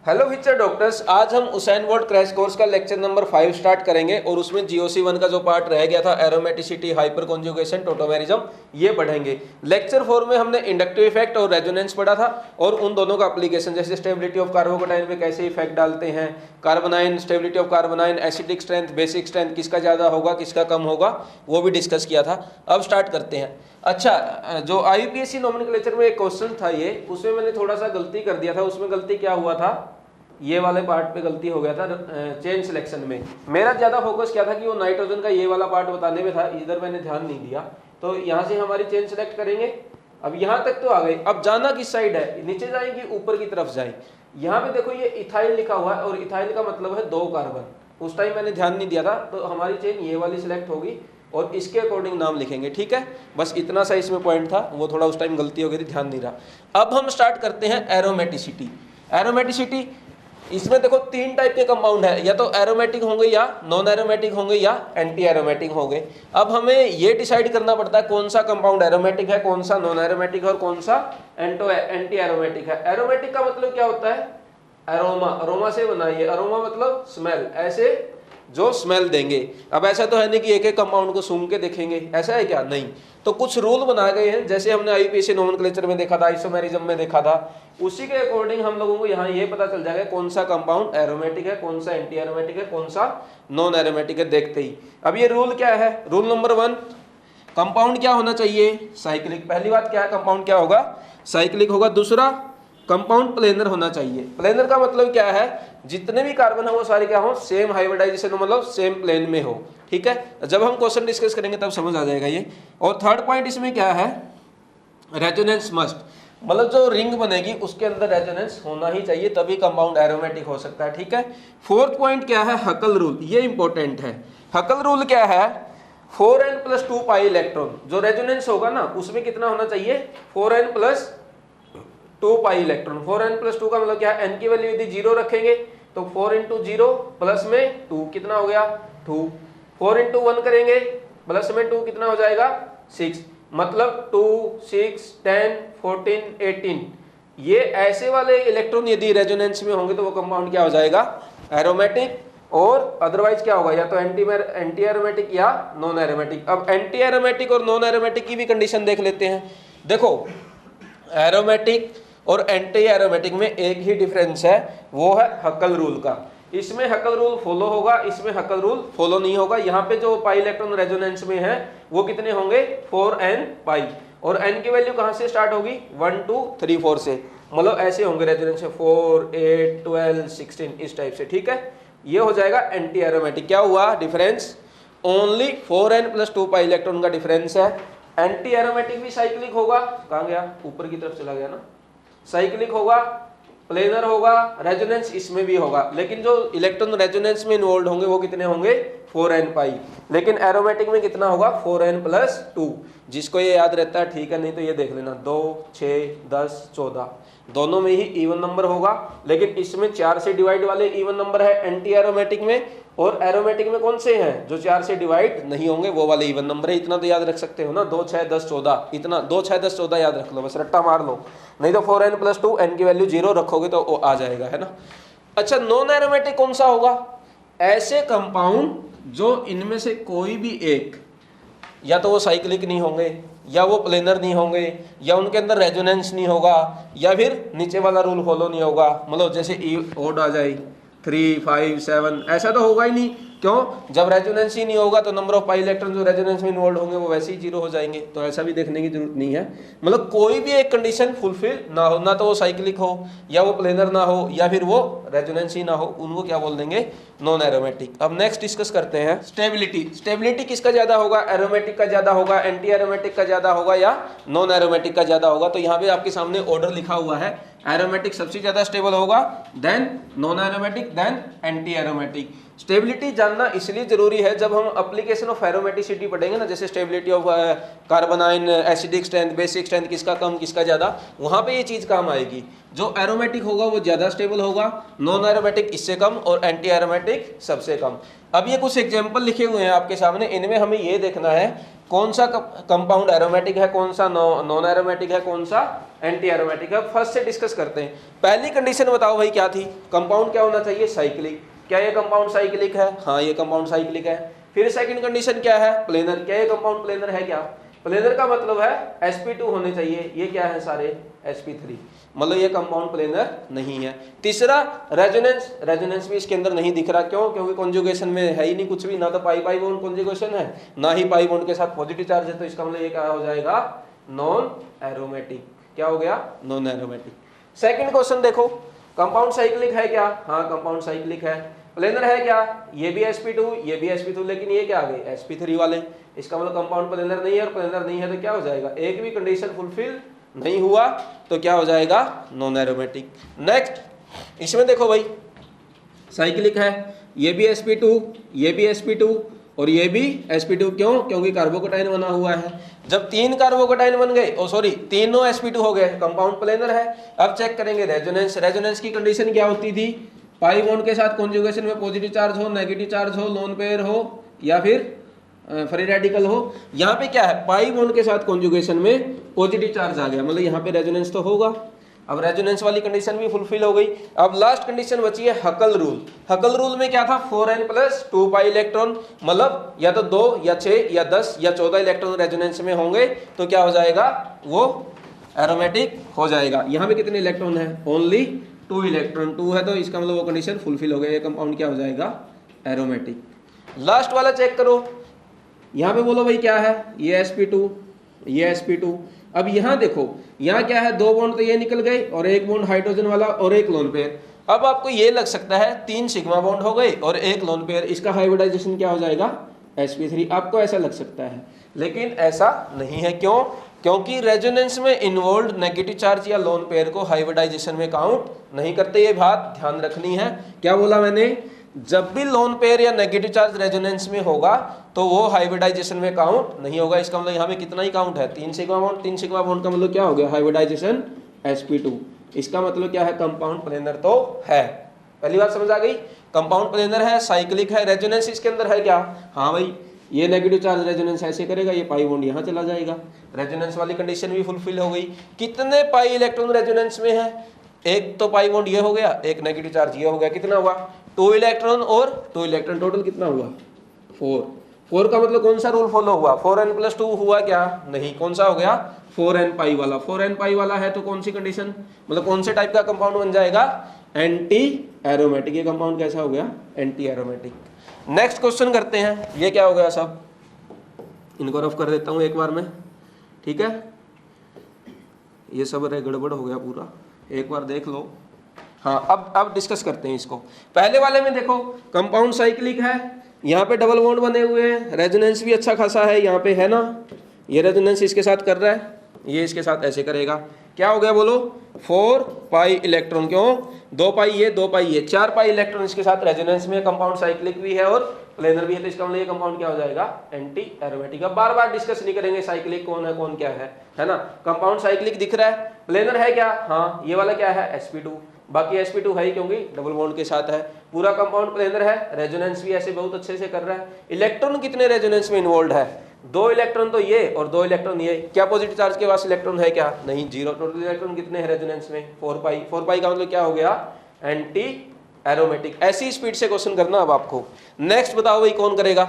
Hello future doctors, आज हम Usain bolt crash course का लेक्चर नंबर 5 स्टार्ट करेंगे और उसमें जीओसी 1 का जो पार्ट रह गया था एरोमेटिसिटी, हाइपर कॉन्जुगेशन, टोटोमेरिज्म, ये पढ़ेंगे। लेक्चर 4 में हमने इंडक्टिव इफेक्ट और रेजोनेंस पढ़ा था और उन दोनों का एप्लीकेशन जैसे स्टेबिलिटी ऑफ कार्बोकेटाइन पे कैसे इफेक्ट डालते हैं, carbanion, stability of carbanion, acidic strength, basic strength, किसका ज़्यादा होगा किसका कम होगा, वो भी डिस्कस किया था। अब स्टार्ट करते हैं। अच्छा, जो आईयूपीएससी नोमेनक्लेचर में एक क्वेश्चन था ये, उसमें मैंने थोड़ा सा गलती कर दिया था। उसमें गलती क्या हुआ था, ये वाले पार्ट पे गलती हो गया था चेन सिलेक्शन में। मेरा ज़्यादा फोकस क्या था कि वो नाइट्रोजन का ये वाला पार्ट बताने में था, इधर मैंने ध्यान नहीं दिया। तो यहाँ से हमारी चेन सिलेक्ट करेंगे। अब यहाँ तक तो आ गई, अब जाना किस साइड है, नीचे जाएंगे ऊपर की तरफ जाए। यहाँ पे देखो ये इथाइल लिखा हुआ है और इथाइल का मतलब है 2 कार्बन। उस टाइम मैंने ध्यान नहीं दिया था, तो हमारी चेन ये वाली सिलेक्ट होगी और इसके अकॉर्डिंग नाम लिखेंगे। ठीक है, बस इतना सा इसमें पॉइंट था, वो थोड़ा उस टाइम गलती हो गई थी, ध्यान नहीं रहा। अब हम स्टार्ट करते हैं एरोमेटिसिटी। एरोमेटिसिटी, इसमें देखो 3 टाइप के कंपाउंड है, या तो एरोमेटिक होंगे, या नॉन एरोमेटिक होंगे, या एंटी एरोमेटिक होंगे। अब हमें ये डिसाइड करना पड़ता है कौन सा कंपाउंड एरोमेटिक है, कौन सा नॉन एरोमेटिक है और कौन सा एंटी एरोमेटिक है। एरोमेटिक का मतलब क्या होता है, अरोमा, अरोमा से बनाइए, अरोमा मतलब स्मेल, ऐसे जो स्मेल देंगे। अब ऐसा तो है नहीं कि एक एक कंपाउंड को सूंघ के देखेंगे, ऐसा है क्या, नहीं। तो कुछ रूल बनाए गए हैं, जैसे हमने आईयूपीएससी नोमेनक्लेचर में देखा था, आइसोमेरिज्म में देखा था, उसी के अकॉर्डिंग हम लोगों को यहाँ ये पता चल जाएगा कौन सा कंपाउंड एरोमेटिक है, कौन सा एंटी एरोमेटिक है, कौन सा नॉन एरोमेटिक है, देखते ही। अब ये रूल क्या है, रूल नंबर 1, कंपाउंड क्या होना चाहिए, साइक्लिक। पहली बात क्या है, कंपाउंड क्या होगा, साइक्लिक होगा। दूसरा, कंपाउंड प्लेनर होना चाहिए। प्लेनर का मतलब क्या है, जितने भी कार्बन है वो सारे क्या हो, सेम हाइब्रिडाइजेशन, मतलब सेम प्लेन में हो। ठीक है, जब हम क्वेश्चन डिस्कस करेंगे तब समझ आ जाएगा ये। और थर्ड पॉइंट इसमें क्या है, रेजोनेंस मस्ट, मतलब जो रिंग बनेगी उसके अंदर रेजोनेंस होना ही चाहिए, तभी कंपाउंड एरोमेटिक हो सकता है। ठीक है, फोर्थ पॉइंट क्या है, हकल रूल, ये इंपॉर्टेंट है। हकल रूल क्या है, 4n+2 पाई इलेक्ट्रॉन, जो रेजोनेंस होगा ना उसमें कितना होना चाहिए, 4n+2 पाई इलेक्ट्रॉन। 4n+2 का मतलब क्या है, n की वैल्यू यदि 0 रखेंगे तो 4 × 0 प्लस में 2 कितना हो गया, 2। 4 × 1 करेंगे प्लस में 2 कितना हो जाएगा, 6। मतलब 2, 6, 10, 14, 18, ये ऐसे वाले इलेक्ट्रॉन यदि रेजोनेंस में होंगे तो वो कंपाउंड क्या हो जाएगा, एरोमेटिक। और अदरवाइज क्या होगा, या तो एंटी एरोमेटिक या नॉन एरोमेटिक। अब एंटी एरोमेटिक और नॉन एरोमेटिक की भी कंडीशन देख लेते हैं। देखो, एरोमेटिक और एंटी एरोमेटिक में एक ही डिफरेंस है, वो है हकल रूल का। इसमें हकल रूल फॉलो होगा, इसमें हकल रूल फॉलो नहीं होगा। यहाँ पे जो पाई इलेक्ट्रॉन रेजोनेंस में है वो कितने होंगे, 4n पाई। और n की वैल्यू कहाँ से स्टार्ट होगी, 1, 2, 3, 4 से, मतलब ऐसे होंगे रेजोनेंस से 4, 8, 12, 16, इस टाइप से। ठीक है, ये हो जाएगा एंटी एरोमेटिक। क्या हुआ difference, only 4n+2 pi electron का डिफरेंस है। एंटी एरोमेटिक भी साइक्लिक होगा, कहाँ गया, ऊपर की तरफ चला गया ना, साइक्लिक होगा, प्लेनर होगा, रेजोनेंस इसमें भी होगा, लेकिन जो इलेक्ट्रॉन रेजोनेंस में इन्वॉल्व होंगे वो कितने होंगे, 4n पाई। लेकिन एरोमेटिक में कितना होगा, 4n+2। जिसको ये याद रहता है ठीक है, नहीं तो ये देख लेना, 2, 6, 10, 14, दोनों में ही इवन नंबर होगा। लेकिन इसमें 4 से डिवाइड वाले इवन नंबर है एंटी एरोमेटिक में, और एरोमेटिक में कौन से हैं, जो 4 से डिवाइड नहीं होंगे वो वाले इवन नंबर है। इतना तो याद रख सकते हो ना, 2, 6, 10, 14, इतना 2, 6, 10, 14 याद रख लो, बस रट्टा मार लो। नहीं तो 4n+2, n की वैल्यू 0 रखोगे तो वो आ जाएगा, है ना। अच्छा, नॉन एरोमेटिक कौन सा होगा, ऐसे कंपाउंड जो इनमें से कोई भी एक, या तो वो साइक्लिक नहीं होंगे, या वो प्लेनर नहीं होंगे, या उनके अंदर रेजोनेंस नहीं होगा, या फिर नीचे वाला रूल फॉलो नहीं होगा, मतलब जैसे ओड आ जाए 3, 5, 7, ऐसा तो होगा ही नहीं। क्यों, जब रेजोनेंस ही नहीं होगा तो नंबर ऑफ पाई इलेक्ट्रॉन जो रेजोनेंस में इन्वॉल्व होंगे वो वैसे ही 0 हो जाएंगे। तो ऐसा भी देखने की जरूरत नहीं है, मतलब कोई भी एक कंडीशन फुलफिल ना हो, ना तो वो साइक्लिक हो, या वो प्लेनर ना हो, या फिर वो रेजोनेंस ही ना हो, उनको क्या बोल देंगे, नॉन एरोमेटिक। अब नेक्स्ट डिस्कस करते हैं स्टेबिलिटी। स्टेबिलिटी किसका ज्यादा होगा, एरोमेटिक का ज्यादा होगा, एंटी एरोमेटिक का ज्यादा होगा, या नॉन एरोमेटिक का ज्यादा होगा। तो यहाँ पे आपके सामने ऑर्डर लिखा हुआ है, एरोमेटिक सबसे ज्यादा स्टेबल होगा, then non aromatic, then anti aromatic. Stability जानना इसलिए जरूरी है, जब हम एप्लीकेशन ऑफ एरोमेटिसिटी पढ़ेंगे ना, जैसे stability of carbanion, acidic strength, basic strength, किसका कम किसका ज़्यादा, वहाँ पे ये चीज़ काम आएगी। जो एरोमेटिक होगा वो ज़्यादा स्टेबल होगा, नॉन एरोमेटिक इससे कम, और एंटी एरोमेटिक सबसे कम। अब ये कुछ एग्जाम्पल लिखे हुए हैं आपके सामने, इनमें हमें ये देखना है कौन सा कंपाउंड एरोमेटिक है, कौन सा नॉन एरोमेटिक है, कौन सा एंटी एरोमेटिक है। फर्स्ट से डिस्कस करते हैं। पहली कंडीशन बताओ भाई क्या थी, कंपाउंड क्या होना चाहिए, साइक्लिक। क्या ये कंपाउंड साइक्लिक है, हाँ ये कंपाउंड साइक्लिक है। फिर सेकंड कंडीशन क्या है, प्लेनर। क्या ये कंपाउंड प्लेनर है, क्या प्लेनर का मतलब है sp2 होने चाहिए, ये क्या है सारे sp3, मतलब ये कंपाउंड प्लेनर नहीं है। तीसरा रेजोनेंस, रेजोनेंस भी इसके अंदर नहीं दिख रहा, क्यों, क्योंकि कॉन्जुगेशन में है ही नहीं कुछ भी, ना तो पाई पाई बॉन्ड कॉन्जुगेशन है, ना ही पाई बॉन्ड के साथ पॉजिटिव चार्ज है, तो इसका मतलब ये क्या हो जाएगा, नॉन एरोमेटिक। क्या हो गया, नॉन एरोमेटिक। सेकंड क्वेश्चन देखो, कंपाउंड साइक्लिक है क्या, हाँ कंपाउंड साइक्लिक है। प्लेनर है क्या, ये भी sp2 ये भी sp2, लेकिन ये क्या आ गए sp3 वाले, इसका मतलब कंपाउंड प्लेनर नहीं है, और प्लेनर नहीं है तो क्या हो जाएगा, एक भी कंडीशन फुलफिल नहीं हुआ तो क्या हो जाएगा, नॉन एरोमेटिक। नेक्स्ट इसमें देखो भाई, साइक्लिक है, ये भी sp2 ये भी sp2 और ये भी sp2, क्यों, क्योंकि कार्बोकेटाइन बना हुआ है। जब तीन कार्बोकेटाइन बन गए, ओ सॉरी तीनों sp2 हो गए, कंपाउंड प्लेनर है। अब चेक करेंगे रेजोनेंस, रेजोनेंस की कंडीशन क्या होती थी, पाई बॉन्ड के साथ कॉन्जुगेशन में पॉजिटिव चार्ज हो, नेगेटिव चार्ज हो, लोन पेयर हो या फिर फ्री रेडिकल हो। यहाँ पे क्या है, पाई बॉन्ड के साथ कॉन्जुगेशन में पॉजिटिव चार्ज आ गया, मतलब यहाँ पे रेजोनेंस तो होगा। अब रेजोनेंस वाली कंडीशन भी फुलफिल हो गई। अब लास्ट कंडीशन बची है हकल रूल। हकल रूल में क्या था, 4n + 2 पाई इलेक्ट्रॉन, मतलब या तो 2 या 6 या 10 या 14 इलेक्ट्रॉन रेजोनेंस में होंगे तो क्या हो जाएगा, वो एरोमेटिक हो जाएगा। यहाँ पे कितने इलेक्ट्रॉन है, ओनली 2 इलेक्ट्रॉन, 2 है तो इसका मतलब वो कंडीशन फुलफिल हो गया, ये कंपाउंड क्या हो जाएगा, एरोमेटिक। लास्ट वाला चेक करो, यहाँ पे बोलो भाई क्या है, ये sp2 ये sp2। अब यहाँ देखो, यहाँ क्या है, 2 बॉन्ड तो ये निकल गए और एक बॉन्ड हाइड्रोजन वाला और एक लोन पेयर। अब आपको ये लग सकता है 3 सिग्मा बॉन्ड हो गए और एक लोन पेयर, इसका हाइब्रिडाइजेशन क्या हो जाएगा, sp3। आपको ऐसा लग सकता है, लेकिन ऐसा नहीं है। क्यों, क्योंकि रेजोनेंस में इन्वॉल्व नेगेटिव चार्ज या लोन पेयर को हाइब्रिडाइजेशन में काउंट नहीं करते, ये बात ध्यान रखनी है। क्या बोला मैंने, जब भी लोन पेयर या नेगेटिव चार्ज रेजोनेंस में होगा तो वो हाइब्रिडाइजेशन में काउंट नहीं होगा। इसका मतलब यहाँ पे कितना ही काउंट है, 3 सिग्मा बॉन्ड। 3 सिग्मा बॉन्ड का मतलब क्या हो गया, हाइब्रिडाइजेशन sp2। इसका मतलब क्या है, कंपाउंड प्लेनर तो है। पहली बात समझ आ गई, कंपाउंड प्लेनर है, साइक्लिक है, रेजोनेंस इसके अंदर है क्या, हाँ भाई ये नेगेटिव चार्ज रेजोनेंस ऐसे करेगा, ये पाई बॉन्ड यहाँ चला जाएगा, रेजोनेंस वाली कंडीशन भी फुलफिल हो गई। कितने पाई इलेक्ट्रॉन रेजोनेंस में है, एक तो पाई बॉन्ड ये हो गया, एक नेगेटिव चार्ज ये हो गया, कितना हुआ, 2 इलेक्ट्रॉन और 2 इलेक्ट्रॉन, टोटल कितना हुआ, 4। 4 का मतलब कौन सा रूल फॉलो हुआ, 4n + 2 हुआ क्या, नहीं, कौन सा हो गया, 4n पाई वाला। 4n पाई वाला है तो कौन सी कंडीशन, मतलब कौन से टाइप का कंपाउंड बन जाएगा, एंटी एरोमेटिक। ये कंपाउंड कैसा हो गया, एंटी एरोमेटिक। नेक्स्ट क्वेश्चन करते हैं। ये क्या हो गया, सब इनको रफ कर देता हूँ एक बार में, ठीक है, ये सब गड़बड़ हो गया पूरा, एक बार देख लो। हाँ अब डिस्कस करते हैं इसको। पहले वाले में देखो, कंपाउंड साइक्लिक है, यहाँ पे डबल बॉन्ड बने हुए हैं, रेजोनेंस भी अच्छा खासा है यहाँ पे, है ना, ये रेजोनेंस इसके साथ कर रहा है, ये इसके साथ ऐसे करेगा, क्या हो गया बोलो, 4 पाई इलेक्ट्रॉन, क्यों, 2 पाई ये 2 पाई ये, 4 पाई इलेक्ट्रॉन इसके साथ रेजोनेंस में, कंपाउंड साइक्लिक भी है और प्लेनर भी है, तो इसका मतलब ये कंपाउंड क्या हो जाएगा, एंटी एरोमेटिक। अब बार बार डिस्कस नहीं करेंगे साइक्लिक कौन है कौन क्या है ना। कंपाउंड साइक्लिक दिख रहा है, प्लेनर है क्या, हाँ ये वाला क्या है, sp2, बाकी sp2 है ही क्योंकि डबल बॉन्ड के साथ है। पूरा कंपाउंड प्लेनर है, रेजोनेंस भी ऐसे बहुत अच्छे से कर रहा है। इलेक्ट्रॉन कितने रेजोनेंस में इन्वॉल्व है, 2 इलेक्ट्रॉन तो ये और 2 इलेक्ट्रॉन ये। क्या पॉजिटिव चार्ज के पास इलेक्ट्रॉन है क्या, नहीं, 0। टोटल इलेक्ट्रॉन कितने हैं रेजोनेंस में, 4 पाई। 4 पाई का मतलब क्या हो गया, एंटी एरोमेटिक। ऐसी स्पीड से क्वेश्चन करना अब आपको। नेक्स्ट बताओ भाई कौन करेगा,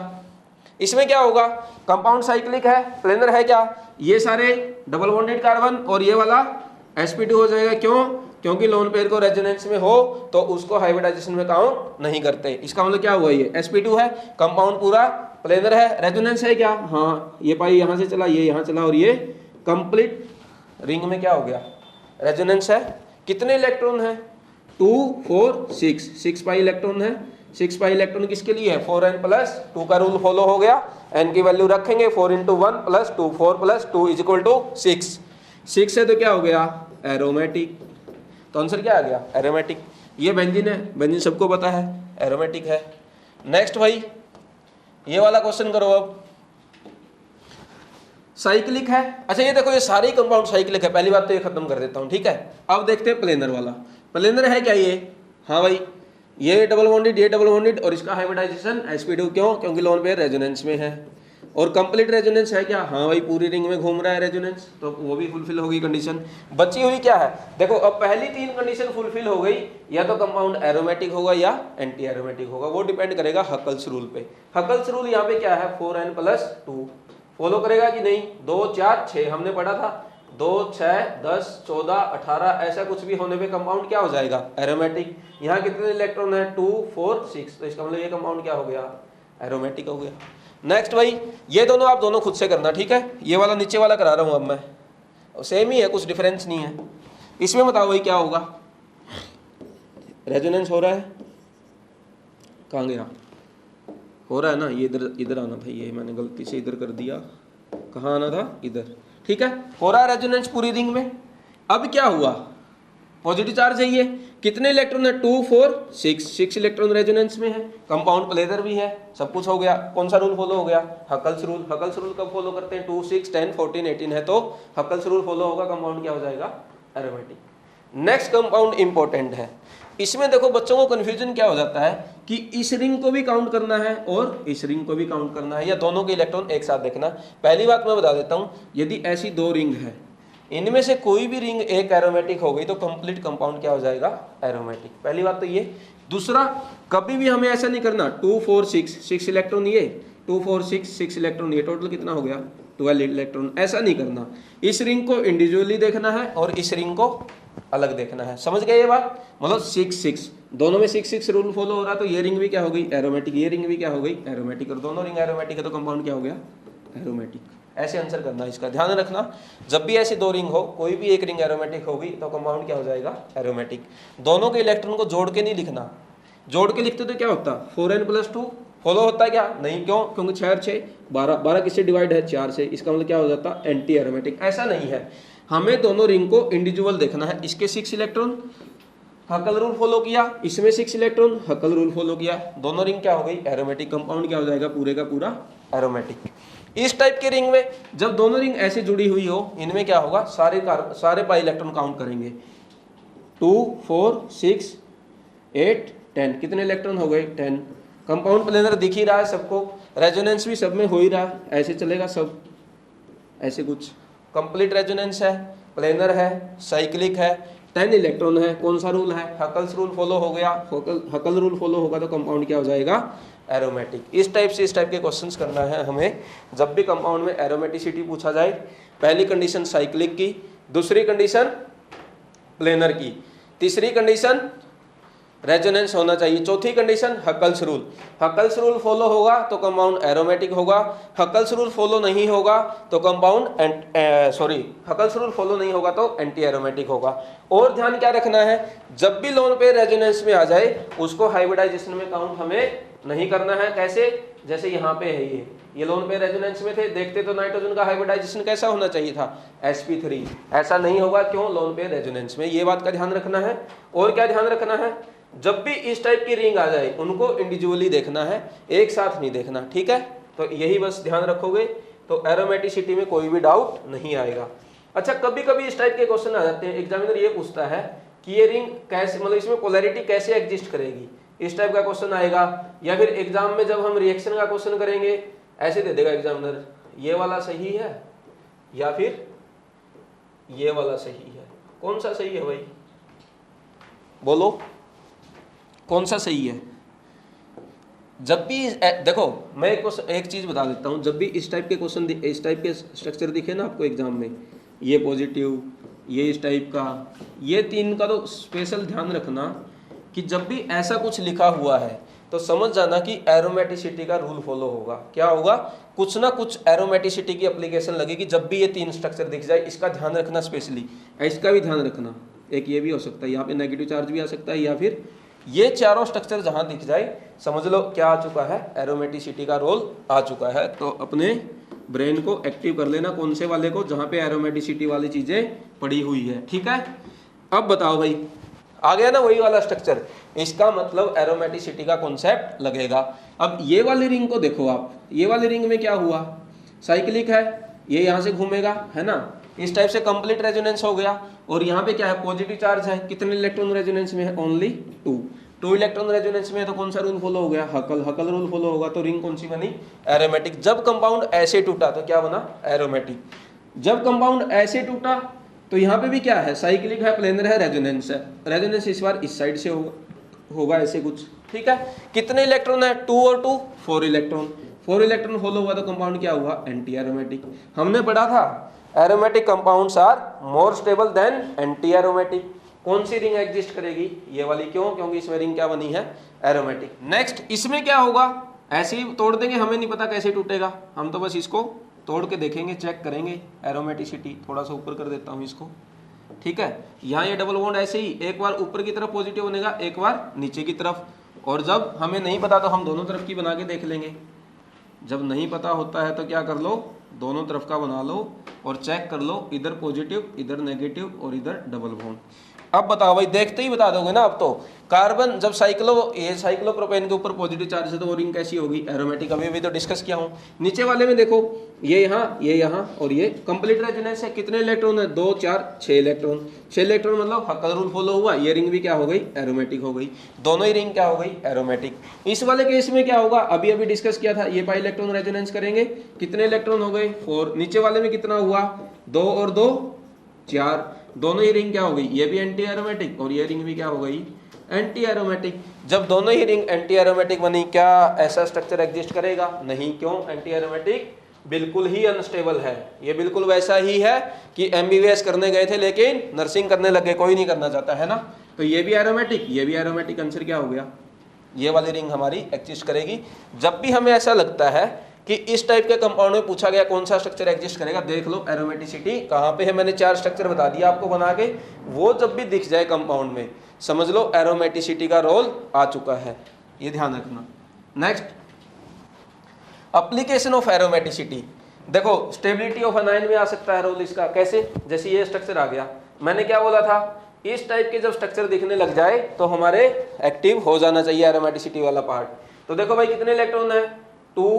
इसमें क्या होगा, कंपाउंड साइक्लिक है, प्लेनर है क्या, ये सारे डबल बॉन्डेड कार्बन और ये वाला sp2 हो जाएगा, क्यों, क्योंकि लोन पेयर को रेजोनेंस में हो तो उसको हाइब्रिडाइजेशन में काउंट नहीं करते। इसका मतलब क्या हुआ, ये sp2 है, कंपाउंड पूरा प्लेनर है, रेजोनेंस है क्या, हाँ ये पाई यहाँ से चला, ये यहाँ चला और ये कंप्लीट रिंग में क्या हो गया, रेजोनेंस है। कितने इलेक्ट्रॉन है, 2 4 6, 6 पाई इलेक्ट्रॉन है। 6 पाई इलेक्ट्रॉन किसके लिए है, 4n + 2 का रूल फॉलो हो गया। n की वैल्यू रखेंगे, 4 × 1 + 2, 4 + 2 = 6। 6 है तो क्या हो गया, एरोमेटिक। तो आंसर क्या आ गया, एरोमेटिक। ये बेंजीन है, बेंजीन सबको पता है एरोमेटिक है। नेक्स्ट भाई ये वाला क्वेश्चन करो अब। साइक्लिक है, अच्छा ये देखो ये सारे ही कंपाउंड साइक्लिक है, पहली बात तो ये खत्म कर देता हूं, ठीक है। अब देखते हैं प्लेनर वाला। प्लेनर है क्या ये? हाँ भाई, ये डबल बॉन्डेड, ये डबल बॉन्डेड और इसका हाइब्रिडाइजेशन sp2, क्यों? क्योंकि लोन पेयर रेजोनेंस में है। और कंप्लीट रेजोनेंस है क्या? हाँ भाई, पूरी रिंग में घूम रहा है रेजोनेंस, तो वो भी फुलफिल होगी कंडीशन। बची हुई क्या है? देखो अब पहली तीन कंडीशन फुलफिल हो गई, या तो कंपाउंड एरोमेटिक होगा या एंटी एरोमेटिक होगा, वो डिपेंड करेगा हकल्स रूल पे। हकल्स रूल यहाँ पे क्या है? 4n+2 फॉलो करेगा कि नहीं? 2 4 6 हमने पढ़ा था, 2 6 10 14 18 ऐसा कुछ भी होने पे कंपाउंड क्या हो जाएगा? एरोमेटिक। यहाँ कितने इलेक्ट्रॉन है? 2 4 6, तो इसका मतलब ये कंपाउंड क्या हो गया? एरोमेटिक हो गया। नेक्स्ट भाई ये दोनों आप दोनों खुद से करना, ठीक है। ये वाला नीचे वाला करा रहा हूँ अब मैं, सेम ही है, कुछ डिफरेंस नहीं है। इसमें बताओ भाई क्या होगा? रेजोनेंस हो रहा है, कहाँ गया? हो रहा है ना, ये इधर इधर आना भाई, ये मैंने गलती से इधर कर दिया, कहाँ आना था? इधर, ठीक है। हो रहा है रेजोनेंस पूरी रिंग में। अब क्या हुआ? पॉजिटिव चार्ज है ये, कितने इलेक्ट्रॉन है? 2 4 6 इलेक्ट्रॉन रेजोनेंस में है, कंपाउंड प्लेनर भी है, सब कुछ हो गया। कौन सा रूल फॉलो हो गया? Huckel's rule. हकल्स रूल कब फॉलो करते हैं? 2 6 10 14 18 है तो हकल्स रूल फॉलो होगा, कंपाउंड क्या हो जाएगा? एरोमेटिक। नेक्स्ट कंपाउंड इंपॉर्टेंट है, इसमें देखो बच्चों को कंफ्यूजन क्या हो जाता है कि इस रिंग को भी काउंट करना है और इस रिंग को भी काउंट करना है, या दोनों के इलेक्ट्रॉन एक साथ देखना। पहली बात मैं बता देता हूं, यदि ऐसी दो रिंग है, इनमें से कोई भी रिंग एक एरोमेटिक हो गई तो कंप्लीट कंपाउंड क्या हो जाएगा? एरोमेटिक। पहली बात तो ये। दूसरा, कभी भी हमें ऐसा नहीं करना 2 4 6 इलेक्ट्रॉन ये, 2 4 6 इलेक्ट्रॉन ये, टोटल कितना हो गया? 12 इलेक्ट्रॉन। ऐसा नहीं करना, इस रिंग को इंडिविजुअली देखना है और इस रिंग को अलग देखना है। समझ गए ये बात? मतलब 6 6 दोनों में 6 6 रूल फॉलो हो रहा, तो ये रिंग भी क्या हो गई? एरोमेटिक। ये रिंग भी क्या हो गई? एरोमेटिक। और दोनों रिंग एरोमेटिक है तो कंपाउंड क्या हो गया? एरोमेटिक। ऐसे आंसर करना, इसका ध्यान रखना। जब भी ऐसी दो रिंग हो, कोई भी एक रिंग एरोमेटिक होगी तो कंपाउंड क्या हो जाएगा? एरोमेटिक। दोनों के इलेक्ट्रॉन को जोड़ के नहीं लिखना, जोड़ के लिखते तो क्या होता? 4n+2 फॉलो होता है क्या? नहीं। क्यों? क्योंकि 6 6 12 12 किससे डिवाइड है? 4 से, इसका मतलब क्या हो जाता? Anti aromatic. ऐसा नहीं है, हमें दोनों रिंग को इंडिविजुअल देखना है। इसके 6 इलेक्ट्रॉन, हकल रूल फॉलो किया, इसमें 6 इलेक्ट्रॉन, हकल रूल फॉलो किया, दोनों रिंग क्या हो गई? एरोमेटिक। कंपाउंड क्या हो जाएगा? पूरे का पूरा एरोमेटिक। इस टाइप की रिंग में जब दोनों रिंग ऐसे जुड़ी हुई हो, इनमें क्या होगा? सारे पाई इलेक्ट्रॉन काउंट करेंगे। 2 4 6 8 10, कितने इलेक्ट्रॉन हो गए? 10। कंपाउंड प्लेनर दिख ही रहा है सबको, रेजोनेंस भी सब में हो ही रहा है, ऐसे चलेगा सब, ऐसे कुछ। कंप्लीट रेजोनेंस है, प्लेनर है, साइक्लिक है, 10 इलेक्ट्रॉन है। कौन सा रूल है? हकल्स रूल फॉलो हो गया। हकल रूल फॉलो होगा तो कंपाउंड क्या हो जाएगा? एरोमेटिक। इस टाइप के क्वेश्चंस करना है हमें जब भी कंपाउंड में एरोमेटिसिटी पूछा जाए। पहली कंडीशन साइक्लिक की, दूसरी कंडीशन प्लेनर की, तीसरी कंडीशन रेजोनेंस होना चाहिए, चौथी condition Huckel's rule. Huckel's rule follow होगा तो कंपाउंड एरोमेटिक होगा, हकल्स रूल फॉलो नहीं होगा तो कंपाउंड हकल्स रूल फॉलो नहीं होगा तो एंटी एरोमेटिक होगा। और ध्यान क्या रखना है, जब भी लोन पेयर रेजोनेंस में आ जाए उसको हाइब्रिडाइजेशन में काउंट हमें नहीं करना है। कैसे? जैसे यहाँ पे है ये लोन पेयर रेजोनेंस में थे, देखते तो नाइट्रोजन का हाइब्रिडाइजेशन कैसा होना चाहिए था? sp3। ऐसा नहीं होगा, क्यों? लोन पेयर रेजोनेंस में। ये बात का ध्यान रखना है। और क्या ध्यान रखना है? जब भी इस टाइप की रिंग आ जाए उनको इंडिविजुअली देखना है, एक साथ नहीं देखना, ठीक है। तो यही बस ध्यान रखोगे तो एरोमेटिसिटी में कोई भी डाउट नहीं आएगा। अच्छा, कभी कभी इस टाइप के क्वेश्चन आ जाते हैं, एग्जामिनर ये पूछता है कि ये रिंग कैसे, मतलब इसमें पोलैरिटी कैसे एग्जिस्ट करेगी, इस टाइप का क्वेश्चन आएगा। या फिर एग्जाम में जब हम रिएक्शन का क्वेश्चन करेंगे ऐसे दे देगा एग्जामिनर, ये वाला सही है या फिर ये वाला सही है, कौन सा सही है भाई? बोलो कौन सा सही है? जब भी देखो मैं एक चीज बता देता हूं, जब भी इस टाइप के क्वेश्चन, इस टाइप के स्ट्रक्चर दिखे ना आपको एग्जाम में, ये पॉजिटिव, ये इस टाइप का, ये तीन का तो स्पेशल ध्यान रखना कि जब भी ऐसा कुछ लिखा हुआ है तो समझ जाना कि एरोमेटिसिटी का रूल फॉलो होगा। क्या होगा? कुछ ना कुछ एरोमेटिसिटी की एप्लीकेशन लगेगी जब भी ये तीन स्ट्रक्चर दिख जाए। इसका ध्यान रखना स्पेशली, इसका भी ध्यान रखना। एक ये भी हो सकता है, यहाँ पे नेगेटिव चार्ज भी आ सकता है, या फिर ये चारों स्ट्रक्चर जहां दिख जाए समझ लो क्या आ चुका है? एरोमेटिसिटी का रोल आ चुका है। तो अपने ब्रेन को एक्टिव कर लेना, कौन से वाले को? जहां पे एरोमेटिसिटी वाली चीजें पड़ी हुई है, ठीक है। अब बताओ भाई, आ गया ना वही वाला स्ट्रक्चर, इसका मतलब एरोमेटिसिटी का कॉन्सेप्ट लगेगा। अब ये वाली रिंग को देखो आप, ये वाली रिंग में क्या हुआ, साइक्लिक है, ये यहाँ से घूमेगा है ना, इस टाइप से कंप्लीट रेजोनेंस हो गया। और यहाँ पे क्या है, पॉजिटिव चार्ज है, कितने इलेक्ट्रॉन रेजोनेंस में है, ओनली 2 इलेक्ट्रॉन रेजोनेंस में है, तो कौन सा रूल फॉलो हो गया, हकल रूल फॉलो होगा, तो रिंग कौन सी बनी, एरोमेटिक। जब कंपाउंड ऐसे टूटा तो क्या बना, एरोमेटिक। जब कंपाउंड ऐसे टूटा तो यहाँ पे भी क्या है, साइक्लिक है, प्लेनर है, रेजोनेंस है, रेजोनेंस इस बार इस साइड से होगा ऐसे कुछ, ठीक है। कितने इलेक्ट्रॉन है, 2 और 2 4 इलेक्ट्रॉन, 4 इलेक्ट्रॉन फॉलो हुआ तो कंपाउंड क्या हुआ, एंटी एरोमेटिक। हमने पढ़ा था aromatic compounds are more stable than anti aromatic. कौन सी रिंग एग्जिस्ट करेगी, ये वाली, क्यों, क्योंकि इसमें रिंग क्या बनी है, एरोमेटिक। नेक्स्ट इसमें क्या होगा, ऐसे ही तोड़ देंगे, हमें नहीं पता कैसे टूटेगा, हम तो बस इसको तोड़ के देखेंगे, चेक करेंगे एरोमेटिसिटी। थोड़ा सा ऊपर कर देता हूँ इसको, ठीक है। यहाँ ये डबल बॉन्ड ऐसे ही एक बार ऊपर की तरफ पॉजिटिव बनेगा, एक बार नीचे की तरफ, और जब हमें नहीं पता तो हम दोनों तरफ की बना के देख लेंगे। जब नहीं पता होता है तो क्या कर लो, दोनों तरफ का बना लो और चेक कर लो, इधर पॉजिटिव, इधर नेगेटिव और इधर डबल बॉन्ड। अब बताओ भाई, देखते ही बता दोगे ना। अब तो कार्बन जब ये साइक्लोप्रोपेन के ऊपर पॉजिटिव चार्ज है तो वो रिंग कैसी होगी, एरोमेटिक। अभी तो डिस्कस किया हूँ। नीचे वाले में देखो, ये यहाँ और ये कंप्लीट रेजोनेंस है, कितने इलेक्ट्रॉन है, 2 4 6 इलेक्ट्रॉन। 6 इलेक्ट्रॉन मतलब हकल रूल फॉलो हुआ, ये रिंग भी क्या हो गई, एरोमेटिक हो गई। दोनों ही रिंग क्या हो गई, एरोमेटिक। इस वाले केस में क्या होगा, अभी डिस्कस किया था, ये पाई इलेक्ट्रॉन रेजोनेंस करेंगे, कितने इलेक्ट्रॉन हो गए, 4। नीचे वाले में कितना हुआ, 2 और 2 4, दोनों ही रिंग क्या हो गई, ये भी एंटी एरोमेटिक और ये रिंग भी क्या हो गई, एंटी एरोमेटिक। जब दोनों ही रिंग एंटी एरोमेटिक बनी, क्या ऐसा स्ट्रक्चर एग्जिस्ट करेगा, नहीं। क्यों, एंटी एरोमेटिक बिल्कुल ही अनस्टेबल है। ये बिल्कुल वैसा ही है कि एमबीबीएस करने गए थे लेकिन नर्सिंग करने लगे, कोई नहीं करना चाहता है ना। तो ये भी एरोमेटिक, ये भी एरोमेटिक, आंसर क्या हो गया, ये वाली रिंग हमारी एग्जिस्ट करेगी। जब भी हमें ऐसा लगता है कि इस टाइप के कंपाउंड में पूछा गया कौन सा स्ट्रक्चर एग्जिस्ट करेगा, देख लो एरोमेटिसिटी कहाँ पे है। मैंने 4 स्ट्रक्चर बता दिया आपको बना के, वो जब भी दिख जाए कंपाउंड में समझ लो एरोमेटिसिटी का रोल आ चुका है, ये ध्यान रखना। Next, application of aromaticity. देखो स्टेबिलिटी ऑफ एनायन में आ सकता है रोल इसका, कैसे, जैसे ये स्ट्रक्चर आ गया, मैंने क्या बोला था, इस टाइप के जब स्ट्रक्चर दिखने लग जाए तो हमारे एक्टिव हो जाना चाहिए एरोमेटिसिटी वाला पार्ट। तो देखो भाई कितने इलेक्ट्रॉन है, 2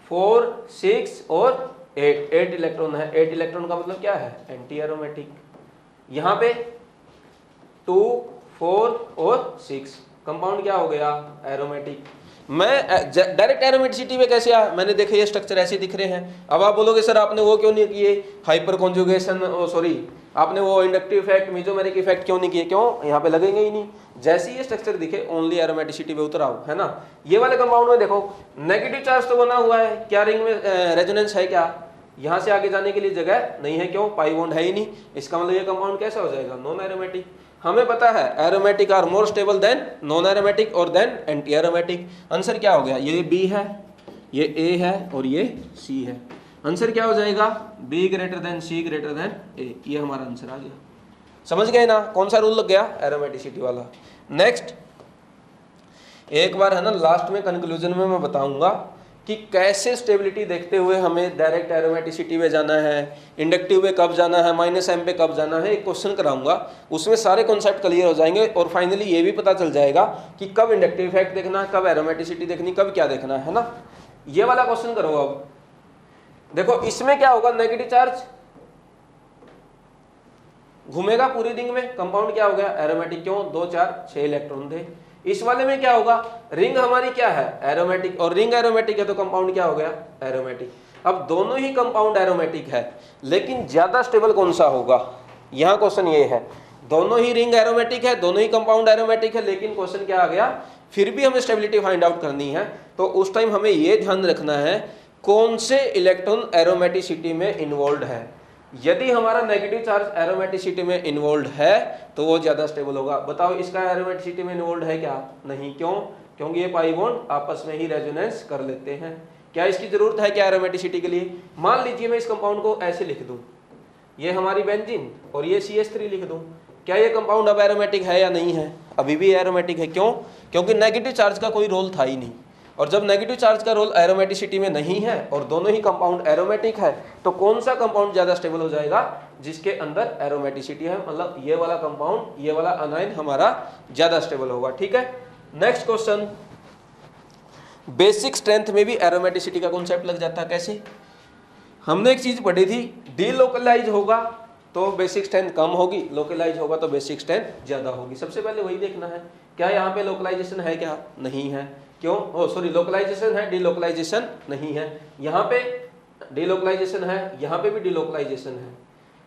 4 6 और 8 इलेक्ट्रॉन है। 8 इलेक्ट्रॉन का मतलब क्या है, एंटी एरोमेटिक। यहाँ पे 2 4 और 6, कंपाउंड क्या हो गया, एरोमेटिक। मैं डायरेक्ट एरोमेटिसिटी में कैसे आया, मैंने देखा ये स्ट्रक्चर ऐसे दिख रहे हैं। अब आप बोलोगे सर आपने वो क्यों नहीं किए, हाइपर कॉन्जुगेशन, सॉरी आपने वो इंडक्टिव इफेक्ट, मेसोमेरिक इफेक्ट क्यों नहीं किए, क्यों, यहाँ पे लगेंगे ही नहीं। जैसे ये स्ट्रक्चर दिखे ओनली एरोमेटिसिटी पे उतर आओ, है ना। ये वाले कंपाउंड में देखो नेगेटिव चार्ज तो बना हुआ है, क्या रिंग में रेजोनेंस है, क्या यहाँ से आगे जाने के लिए जगह नहीं है, क्यों, पाई बॉन्ड है ही नहीं। इसका मतलब ये कंपाउंड कैसा हो जाएगा, नॉन एरोमेटिक। हमें पता है aromatic are more stable then non aromatic और देन एंटी एरोमेटिक। आंसर क्या हो गया, ये बी है, ये ए है और ये सी है। आंसर क्या हो जाएगा, B greater than C greater than A, ये हमारा आंसर आ गया। समझ गए ना कौन सा रूल लग गया, एरोमेटिसिटी वाला। नेक्स्ट, एक बार है ना लास्ट में कंक्लूजन में मैं बताऊंगा कि कैसे स्टेबिलिटी देखते हुए हमें डायरेक्ट एरोमेटिसिटी में जाना है, इंडक्टिव में कब जाना है, -m पे कब जाना है, एक क्वेश्चन कराऊंगा, उसमें सारे कॉन्सेप्ट क्लियर हो जाएंगे और फाइनली ये भी पता चल जाएगा कि कब इंडक्टिव इफेक्ट देखना है, कब एरोमेटिसिटी देखनी, कब क्या देखना है ना। ये वाला क्वेश्चन करो। अब देखो इसमें क्या होगा, नेगेटिव चार्ज घूमेगा पूरी रिंग में, कंपाउंड क्या हो गया, एरोमेटिक। क्यों, 2 4 6 इलेक्ट्रॉन थे। इस वाले में क्या होगा, रिंग हमारी क्या है, एरोमेटिक, और रिंग एरोमेटिक है तो कंपाउंड क्या हो गया, एरोमेटिक। अब दोनों ही कंपाउंड एरोमेटिक है लेकिन ज्यादा स्टेबल कौन सा होगा, यहाँ क्वेश्चन ये है। दोनों ही रिंग एरोमेटिक है, दोनों ही कंपाउंड एरोमेटिक है, लेकिन क्वेश्चन क्या आ गया, फिर भी हमें स्टेबिलिटी फाइंड आउट करनी है। तो उस टाइम हमें ये ध्यान रखना है कौन से इलेक्ट्रॉन एरोमेटिसिटी में इन्वॉल्व है। यदि हमारा नेगेटिव चार्ज एरोमेटिसिटी में इन्वॉल्व है तो वो ज्यादा स्टेबल होगा। बताओ इसका एरोमेटिसिटी में इन्वॉल्व है क्या, नहीं। क्यों, क्योंकि ये पाई बॉन्ड आपस में ही रेजोनेंस कर लेते हैं। क्या इसकी जरूरत है क्या एरोमेटिसिटी के लिए। मान लीजिए मैं इस कंपाउंड को ऐसे लिख दूं, ये हमारी बेंजीन और ये CH3 लिख दूं, क्या ये कंपाउंड अब एरोमेटिक है या नहीं है, अभी भी एरोमेटिक है। क्यों, क्योंकि नेगेटिव चार्ज का कोई रोल था ही नहीं। और जब नेगेटिव चार्ज का रोल एरोमेटिसिटी में नहीं है और दोनों ही कंपाउंड एरोमेटिक है, तो कौन सा कंपाउंड ज्यादा स्टेबल हो जाएगा? जिसके अंदर एरोमेटिसिटी है, मतलब ये वाला कंपाउंड, ये वाला अनाइन हमारा ज्यादा स्टेबल होगा। ठीक है, नेक्स्ट क्वेश्चन, बेसिक स्ट्रेंथ में भी एरोमेटिसिटी का कॉन्सेप्ट लग जाता है। कैसे? हमने एक चीज पढ़ी थी, डीलोकलाइज होगा तो बेसिक स्ट्रेंथ कम होगी, लोकलाइज होगा तो बेसिक स्ट्रेंथ ज्यादा होगी। सबसे पहले वही देखना है, क्या यहाँ पे लोकलाइजेशन है? क्या नहीं है? क्यों? सॉरी, लोकलाइजेशन है, डीलोकलाइजेशन नहीं है। यहाँ पे डीलोकलाइजेशन है, यहाँ पे भी डीलोकलाइजेशन है।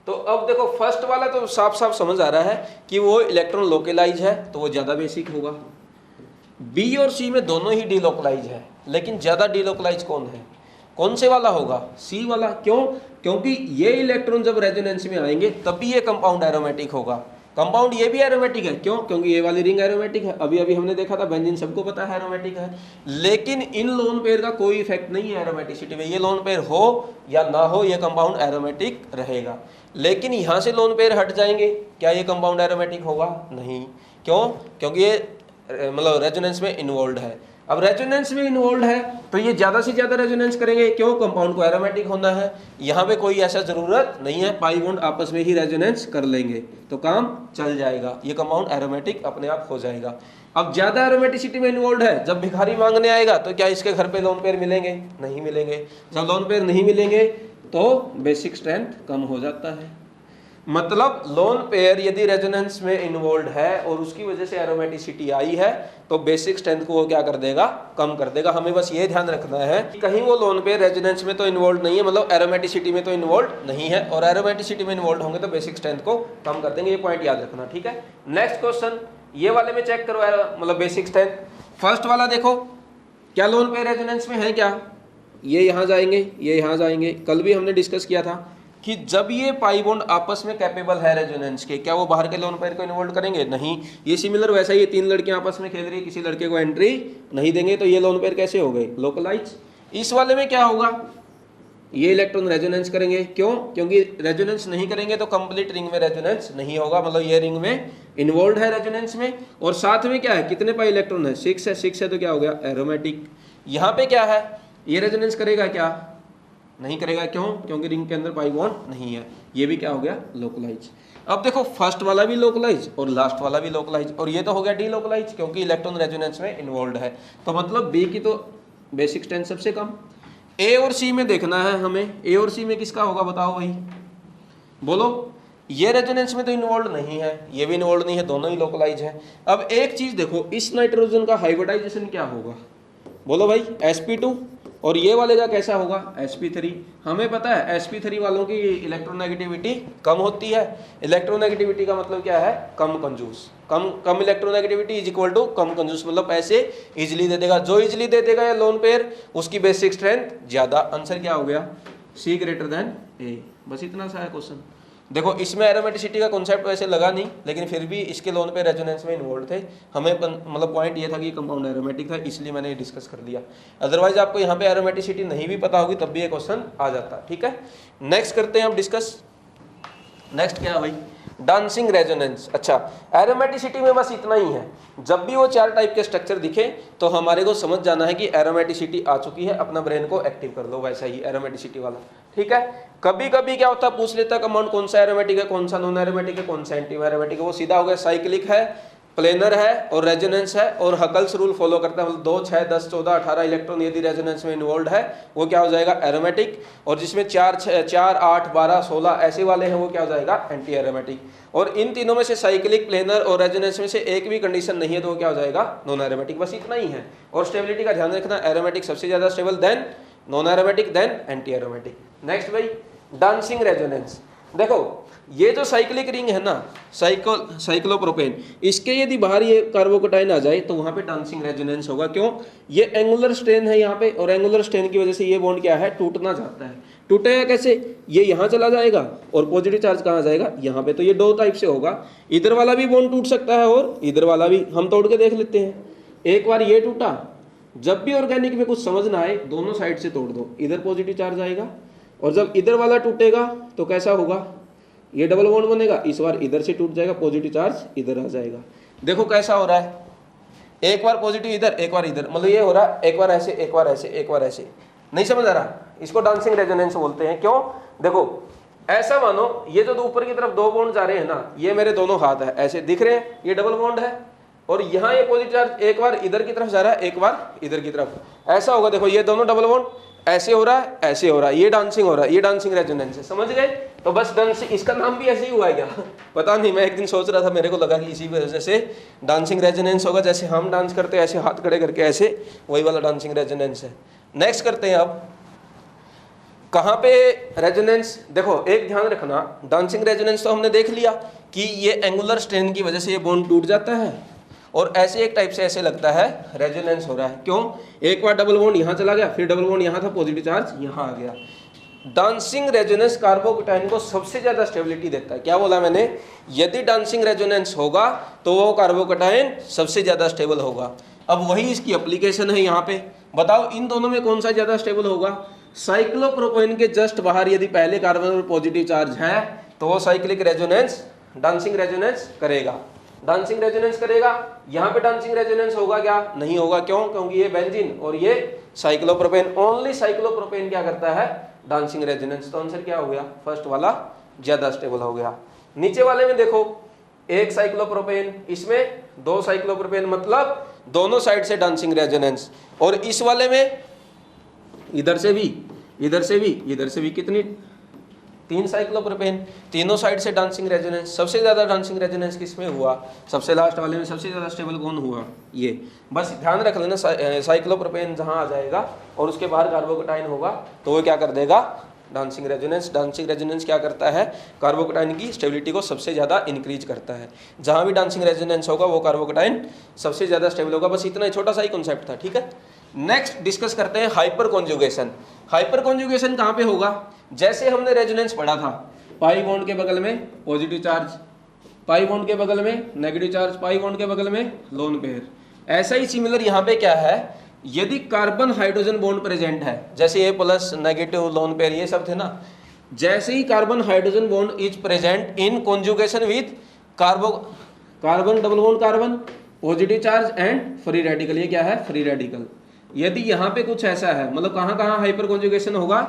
तो अब देखो, फर्स्ट वाला तो साफ साफ समझ आ रहा है कि वो इलेक्ट्रॉन लोकलाइज है तो वो ज्यादा बेसिक होगा। बी और सी में दोनों ही डीलोकलाइज है, लेकिन ज्यादा डीलोकलाइज कौन है? कौन से वाला होगा? सी वाला। क्यों? क्योंकि ये इलेक्ट्रॉन जब रेजोनेंस में आएंगे तभी ये कंपाउंड एरोमेटिक होगा। कंपाउंड ये भी एरोमेटिक है, क्यों? क्योंकि ये वाली रिंग एरोमेटिक है। अभी अभी हमने देखा था बेंजीन, सबको पता है एरोमेटिक है, लेकिन इन लोन पेयर का कोई इफेक्ट नहीं है एरोमेटिसिटी में। ये लोन पेयर हो या ना हो, ये कंपाउंड एरोमेटिक रहेगा। लेकिन यहाँ से लोन पेयर हट जाएंगे, क्या ये कंपाउंड एरोमेटिक होगा? नहीं। क्यों? क्योंकि ये मतलब रेजोनेंस में इन्वॉल्व है। अब रेजोनेंस में इन्वॉल्व है तो ये ज्यादा से ज्यादा रेजोनेंस करेंगे। क्यों? कंपाउंड को एरोमेटिक होना है। यहाँ पे कोई ऐसा जरूरत नहीं है, पाई बॉन्ड आपस में ही रेजोनेंस कर लेंगे तो काम चल जाएगा, ये कंपाउंड एरोमेटिक अपने आप हो जाएगा। अब ज्यादा एरोमेटिसिटी में इन्वॉल्व है, जब भिखारी मांगने आएगा तो क्या इसके घर पे लोन पेयर मिलेंगे? नहीं मिलेंगे। जब लोन पेयर नहीं मिलेंगे तो बेसिक स्ट्रेंथ कम हो जाता है। मतलब लोन पेयर यदि रेजोनेंस में इन्वॉल्व है और उसकी वजह से एरोमेटिसिटी आई है तो बेसिक स्ट्रेंथ को वो क्या कर देगा? कम कर देगा। हमें बस ये ध्यान रखना है कि कहीं वो लोन पेयर रेजोनेंस में तो इन्वॉल्व नहीं है, मतलब एरोमेटिसिटी में तो इन्वॉल्व नहीं है, और एरोमेटिसिटी में इन्वॉल्व होंगे तो बेसिक स्ट्रेंथ को कम कर देंगे। ये पॉइंट याद रखना। ठीक है, नेक्स्ट क्वेश्चन, ये वाले में चेक करो मतलब बेसिक स्ट्रेंथ। फर्स्ट वाला देखो, क्या लोन पेयर रेजोनेंस में है? क्या ये यहाँ जाएंगे, ये यहाँ जाएंगे। कल भी हमने डिस्कस किया था कि जब ये पाई बॉन्ड आपस में कैपेबल है रेजोनेंस के, क्या वो बाहर के लोन पेयर को इन्वॉल्व करेंगे? नहीं। ये सिमिलर वैसा ही, ये तीन लड़कियां आपस में खेल रही है, किसी लड़के को एंट्री नहीं देंगे, तो ये लोन पेयर कैसे हो गए? लोकलाइज। इस वाले में क्या होगा? ये इलेक्ट्रॉन रेजोनेंस करेंगे। क्यों? क्योंकि रेजोनेंस नहीं करेंगे तो कंप्लीट रिंग में रेजोनेंस नहीं होगा, मतलब ये रिंग में इन्वॉल्व है रेजोनेंस में। और साथ में क्या है? कितने पाई इलेक्ट्रॉन है? 6 है। 6 है तो क्या हो गया? एरोमेटिक। यहाँ पे क्या है? ये रेजोनेंस करेगा क्या? नहीं करेगा। क्यों? क्योंकि रिंग के अंदर पाई बॉन्ड नहीं है। ये भी क्या हो गया? लोकलाइज। अब देखो, फर्स्ट वाला भी लोकलाइज और लास्ट वाला भी लोकलाइज, और ये तो हो गया डीलोकलाइज क्योंकि इलेक्ट्रॉन रेजोनेंस में इन्वॉल्व है। तो मतलब बी की तो बेसिक स्ट्रेंथ सबसे कम। ए और सी में देखना है हमें, ए और सी में किसका होगा? बताओ भाई, बोलो। ये रेजोनेंस में तो इन्वॉल्व नहीं है, ये भी इन्वॉल्व नहीं है, दोनों ही लोकलाइज है। अब एक चीज देखो, इस नाइट्रोजन का हाइब्रिडाइजेशन क्या होगा? बोलो भाई, sp2। और ये वाले का कैसा होगा? sp3। हमें पता है sp3 वालों की इलेक्ट्रोनेगेटिविटी कम होती है। इलेक्ट्रोनेगेटिविटी का मतलब क्या है? कम कंजूस। कम इलेक्ट्रोनेगेटिविटी इज इक्वल टू कम कंजूस, मतलब ऐसे इजिली दे देगा। जो इजिली दे देगा ये लोन पेयर, उसकी बेसिक स्ट्रेंथ ज्यादा। आंसर क्या हो गया? सी ग्रेटर देन ए। बस इतना सा है क्वेश्चन। देखो, इसमें एरोमेटिसिटी का कॉन्सेप्ट वैसे लगा नहीं, लेकिन फिर भी इसके लोन पे रेजोनेंस में इन्वॉल्व थे। हमें मतलब पॉइंट ये था कि कंपाउंड एरोमेटिक था, इसलिए मैंने डिस्कस कर दिया। अदरवाइज आपको यहाँ पे एरोमेटिसिटी नहीं भी पता होगी तब भी ये क्वेश्चन आ जाता। ठीक है, नेक्स्ट करते हैं हम डिस्कस। नेक्स्ट क्या है भाई? Dancing resonance. अच्छा, एरोमेटिसिटी में बस इतना ही है, जब भी वो 4 टाइप के स्ट्रक्चर दिखे तो हमारे को समझ जाना है कि एरोमेटिसिटी आ चुकी है, अपना ब्रेन को एक्टिव कर लो वैसा ही एरोमेटिसिटी वाला। ठीक है, कभी कभी क्या होता है, पूछ लेता है कंपाउंड कौन सा एरोमेटिक है, कौन सा नॉन एरोमेटिक है, कौन सा एंटी एरोमेटिक है। वो सीधा हो गया साइक्लिक है, प्लेनर है और रेजोनेंस है, और हकल्स रूल फॉलो करता है। मतलब 2, 6, 10, 14, 18 इलेक्ट्रॉन यदि रेजोनेंस में इन्वॉल्व है वो क्या हो जाएगा? एरोमेटिक। और जिसमें 4, 8, 12, 16 ऐसे वाले हैं वो क्या हो जाएगा? Anti aromatic. और इन तीनों में से साइक्लिक, प्लेनर और रेजोनेंस में से एक भी कंडीशन नहीं है तो वो क्या हो जाएगा? Non aromatic. बस इतना ही है। और स्टेबिलिटी का ध्यान रखना, एरोमेटिक सबसे ज्यादा stable, then non aromatic, then anti aromatic. Next भाई, डांसिंग रेजोनेंस। देखो, ये जो साइक्लिक रिंग है ना, साइक्लोप्रोपेन, इसके यदि बाहर ये कार्बोकेटाइन आ जाए तो वहां पे डांसिंग रेजोनेंस होगा। क्यों? ये एंगुलर स्ट्रेन है यहाँ पे, और एंगुलर स्ट्रेन की वजह से ये बॉन्ड क्या है? टूटना चाहता है। टूटेगा कैसे? ये यहाँ चला जाएगा और पॉजिटिव चार्ज कहाँ जाएगा? यहाँ पे। तो ये 2 टाइप से होगा, इधर वाला भी बॉन्ड टूट सकता है और इधर वाला भी। हम तोड़ के देख लेते हैं। एक बार ये टूटा, जब भी ऑर्गेनिक में कुछ समझ ना आए दोनों साइड से तोड़ दो, इधर पॉजिटिव चार्ज आएगा, और जब इधर वाला टूटेगा तो कैसा होगा? ये डबल बॉन्ड बनेगा, इस बार इधर से टूट जाएगा, पॉजिटिव चार्ज इधर आ जाएगा। देखो कैसा हो रहा है, एक बार पॉजिटिव इधर, एक बार इधर, मतलब ये हो रहा है एक बार ऐसे, एक बार ऐसे, एक बार ऐसे। नहीं समझ आ रहा? इसको डांसिंग रेजोनेंस बोलते हैं। क्यों? देखो ऐसा मानो ये जो ऊपर की तरफ दो बॉन्ड जा रहे हैं ना, ये मेरे दोनों हाथ है, ऐसे दिख रहे हैं, ये डबल बॉन्ड है। और यहाँ ये पॉजिटिव चार्ज एक बार इधर की तरफ जा रहा है, एक बार इधर की तरफ, ऐसा होगा। देखो ये दोनों डबल बॉन्ड ऐसे हो रहा है, ऐसे हो रहा है, ये डांसिंग हो रहा है, ये डांसिंग रेजोनेंस है। समझ गए? तो बस डांसिंग, इसका नाम भी ऐसे ही हुआ है क्या? पता नहीं, मैं एक दिन सोच रहा था, मेरे को लगा कि इसी वजह से डांसिंग रेजोनेंस होगा, जैसे हम डांस करते हैं ऐसे हाथ खड़े करके ऐसे, वही वाला डांसिंग रेजोनेंस है। नेक्स्ट करते हैं अब, कहाँ पे रेजोनेंस? देखो एक ध्यान रखना, डांसिंग रेजोनेंस तो हमने देख लिया कि ये एंगुलर स्ट्रेन की वजह से ये बॉन्ड टूट जाता है और ऐसे एक टाइप से ऐसे लगता है रेजोनेंस हो रहा है। क्यों? एक बार डबल बॉन्ड यहाँ चला गया, फिर डबल बॉन्ड यहाँ था, पॉजिटिव चार्ज यहाँ आ गया। डांसिंग रेजोनेंस कार्बोकैटायन को सबसे ज्यादा स्टेबिलिटी देता है। क्या बोला मैंने? यदि डांसिंग रेजोनेंस होगा तो वो कार्बोकैटायन सबसे ज्यादा स्टेबल होगा। अब वही इसकी एप्लीकेशन है यहाँ पे। बताओ इन दोनों में कौन सा ज्यादा स्टेबल होगा? साइक्लोप्रोपेन के जस्ट बाहर यदि पहले कार्बन पर पॉजिटिव चार्ज है तो वो साइक्लिक रेजोनेंस, डांसिंग रेजोनेंस करेगा, डांसिंग रेजोनेंस करेगा। यहाँ पे डांसिंग रेजोनेंस होगा क्या? नहीं होगा। क्यों? क्योंकि ये बेंजीन और ये साइक्लोप्रोपेन, ओनली साइक्लोप्रोपेन क्या करता है? Dancing resonance. तो आंसर क्या हो गया? फर्स्ट वाला ज्यादा स्टेबल हो गया। नीचे वाले में देखो, एक साइक्लोप्रोपेन, इसमें दो साइक्लोप्रोपेन, मतलब दोनों साइड से डांसिंग रेजोनेंस। और इस वाले में इधर से भी, इधर से भी, इधर से भी, कितनी? तीन साइक्लोप्रोपेन, तीनों साइड से डांसिंग रेजोनेंस। सबसे ज्यादा डांसिंग रेजोनेंस किसमें हुआ? सबसे लास्ट वाले में सबसे ज्यादा स्टेबल कौन हुआ? ये। बस ध्यान रख लेना, साइक्लोप्रोपेन जहां आ जाएगा और उसके बाहर कार्बोकैटायन होगा तो वो क्या कर देगा? Dancing resonance. डांसिंग रेजोनेंस क्या करता है? कार्बोकैटायन की स्टेबिलिटी को सबसे ज्यादा इंक्रीज करता है। जहां भी डांसिंग रेजोनेंस होगा वो कार्बोकैटायन सबसे ज्यादा स्टेबल होगा। बस इतना छोटा सा ही कॉन्सेप्ट था, ठीक है। नेक्स्ट डिस्कस करते हैं हाइपर कॉन्जुगेशन। हाइपर कॉन्जुगेशन कहां पे होगा? जैसे हमने रेजोनेंस पढ़ा था, पाई बॉन्ड के बगल में पॉजिटिव चार्ज, पाई बॉन्ड के बगल में नेगेटिव चार्ज, पाई बॉन्ड के बगल में लोन पेयर। ऐसा ही सिमिलर यहाँ पे क्या है? यदि कार्बन हाइड्रोजन बॉन्ड प्रेजेंट है, जैसे ये प्लस नेगेटिव लोन पेयर ये सब थे ना, जैसे ही carbon hydrogen bond is present in conjugation with carbon double bond carbon, positive charge and free radical, ये क्या है? Free radical. यदि यहाँ पे कुछ ऐसा है, मतलब कहाँ कहाँ हाइपर कॉन्जुगेशन होगा?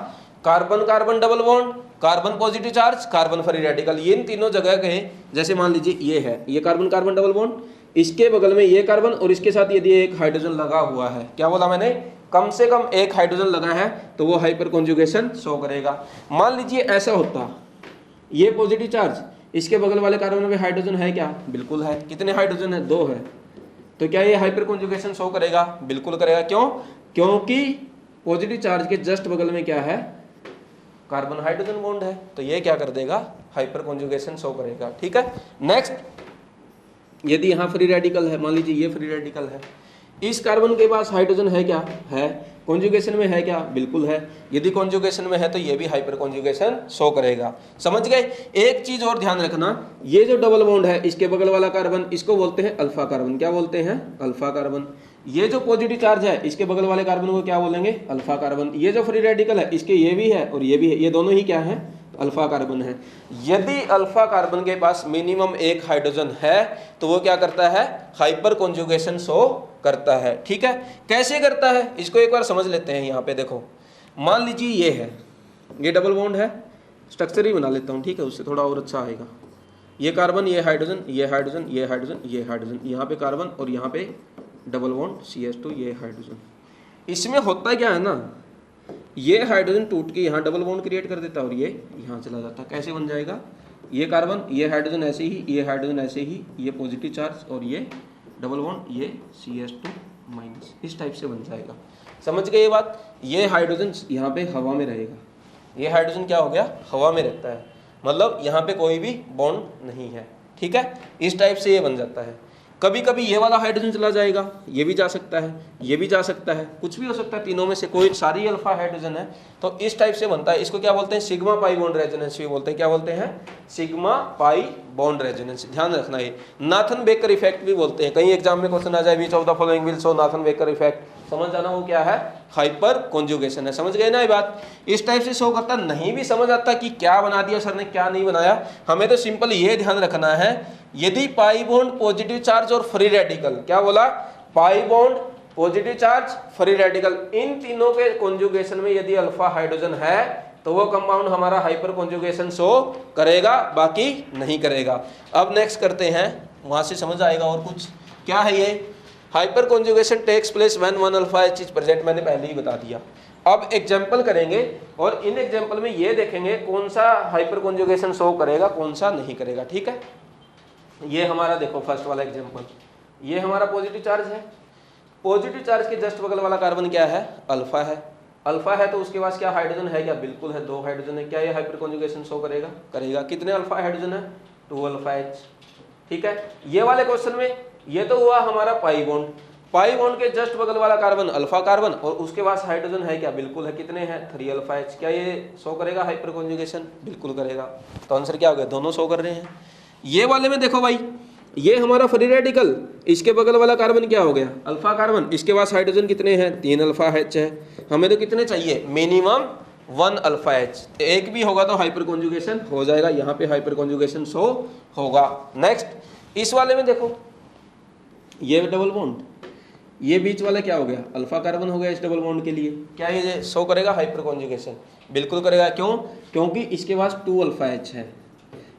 Carbon carbon double bond, carbon positive charge, carbon free radical, ये इन तीनों जगह के। जैसे मान लीजिए ये है, ये कार्बन कार्बन डबल बॉन्ड, इसके बगल में ये कार्बन और इसके साथ यदि एक हाइड्रोजन लगा हुआ है, क्या बोला मैंने? कम से कम एक हाइड्रोजन लगा है तो वो हाइपर कॉन्जुगेशन शो करेगा। मान लीजिए ऐसा होता, ये पॉजिटिव चार्ज, इसके बगल वाले कार्बन में हाइड्रोजन है क्या? बिल्कुल है। कितने हाइड्रोजन है? दो है। तो क्या ये हाइपर कॉन्जुगेशन शो करेगा? बिल्कुल करेगा। क्यों? क्योंकि पॉजिटिव चार्ज के जस्ट बगल में क्या है? कार्बन हाइड्रोजन बॉन्ड है। तो ये क्या कर देगा? हाइपर कॉन्जुगेशन शो करेगा, ठीक है। नेक्स्ट, यदि यहाँ फ्री रेडिकल है, मान लीजिए ये फ्री रेडिकल है, इस कार्बन के पास हाइड्रोजन है क्या? है। कॉन्जुगेशन में है क्या? बिल्कुल है। यदि कॉन्जुगेशन में है तो ये भी हाइपर कॉन्जुगेशन शो करेगा। समझ गए? एक चीज और ध्यान रखना, ये जो डबल बॉन्ड है, इसके बगल वाला कार्बन, इसको बोलते हैं अल्फा कार्बन। क्या बोलते हैं? Alpha carbon. ये जो पॉजिटिव चार्ज है, इसके बगल वाले कार्बन को क्या बोलेंगे? Alpha carbon. ये जो फ्री रेडिकल है, इसके ये भी है और ये भी है, ये दोनों ही क्या है? अल्फा कार्बन है। यदि अल्फा कार्बन के पास मिनिमम एक हाइड्रोजन है तो वो क्या करता है? हाइपर कॉन्जुगेशन शो करता है, ठीक है। कैसे करता है इसको एक बार समझ लेते हैं। यहाँ पे देखो, मान लीजिए ये है, ये डबल बॉन्ड है, स्ट्रक्चर ही बना लेता हूँ, ठीक है, उससे थोड़ा और अच्छा आएगा। ये कार्बन, ये हाइड्रोजन, ये हाइड्रोजन, ये हाइड्रोजन, ये हाइड्रोजन, यहाँ पे कार्बन और यहाँ पे डबल बॉन्ड CH2, ये हाइड्रोजन। इसमें होता क्या है ना, ये हाइड्रोजन टूट के यहाँ डबल बॉन्ड क्रिएट कर देता है और ये यहाँ चला जाता है। कैसे बन जाएगा? ये कार्बन, ये हाइड्रोजन ऐसे ही, ये हाइड्रोजन ऐसे ही, ये पॉजिटिव चार्ज और ये डबल बॉन्ड, ये CH2-, इस टाइप से बन जाएगा। समझ गए ये बात? ये हाइड्रोजन यहाँ पे हवा में रहेगा, ये हाइड्रोजन क्या हो गया? हवा में रहता है, मतलब यहाँ पे कोई भी बॉन्ड नहीं है, ठीक है। इस टाइप से ये बन जाता है। कभी कभी ये वाला हाइड्रोजन चला जाएगा, ये भी जा सकता है, ये भी जा सकता है, कुछ भी हो सकता है, तीनों में से कोई, सारी अल्फा हाइड्रोजन है तो इस टाइप से बनता है। इसको क्या बोलते हैं? सिग्मा पाई बॉन्ड रेजोनेंस भी बोलते हैं। क्या बोलते हैं? Sigma pi bond resonance. ध्यान रखना, ये नाथन बेकर इफेक्ट भी बोलते हैं। कहीं एग्जाम में क्वेश्चन आ जाए, which of the following will show Nathan baker effect, समझ जाना वो क्या है? हाइपर कॉन्जुगेशन है। समझ गए ना ये बात? इस टाइप से शो करता। नहीं भी समझ आता कि क्या बना दिया सर ने, क्या नहीं बनाया, हमें तो सिंपल ये ध्यान रखना है, यदि पाई बॉन्ड पॉजिटिव चार्ज और फ्री रेडिकल, क्या बोला? Pi bond, positive charge, free radical, इन तीनों के कॉन्जुगेशन में यदि अल्फा हाइड्रोजन है तो वो कंपाउंड हमारा हाइपर कॉन्जुगेशन शो करेगा, बाकी नहीं करेगा। अब नेक्स्ट करते हैं, वहां से समझ आएगा और कुछ। क्या है ये? Hyper conjugation takes place when 1 alpha H is present, मैंने पहले ही बता दिया। अब एग्जाम्पल करेंगे और इन एग्जाम्पल में ये देखेंगे कौन सा हाइपर कॉन्जुगेशन शो करेगा, कौन सा नहीं करेगा। ठीक है, ये हमारा देखो फर्स्ट वाला एग्जाम्पल, ये हमारा पॉजिटिव चार्ज है। पॉजिटिव चार्ज के जस्ट बगल वाला कार्बन क्या है? अल्फा है। अल्फा है तो उसके पास क्या हाइड्रोजन है? क्या बिल्कुल है, 2 हाइड्रोजन है। क्या ये हाइपर कॉन्जुगेशन शो करेगा? करेगा। कितने अल्फा हाइड्रोजन है? 2 अल्फा एच। ठीक है, ये वाले क्वेश्चन में ये तो हुआ हमारा पाई बॉन्ड। पाई बॉन्ड के जस्ट बगल वाला कार्बन अल्फा कार्बन और उसके पास हाइड्रोजन है क्या? बिल्कुल है। कितने हैं? 3 अल्फा एच। क्या ये शो करेगा हाइपर कॉन्जुगेशन? बिल्कुल करेगा। तो आंसर क्या हो गया? दोनों शो कर रहे हैं। ये वाले में देखो भाई, ये हमारा फ्री रेडिकल, इसके बगल वाला कार्बन क्या हो गया? अल्फा कार्बन, इसके पास हाइड्रोजन कितने हैं? 3 अल्फा एच है। हमें तो कितने चाहिए? Minimum 1 alpha H. एक भी होगा तो हाइपर कॉन्जुगेशन हो जाएगा, यहाँ पे हाइपर कॉन्जुगेशन शो होगा। नेक्स्ट इस वाले में देखो, ये डबल बॉन्ड, ये बीच वाला क्या हो गया? अल्फा कार्बन हो गया इस डबल बॉन्ड के लिए। क्या ये शो करेगा हाइपर कॉन्जुगेशन? बिल्कुल करेगा। क्यों? क्योंकि इसके पास 2 अल्फा एच है।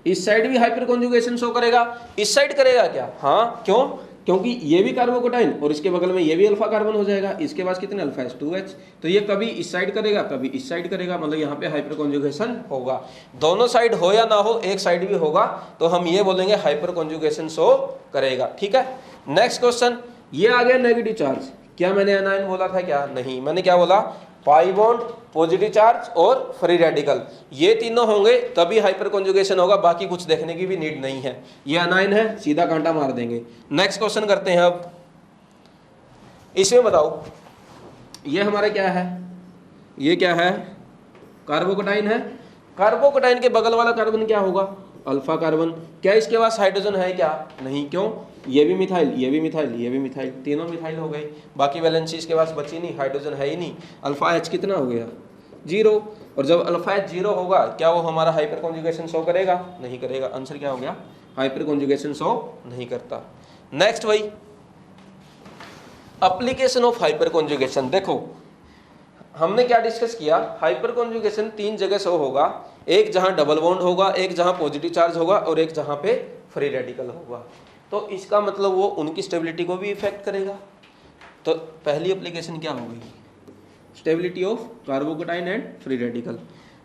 इस साइड भी हाइपर कॉन्जुगेशन शो करेगा, इस साइड करेगा क्या? हाँ, क्यों? क्योंकि ये भी कार्बोकेटाइन और इसके बगल में ये भी अल्फा कार्बन हो जाएगा। इसके पास कितने अल्फा एच? 2H। तो ये कभी इस साइड करेगा, कभी इस साइड करेगा, मतलब यहाँ पे हाइपर कॉन्जुगेशन होगा। दोनों साइड हो या ना हो, एक साइड भी होगा तो हम ये बोलेंगे हाइपर कॉन्जुगेशन शो करेगा। ठीक है, नेक्स्ट क्वेश्चन, ये आ गया नेगेटिव चार्ज। क्या मैंने एनायन बोला था? क्या नहीं, मैंने क्या बोला? पाई बॉन्ड, पॉजिटिव चार्ज और फ्री रेडिकल, ये तीनों होंगे तभी हाइपर कॉन्जुगेशन होगा, बाकी कुछ देखने की भी नीड नहीं है। ये अनायन है, सीधा कांटा मार देंगे। नेक्स्ट क्वेश्चन करते हैं। अब इसमें बताओ, ये हमारा क्या है? ये क्या है? कार्बोकेटाइन है। कार्बोकेटाइन के बगल वाला कार्बन क्या होगा? Alpha carbon. क्या इसके पास हाइड्रोजन है? क्या नहीं। क्यों? ये भी मिथाइल, ये भी मिथाइल, ये भी मिथाइल, तीनों मिथाइल हो गए। बाकी वैलेंसी इसके पास बची नहीं, हाइड्रोजन है ही नहीं। अल्फा एच कितना हो गया? 0। और जब अल्फा एच 0 होगा, क्या वो हमारा हाइपर कॉन्जुगेशन शो करेगा? नहीं करेगा। आंसर क्या हो गया? हाइपर कॉन्जुगेशन शो नहीं करता। नेक्स्ट वही एप्लीकेशन ऑफ हाइपर कॉन्जुगेशन। देखो हमने क्या डिस्कस किया? हाइपर कॉन्जुगेशन 3 जगह शो होगा, एक जहां डबल बॉन्ड होगा, एक जहां पॉजिटिव चार्ज होगा और एक जहां पे फ्री रेडिकल होगा। तो इसका मतलब वो उनकी स्टेबिलिटी को भी इफेक्ट करेगा। तो पहली एप्लीकेशन क्या हो गई? Stability of carbocation and free radical.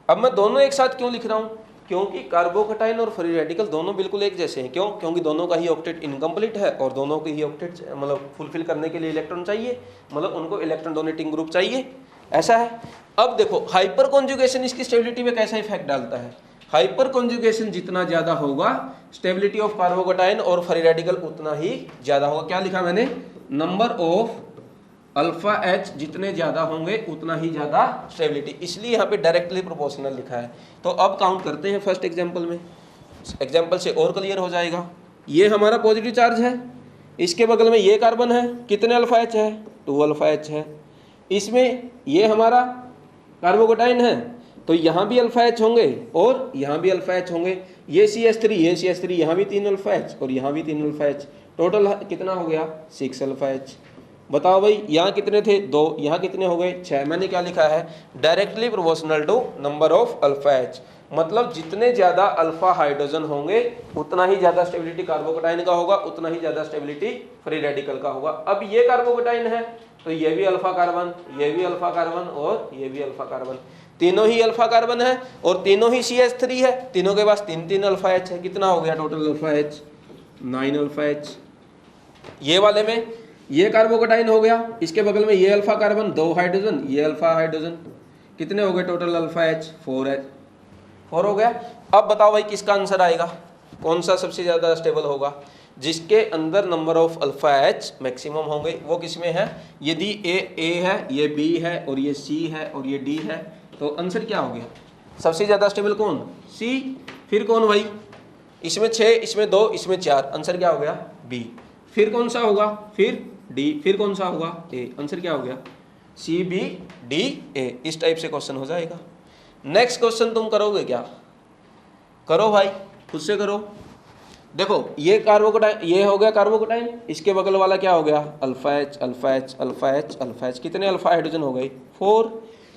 अब मैं दोनों एक साथ क्यों लिख रहा हूँ? क्योंकि कार्बोकेटाइन और फ्री रेडिकल दोनों बिल्कुल एक जैसे हैं। क्यों? क्योंकि दोनों का ही ऑक्टेट इनकम्प्लीट है और दोनों के ही ऑक्टेट मतलब फुलफिल करने के लिए इलेक्ट्रॉन चाहिए, मतलब उनको इलेक्ट्रॉन डोनेटिंग ग्रुप चाहिए, ऐसा है। अब देखो हाइपर कॉन्जुगेशन इसकी स्टेबिलिटी में कैसा इफेक्ट डालता है? हाइपर कॉन्जुगेशन जितना ज्यादा होगा, स्टेबिलिटी ऑफ कार्बोकेटाइन और फ्री रेडिकल उतना ही ज्यादा होगा। क्या लिखा मैंने? नंबर ऑफ अल्फा एच जितने ज्यादा होंगे उतना ही ज्यादा स्टेबिलिटी, इसलिए यहाँ पे डायरेक्टली प्रोपोर्शनल लिखा है। तो अब काउंट करते हैं फर्स्ट एग्जांपल में, एग्जांपल से और क्लियर हो जाएगा। ये हमारा पॉजिटिव चार्ज है, इसके बगल में ये कार्बन है, कितने अल्फा एच है? 2 अल्फा एच है। इसमें ये हमारा कार्बोकेटाइन है, तो यहाँ भी अल्फा एच होंगे और यहाँ भी अल्फा एच होंगे। ये CH3, ये CH3, यहाँ भी 3 अल्फा एच और यहाँ भी 3 अल्फा एच। टोटल कितना हो गया? 6 अल्फा एच। बताओ भाई, यहाँ कितने थे? 2, यहाँ कितने हो गए? 6। मैंने क्या लिखा है? Directly proportional to number of alpha H. मतलब जितने ज्यादा अल्फा हाइड्रोजन होंगे उतना ही ज्यादा स्टेबिलिटी कार्बोकेटाइन का होगा, उतना ही ज्यादा स्टेबिलिटी फ्री रेडिकल का होगा। अब ये कार्बोकेटाइन है तो ये भी अल्फा कार्बन, ये भी अल्फा कार्बन और ये भी अल्फा कार्बन, तीनों ही अल्फा कार्बन है और तीनों ही CH3 है। तीनों के पास 3 अल्फा एच है। कितना हो गया total alpha H? 9 alpha H. ये वाले में ये कार्बोकेटाइन हो गया, इसके बगल में ये अल्फा कार्बन, 2 हाइड्रोजन, ये अल्फा हाइड्रोजन, कितने हो गए टोटल अल्फा एच? 4 हो गया। अब बताओ भाई किसका आंसर आएगा? कौन सा सबसे ज्यादा स्टेबल होगा? जिसके अंदर number of alpha H maximum होंगे। वो किसमें है? यदि ए है, ये B है और ये C है और ये D है, तो आंसर क्या हो गया? सबसे ज्यादा स्टेबल कौन? C। फिर कौन भाई? इसमें 6, इसमें 2, इसमें 4, आंसर क्या हो गया? B। फिर कौन सा होगा? फिर D। फिर कौन सा होगा? A। आंसर क्या हो गया? C B D A। इस टाइप से क्वेश्चन हो जाएगा। नेक्स्ट क्वेश्चन तुम करोगे क्या? करो भाई, खुद से करो। देखो ये कार्बोकेटाइन, ये हो गया कार्बोकेटाइन, इसके बगल वाला क्या हो गया alpha H alpha H alpha H alpha H, कितने अल्फा हाइड्रोजन हो गए 4।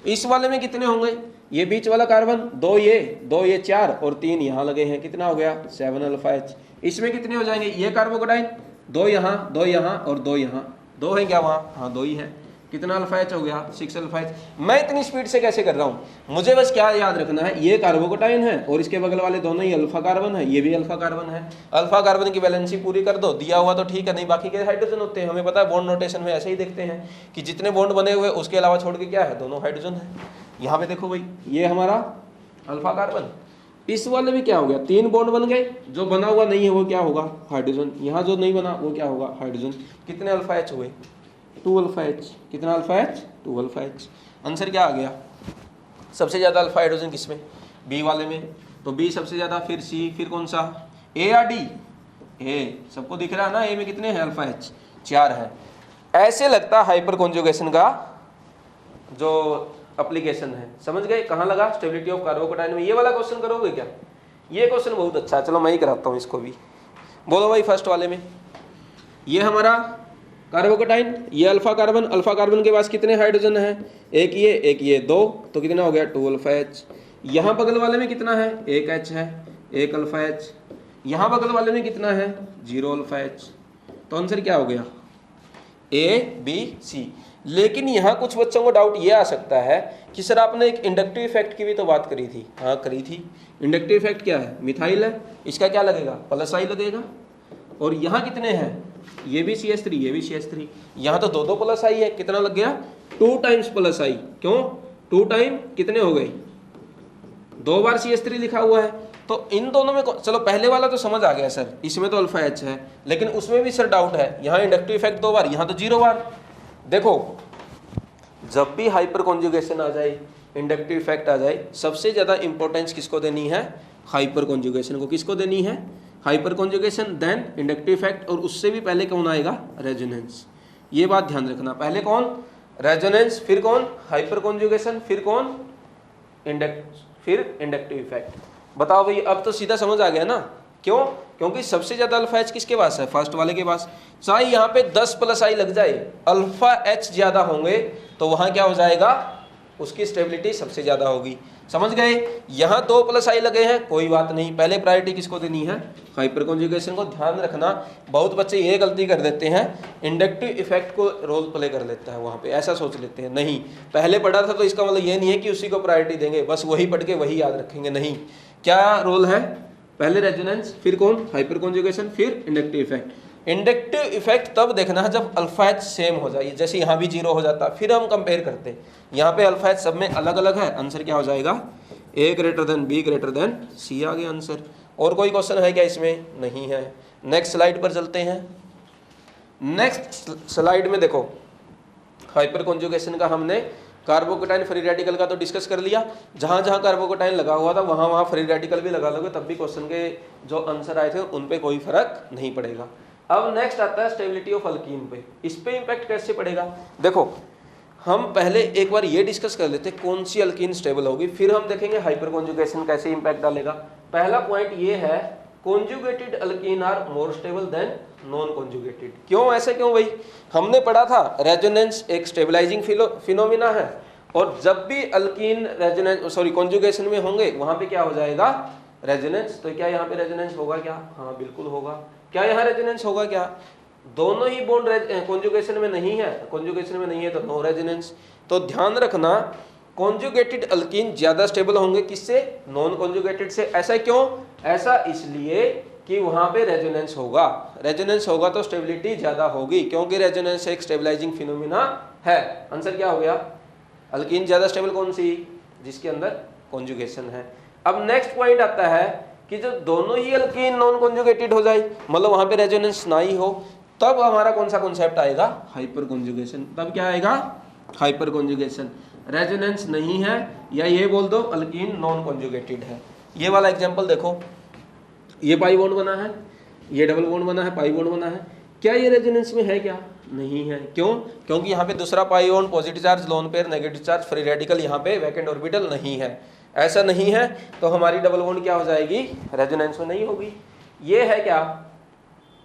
इस वाले में कितने होंगे, ये बीच वाला कार्बन 2 ये 4 और 3 यहाँ लगे हैं, कितना हो गया 7 अल्फा एच। इसमें कितने हो जाएंगे, ये कार्बोकेटाइन 2 यहाँ 2 यहाँ और 2 यहाँ, 2 है क्या वहाँ, हाँ 2 ही है, कितना अल्फा एच हो गया 6 अल्फा एच। मैं इतनी स्पीड से कैसे कर रहा हूँ, मुझे बस क्या याद रखना है, ये कार्बोकेटाइन है और इसके बगल वाले दोनों ही अल्फा कार्बन है, ये भी अल्फा कार्बन है। अल्फा कार्बन की वैलेंसी पूरी कर दो, दिया हुआ तो ठीक है, नहीं बाकी के हाइड्रोजन होते हैं, हमें पता है बॉन्ड नोटेशन में ऐसे ही देखते हैं कि जितने बॉन्ड बने हुए उसके अलावा छोड़ के क्या है, दोनों हाइड्रोजन है। यहाँ पे देखो भाई ये हमारा अल्फा कार्बन, इस वाले में क्या हो गया 3 बॉन्ड बन गए, जो बना हुआ नहीं है वो क्या होगा हाइड्रोजन, यहाँ जो नहीं बना वो क्या होगा हाइड्रोजन। कितने अल्फा एच हुए 2 अल्फा एच, कितना alpha H 2 alpha H. Answer क्या आ गया, सबसे ज्यादा अल्फा हाइड्रोजन किसमें, बी वाले में, तो बी सबसे ज्यादा, फिर सी, फिर कौन सा ए या डी, ए, सबको दिख रहा है ना, ए में कितने हैं अल्फा एच 4 है। ऐसे लगता हाइपर कॉन्जुगेशन का जो एप्लीकेशन है, समझ गए कहाँ लगा, स्टेबिलिटी ऑफ कार्बोकेटाइन में। ये वाला क्वेश्चन करोगे क्या, ये क्वेश्चन बहुत अच्छा है, चलो मैं ही कराता हूँ इसको भी। बोलो भाई फर्स्ट वाले में, ये हमारा कार्बोकेटाइन, ये अल्फा कार्बन के पास कितने हाइड्रोजन है, एक ये 2, तो कितना हो गया 2 अल्फा एच। यहाँ बगल वाले में कितना है, एक एच है, 1 अल्फा एच। यहाँ बगल वाले में कितना है 0 अल्फा एच। तो आंसर क्या हो गया ए बी सी। लेकिन यहाँ कुछ बच्चों को डाउट ये आ सकता है कि सर आपने एक इंडक्टिव इफेक्ट की भी तो बात करी थी, हाँ करी थी। इंडक्टिव इफेक्ट क्या है, मिथाइल है, इसका क्या लगेगा प्लस आई लगेगा, और यहाँ कितने हैं, ये भी CH3 ये भी CH3, यहाँ तो 2 प्लस आई है, कितना लग गया 2 टाइम्स प्लस आई, क्यों 2 टाइम कितने हो गए 2 बार CH3 लिखा हुआ है। तो इन दोनों में चलो पहले वाला तो समझ आ गया सर, इसमें तो अल्फा एच है, लेकिन उसमें भी सर डाउट है, यहाँ इंडक्टिव इफेक्ट 2 बार, यहाँ तो 0 बार। देखो जब भी हाइपर कॉन्जुगेशन आ जाए, इंडक्टिव इफेक्ट आ जाए, सबसे ज़्यादा इंपॉर्टेंस किसको देनी है, हाइपर कॉन्जुगेशन को। किसको देनी है, hyper conjugation then inductive effect, और उससे भी पहले कौन आएगा रेजोनेंस। ये बात ध्यान रखना, पहले कौन रेजोनेंस, फिर कौन हाइपर कॉन्जुगेशन, फिर कौन फिर इंडक्टिव इफेक्ट। बताओ भाई अब तो सीधा समझ आ गया ना, क्यों, क्योंकि सबसे ज्यादा अल्फा एच किसके पास है, फर्स्ट वाले के पास। चाहे यहाँ पे 10 प्लस आई लग जाए, अल्फा एच ज्यादा होंगे तो वहां क्या हो जाएगा, उसकी स्टेबिलिटी सबसे ज्यादा होगी। समझ गए, यहाँ 2 प्लस आई लगे हैं कोई बात नहीं, पहले प्रायोरिटी किसको देनी है, हाइपर कॉन्जुगेशन को। ध्यान रखना, बहुत बच्चे ये गलती कर देते हैं, इंडक्टिव इफेक्ट को रोल प्ले कर लेता है वहाँ पे, ऐसा सोच लेते हैं। नहीं, पहले पढ़ा था तो इसका मतलब ये नहीं है कि उसी को प्रायोरिटी देंगे, बस वही पढ़ के वही याद रखेंगे, नहीं। क्या रोल है, पहले रेजोनेंस, फिर कौन हाइपर कॉन्जुगेशन, फिर इंडक्टिव इफेक्ट। इंडक्टिव इफेक्ट तब देखना है जब अल्फा एच सेम हो जाए, जैसे यहाँ भी 0 हो जाता, फिर हम कंपेयर करते हैं। यहाँ पे अल्फा एच सब में अलग अलग है, आंसर क्या हो जाएगा A greater than B greater than C आ गया आंसर। और कोई क्वेश्चन है क्या इसमें, नहीं है। नेक्स्ट स्लाइड पर चलते हैं। नेक्स्ट स्लाइड में देखो, हाइपर कॉन्जुगेशन का हमने कार्बोकेटाइन फ्री रेडिकल का तो डिस्कस कर लिया, जहां जहां कार्बोकेटाइन लगा हुआ था वहां वहां फ्री रेडिकल भी लगा लोगे, तब भी क्वेश्चन के जो आंसर आए थे उन पे कोई फर्क नहीं पड़ेगा। अब नेक्स्ट आता है स्टेबिलिटी ऑफ अल्कीन पे, इस पे इंपैक्ट कैसे पड़ेगा। देखो हम पहले एक बार ये डिस्कस कर लेते हैं कौन सी अल्कीन स्टेबल होगी, फिर हम देखेंगे हाइपर कॉन्जुगेशन कैसे इंपैक्ट डालेगा। पहला पॉइंट ये है, conjugated alkene are more stable then non conjugated. क्यों, ऐसे क्यों भाई, हमने पढ़ा था रेजोनेंस एक स्टेबलाइजिंग फिनोमिना है, और जब भी अल्कीन रेजोनेंस कॉन्जुगेशन में होंगे वहां पे क्या हो जाएगा रेजोनेंस। तो क्या यहाँ पे रेजोनेंस होगा क्या, हाँ बिल्कुल होगा। क्या यहाँ रेजोनेंस होगा क्या, दोनों ही बॉन्ड कॉन्जुगेशन में नहीं है, कॉन्जुगेशन में नहीं है तो नो रेजोनेंस। तो ध्यान रखना, कॉन्जुगेटेड अल्कीन ज्यादा स्टेबल होंगे किससे, नॉन कॉन्जुगेटेड से। ऐसा क्यों, ऐसा इसलिए कि वहां पे रेजोनेंस होगा, रेजोनेंस होगा तो स्टेबिलिटी ज्यादा होगी, क्योंकि रेजोनेंस एक स्टेबलाइजिंग फिनोमिना है। आंसर क्या हो गया, अल्कीन ज्यादा स्टेबल कौन सी, जिसके अंदर कॉन्जुगेशन है। अब नेक्स्ट पॉइंट आता है कि जब दोनों ही अल्कीन नॉन कॉन्जुगेटेड हो जाए, मतलब वहां पे रेजोनेंस ना ही हो, तब हमारा कौन सा कॉन्सेप्ट आएगा, हाइपर कॉन्जुगेशन। तब क्या आएगा, हाइपर कॉन्जुगेशन। रेजोनेंस नहीं है, या ये बोल दो अल्कीन नॉन कॉन्जुगेटेड है। ये वाला एग्जांपल देखो, ये पाई बॉन्ड बना है, ये डबल बॉन्ड बना है, पाई बॉन्ड बना है, क्या ये रेजोनेंस में है क्या, नहीं है। क्यों, क्योंकि यहाँ पे दूसरा पाई bond positive charge, lone pair negative charge, free radical, यहाँ पे वैकेंट ऑर्बिटल नहीं है। ऐसा नहीं है तो हमारी डबल बॉन्ड क्या हो जाएगी, रेजोनेंस में नहीं होगी। ये है क्या,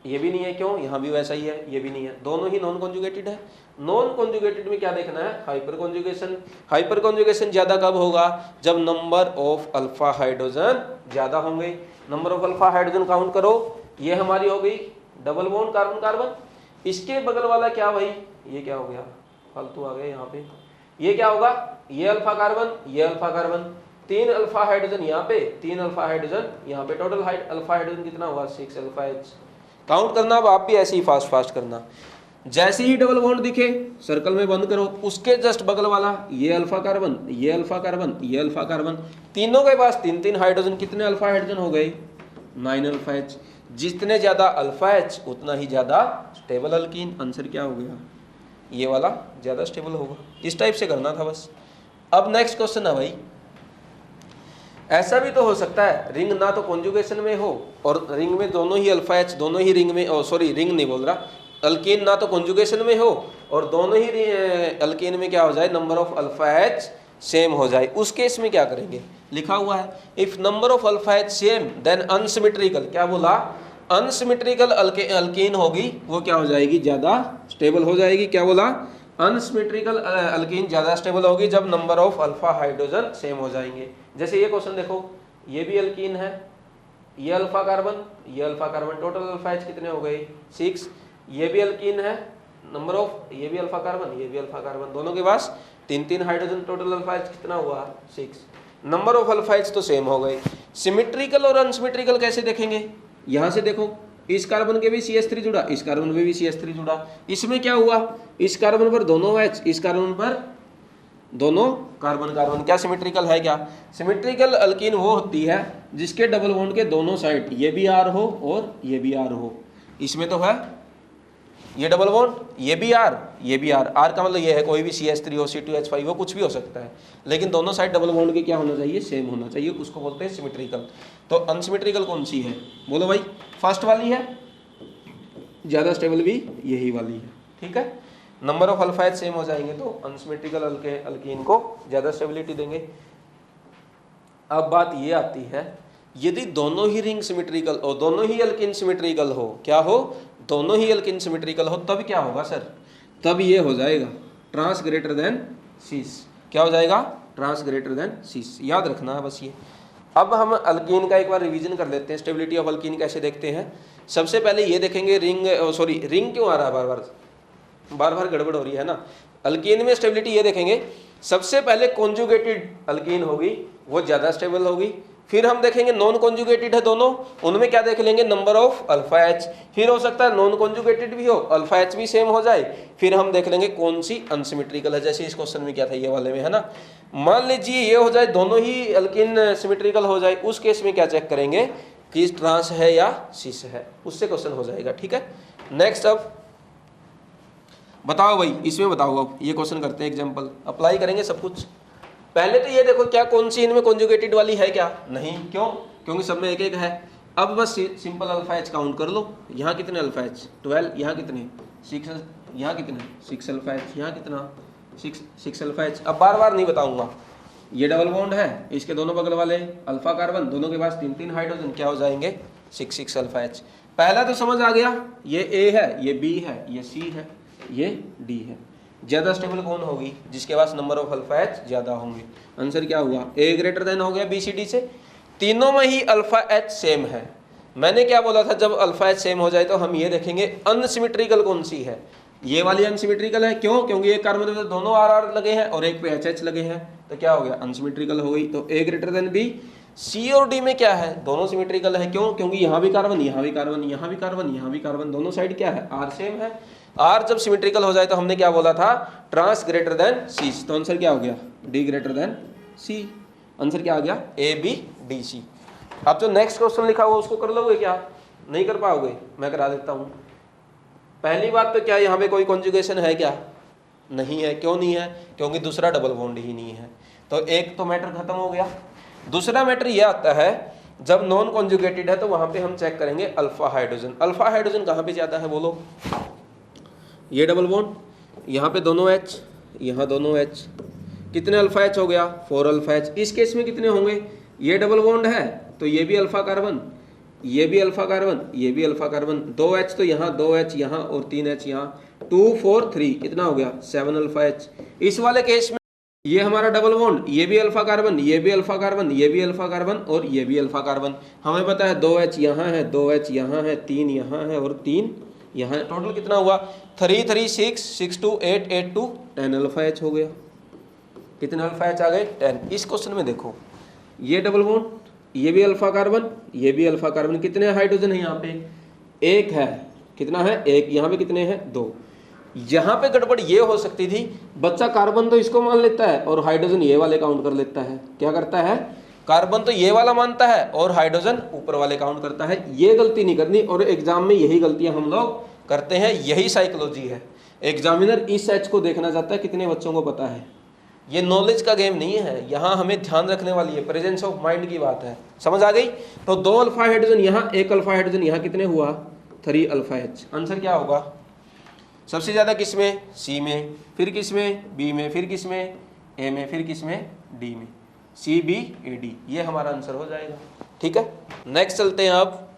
ये भी नहीं है, क्यों, यहाँ भी वैसा ही है, ये भी नहीं है, दोनों ही नॉन कॉन्जुगेटेड है। नॉन कॉन्जुगेटेड में क्या देखना है, हाइपर कॉन्जुगेशन। हाइपर कॉन्जुगेशन ज्यादा कब होगा, जब नंबर ऑफ अल्फा हाइड्रोजन ज्यादा होंगे। Number of alpha hydrogen count करो, ये हमारी हो गई डबल बॉन्ड कार्बन कार्बन। इसके बगल वाला क्या भाई, ये क्या हो गया, फालतू आ गया यहाँ पे, ये क्या होगा, ये अल्फा कार्बन, ये अल्फा कार्बन, 3 अल्फा हाइड्रोजन यहाँ पे, 3 अल्फा हाइड्रोजन यहाँ पे, टोटल अल्फा हाइड्रोजन कितना हुआ, 6 अल्फा H। काउंट करना, अब आप भी ऐसे ही फास्ट फास्ट करना। जैसे ही डबल बॉन्ड दिखे सर्कल में बंद करो, उसके जस्ट बगल वाला ये अल्फा कार्बन, ये अल्फा कार्बन, ये अल्फा कार्बन, तीनों के पास 3-3 हाइड्रोजन, कितने अल्फा हाइड्रोजन हो गए, 9 अल्फा H। जितने ज्यादा अल्फा H उतना ही ज्यादा स्टेबल अल्कीन। आंसर क्या हो गया, ये वाला ज्यादा स्टेबल होगा। इस टाइप से करना था बस। अब नेक्स्ट क्वेश्चन है भाई, ऐसा भी तो हो सकता है रिंग ना तो कॉन्जुगेशन में हो और रिंग में दोनों ही अल्फा H, दोनों ही रिंग में, सॉरी रिंग नहीं बोल रहा, अल्कीन ना तो कॉन्जुगेशन में हो और दोनों ही अल्कीन में क्या हो जाए, number of alpha H same हो जाए। उस केस में क्या करेंगे, लिखा हुआ है if number of alpha H same then unsymmetrical, क्या बोला, अनसिमेट्रिकल अल्कीन होगी वो क्या हो जाएगी, ज्यादा स्टेबल हो जाएगी। क्या बोला, अनसिमेट्रिकल अल्कीन ज्यादा स्टेबल होगी जब number of alpha hydrogen same हो जाएंगे। जैसे ये क्वेश्चन देखो, ये भी अल्कीन है, ये अल्फा कार्बन, ये alpha carbon, total alpha H कितने हो गए, 6। ये भी अल्कीन है, नंबर ऑफ, ये भी अल्फा कार्बन, ये भी अल्फा कार्बन, दोनों के पास 3-3 हाइड्रोजन, टोटल अल्फा H कितना हुआ, 6। नंबर ऑफ अल्फा H तो सेम हो गए। सिमेट्रिकल और अनसिमेट्रिकल कैसे देखेंगे, यहां से देखो, इस कार्बन के भी CH3 जुड़ा, इस कार्बन में भी CH3 जुड़ा, इसमें क्या हुआ, इस कार्बन पर दोनों H, इस कार्बन पर दोनों कार्बन कार्बन, क्या सिमेट्रिकल है, क्या सिमेट्रिकल अल्कीन वो होती है जिसके डबल बॉन्ड के दोनों साइड ये भी R हो और ये भी R हो। इसमें तो है ये डबल बॉन्ड, ये भी R, ये भी R, R का मतलब ये है कोई भी CH3 हो, C2H5 हो, कुछ भी हो सकता है, लेकिन दोनों साइड डबल बॉन्ड के क्या होना चाहिए, सेम होना चाहिए, उसको बोलते हैं सिमेट्रिकल। तो अनसिमेट्रिकल कौन सी है, बोलो भाई, फर्स्ट वाली है, ज्यादा स्टेबल भी यही वाली है, ठीक है। Number of alpha H same हो जाएंगे तो अनसिमेट्रिकल अल्कीन को ज्यादा स्टेबिलिटी देंगे। अब बात ये आती है, यदि दोनों ही रिंग सिमेट्रिकल और दोनों ही अल्कीन सिमेट्रिकल हो, क्या हो, दोनों ही अल्कीन सिमेट्रिकल हो, तब क्या होगा सर, तब ये हो जाएगा ट्रांस ग्रेटर देन सीस। क्या हो जाएगा, ट्रांस ग्रेटर देन सीस, याद रखना है बस ये। अब हम अल्कीन का एक बार रिवीजन कर लेते हैं, स्टेबिलिटी ऑफ अल्कीन कैसे देखते हैं। सबसे पहले ये देखेंगे रिंग, सॉरी रिंग क्यों आ रहा है बार बार गड़बड़ हो रही है ना। अल्कीन में स्टेबिलिटी ये देखेंगे, सबसे पहले कॉन्जुगेटेड अल्कीन होगी वो ज्यादा स्टेबल होगी, फिर हम देखेंगे नॉन कॉन्जुगेटेड है दोनों, उनमें क्या देख लेंगे, नंबर ऑफ अल्फा H, फिर हो सकता है नॉन कॉन्जुगेटेड भी हो, अल्फा H भी सेम हो जाए, फिर हम देख लेंगे कौन सी अनसिमेट्रिकल है, जैसे इस क्वेश्चन में क्या था, ये वाले में है ना। मान लीजिए ये हो जाए, दोनों ही अल्कीन सिमेट्रिकल हो जाए, उस केस में क्या चेक करेंगे कि ट्रांस है या सीस है, उससे क्वेश्चन हो जाएगा, ठीक है। नेक्स्ट अब बताओ भाई, इसमें बताओ, अब ये क्वेश्चन करते हैं, एग्जांपल अप्लाई करेंगे सब कुछ। पहले तो ये देखो क्या कौन सी इनमें कॉन्जुगेटेड वाली है क्या, नहीं, क्यों, क्योंकि सब में एक एक है। अब बस सिंपल अल्फा H काउंट कर लो, यहाँ कितने अल्फा H 12, यहाँ कितने 6, यहाँ कितने 6 अल्फा H, यहाँ कितना 6 अल्फा H। अब बार बार नहीं बताऊंगा, ये डबल बॉन्ड है, इसके दोनों बगल वाले अल्फा कार्बन, दोनों के पास 3-3 हाइड्रोजन, क्या हो जाएंगे 6 अल्फा H। पहला तो समझ आ गया, ये A है, ये B है, ये C है, ये D है। ज्यादा स्टेबल कौन होगी, जिसके पास नंबर ऑफ अल्फा H ज्यादा होंगे। आंसर क्या हुआ, A ग्रेटर देन हो गया B C D से। तीनों में ही अल्फा H सेम है। मैंने क्या बोला था, जब अल्फा H सेम हो जाए तो हम ये देखेंगे अनसिमेट्रिकल कौन सी है, ये वाली अनसिमेट्रिकल है, क्यों, क्योंकि एक कार्बन में दोनों RR लगे हैं और एक पे HH लगे हैं, तो क्या हो गया, अनसिमेट्रिकल हो गई, तो A greater than B। C और D में क्या है, दोनों सिमेट्रिकल है, क्यों, क्योंकि यहाँ भी कार्बन, यहाँ भी कार्बन, यहाँ भी कार्बन, यहाँ भी कार्बन, दोनों साइड क्या है, R सेम है। R जब सिमेट्रिकल हो जाए तो हमने क्या बोला था, ट्रांस ग्रेटर देन सीस, तो आंसर क्या हो गया, D greater than C। Answer क्या आ गया, A B D C। अब जो नेक्स्ट क्वेश्चन लिखा हुआ उसको कर लोगे क्या, नहीं कर पाओगे, मैं करा देता हूँ। पहली बात तो क्या यहाँ पे कोई कॉन्जुगेशन है क्या, नहीं है, क्यों नहीं है, क्योंकि दूसरा डबल बॉन्ड ही नहीं है, तो एक तो मैटर खत्म हो गया। दूसरा मैटर यह आता है, जब नॉन कॉन्जुगेटेड है तो वहां पे हम चेक करेंगे अल्फा हाइड्रोजन। अल्फा हाइड्रोजन कहाँ पे ज्यादा है, बोलो, ये डबल बॉन्ड, यहाँ पे दोनों H, यहाँ दोनों H, कितने अल्फा H हो गया, 4 अल्फा H। इस केस में कितने होंगे, ये डबल बॉन्ड है तो ये भी अल्फा कार्बन, ये भी अल्फा कार्बन, ये भी अल्फा कार्बन, 2H तो यहाँ, 2H यहाँ और 3H यहाँ, 2 4 3 कितना हो गया 7 अल्फा H। इस वाले केस में ये हमारा डबल बॉन्ड, ये भी अल्फा कार्बन, ये भी अल्फा कार्बन, ये भी अल्फा कार्बन और ये भी अल्फा कार्बन। हमें पता है 2H यहाँ है, 2H यहाँ है, 3 यहाँ है और 3 यहाँ है। टोटल कितना हुआ 3 3 6 6 2 8 8 2 10 अल्फा H हो गया। कितने अल्फा H आ गए 10। इस क्वेश्चन में देखो ये डबल बॉन्ड, ये भी अल्फा कार्बन, ये भी अल्फा कार्बन, कितने हाइड्रोजन है यहाँ पे एक है, कितना है एक, यहाँ पे कितने हैं 2। यहाँ पे गड़बड़ ये हो सकती थी, बच्चा कार्बन तो इसको मान लेता है और हाइड्रोजन ये वाले काउंट कर लेता है। क्या करता है, कार्बन तो ये वाला मानता है और हाइड्रोजन ऊपर वाले काउंट करता है। ये गलती नहीं करनी, और एग्जाम में यही गलतियां हम लोग करते हैं, यही साइकोलॉजी है। एग्जामिनर इस एच को देखना चाहता है कितने बच्चों को पता है। ये नॉलेज का गेम नहीं है, यहाँ हमें ध्यान रखने वाली है, प्रेजेंस ऑफ माइंड की बात है। समझ आ गई। तो 2 अल्फा हाइड्रोजन यहाँ, 1 अल्फा हाइड्रोजन यहाँ, कितने हुआ 3 अल्फा H। आंसर क्या होगा, सबसे ज्यादा किस में, सी में, फिर किस में, बी में, फिर किस में, ए में, फिर किस में, डी में, सी बी ए डी, ये हमारा आंसर हो जाएगा। ठीक है, नेक्स्ट चलते हैं। अब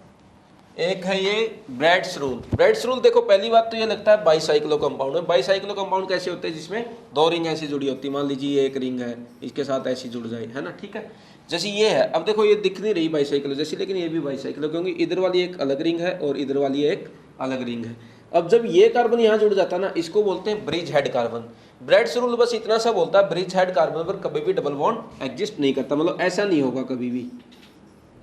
एक है ये ब्रैड्स रूल। ब्रैड्स रूल देखो, पहली बात तो ये लगता है बाईसाइक्लो कंपाउंड है। बाईसाइक्लो कंपाउंड कैसे होते हैं, जिसमें 2 रिंग ऐसी जुड़ी होती है। मान लीजिए ये एक रिंग है, इसके साथ ऐसी जुड़ जाए, है ना। ठीक है, जैसे ये है। अब देखो ये दिख नहीं रही बाईसाइक्लो जैसी, लेकिन ये भी बाईसाइक्लो, क्योंकि इधर वाली एक अलग रिंग है और इधर वाली एक अलग रिंग है। अब जब ये कार्बन यहाँ जुड़ जाता है ना, इसको बोलते हैं bridge head carbon. Braids rule बस इतना सा बोलता है, ब्रिज हेड कार्बन पर कभी भी डबल बॉन्ड एग्जिस्ट नहीं करता। मतलब ऐसा नहीं होगा, कभी भी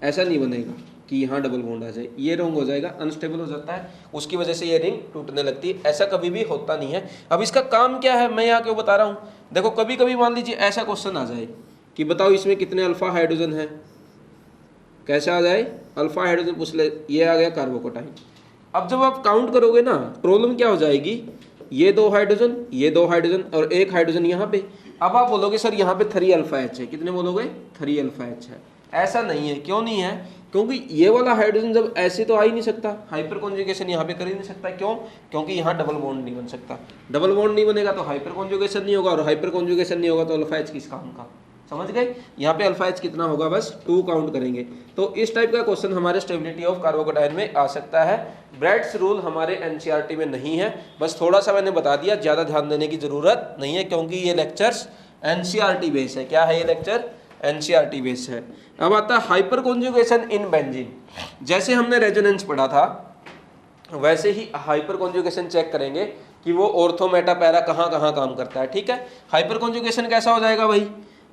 ऐसा नहीं बनेगा कि यहाँ डबल बॉन्ड आ जाए। ये रॉन्ग हो जाएगा, अनस्टेबल हो जाता है, उसकी वजह से ये रिंग टूटने लगती है। ऐसा कभी भी होता नहीं है। अब इसका काम क्या है, मैं यहाँ क्यों बता रहा हूँ। देखो कभी कभी मान लीजिए ऐसा क्वेश्चन आ जाए कि बताओ इसमें कितने अल्फा हाइड्रोजन है। कैसे आ जाए, अल्फा हाइड्रोजन पूछ ले, ये आ गया कार्बोकेटाइन। अब जब आप काउंट करोगे ना, प्रॉब्लम क्या हो जाएगी, ये 2 हाइड्रोजन, ये 2 हाइड्रोजन और 1 हाइड्रोजन यहाँ पे। अब आप बोलोगे सर यहाँ पे 3 अल्फा H है। कितने बोलोगे, 3 अल्फा H है। ऐसा नहीं है। क्यों नहीं है, क्योंकि ये वाला हाइड्रोजन जब ऐसे तो आ ही नहीं सकता, हाइपर कॉन्जुगेशन यहाँ पे कर ही नहीं सकता। क्यों, क्योंकि यहाँ डबल बॉन्ड नहीं बन सकता। डबल बॉन्ड नहीं बनेगा तो हाइपर कॉन्जुगेशन नहीं होगा, और हाइपर कॉन्जुगेशन नहीं होगा तो अल्फा H किस काम का। समझ गए। यहाँ पे अल्फा H कितना होगा, बस 2 काउंट करेंगे। तो इस टाइप का क्वेश्चन हमारे स्टेबिलिटी ऑफ कार्बोकेटाइन में आ सकता है। ब्रैड्स रूल हमारे एनसीईआरटी में नहीं है, बस थोड़ा सा मैंने बता दिया, ज़्यादा ध्यान देने की जरूरत नहीं है, क्योंकि ये लेक्चर्स एनसीईआरटी बेस है। क्या है ये लेक्चर, एनसीईआरटी बेस है। अब आता है हाइपर कॉन्जुगेशन इन बेंजीन। जैसे हमने रेजोनेंस पढ़ा था, वैसे ही हाइपर कॉन्जुगेशन चेक करेंगे कि वो ऑर्थो मेटा पैरा कहाँ कहाँ काम करता है। ठीक है, हाइपर कॉन्जुगेशन कैसा हो जाएगा भाई,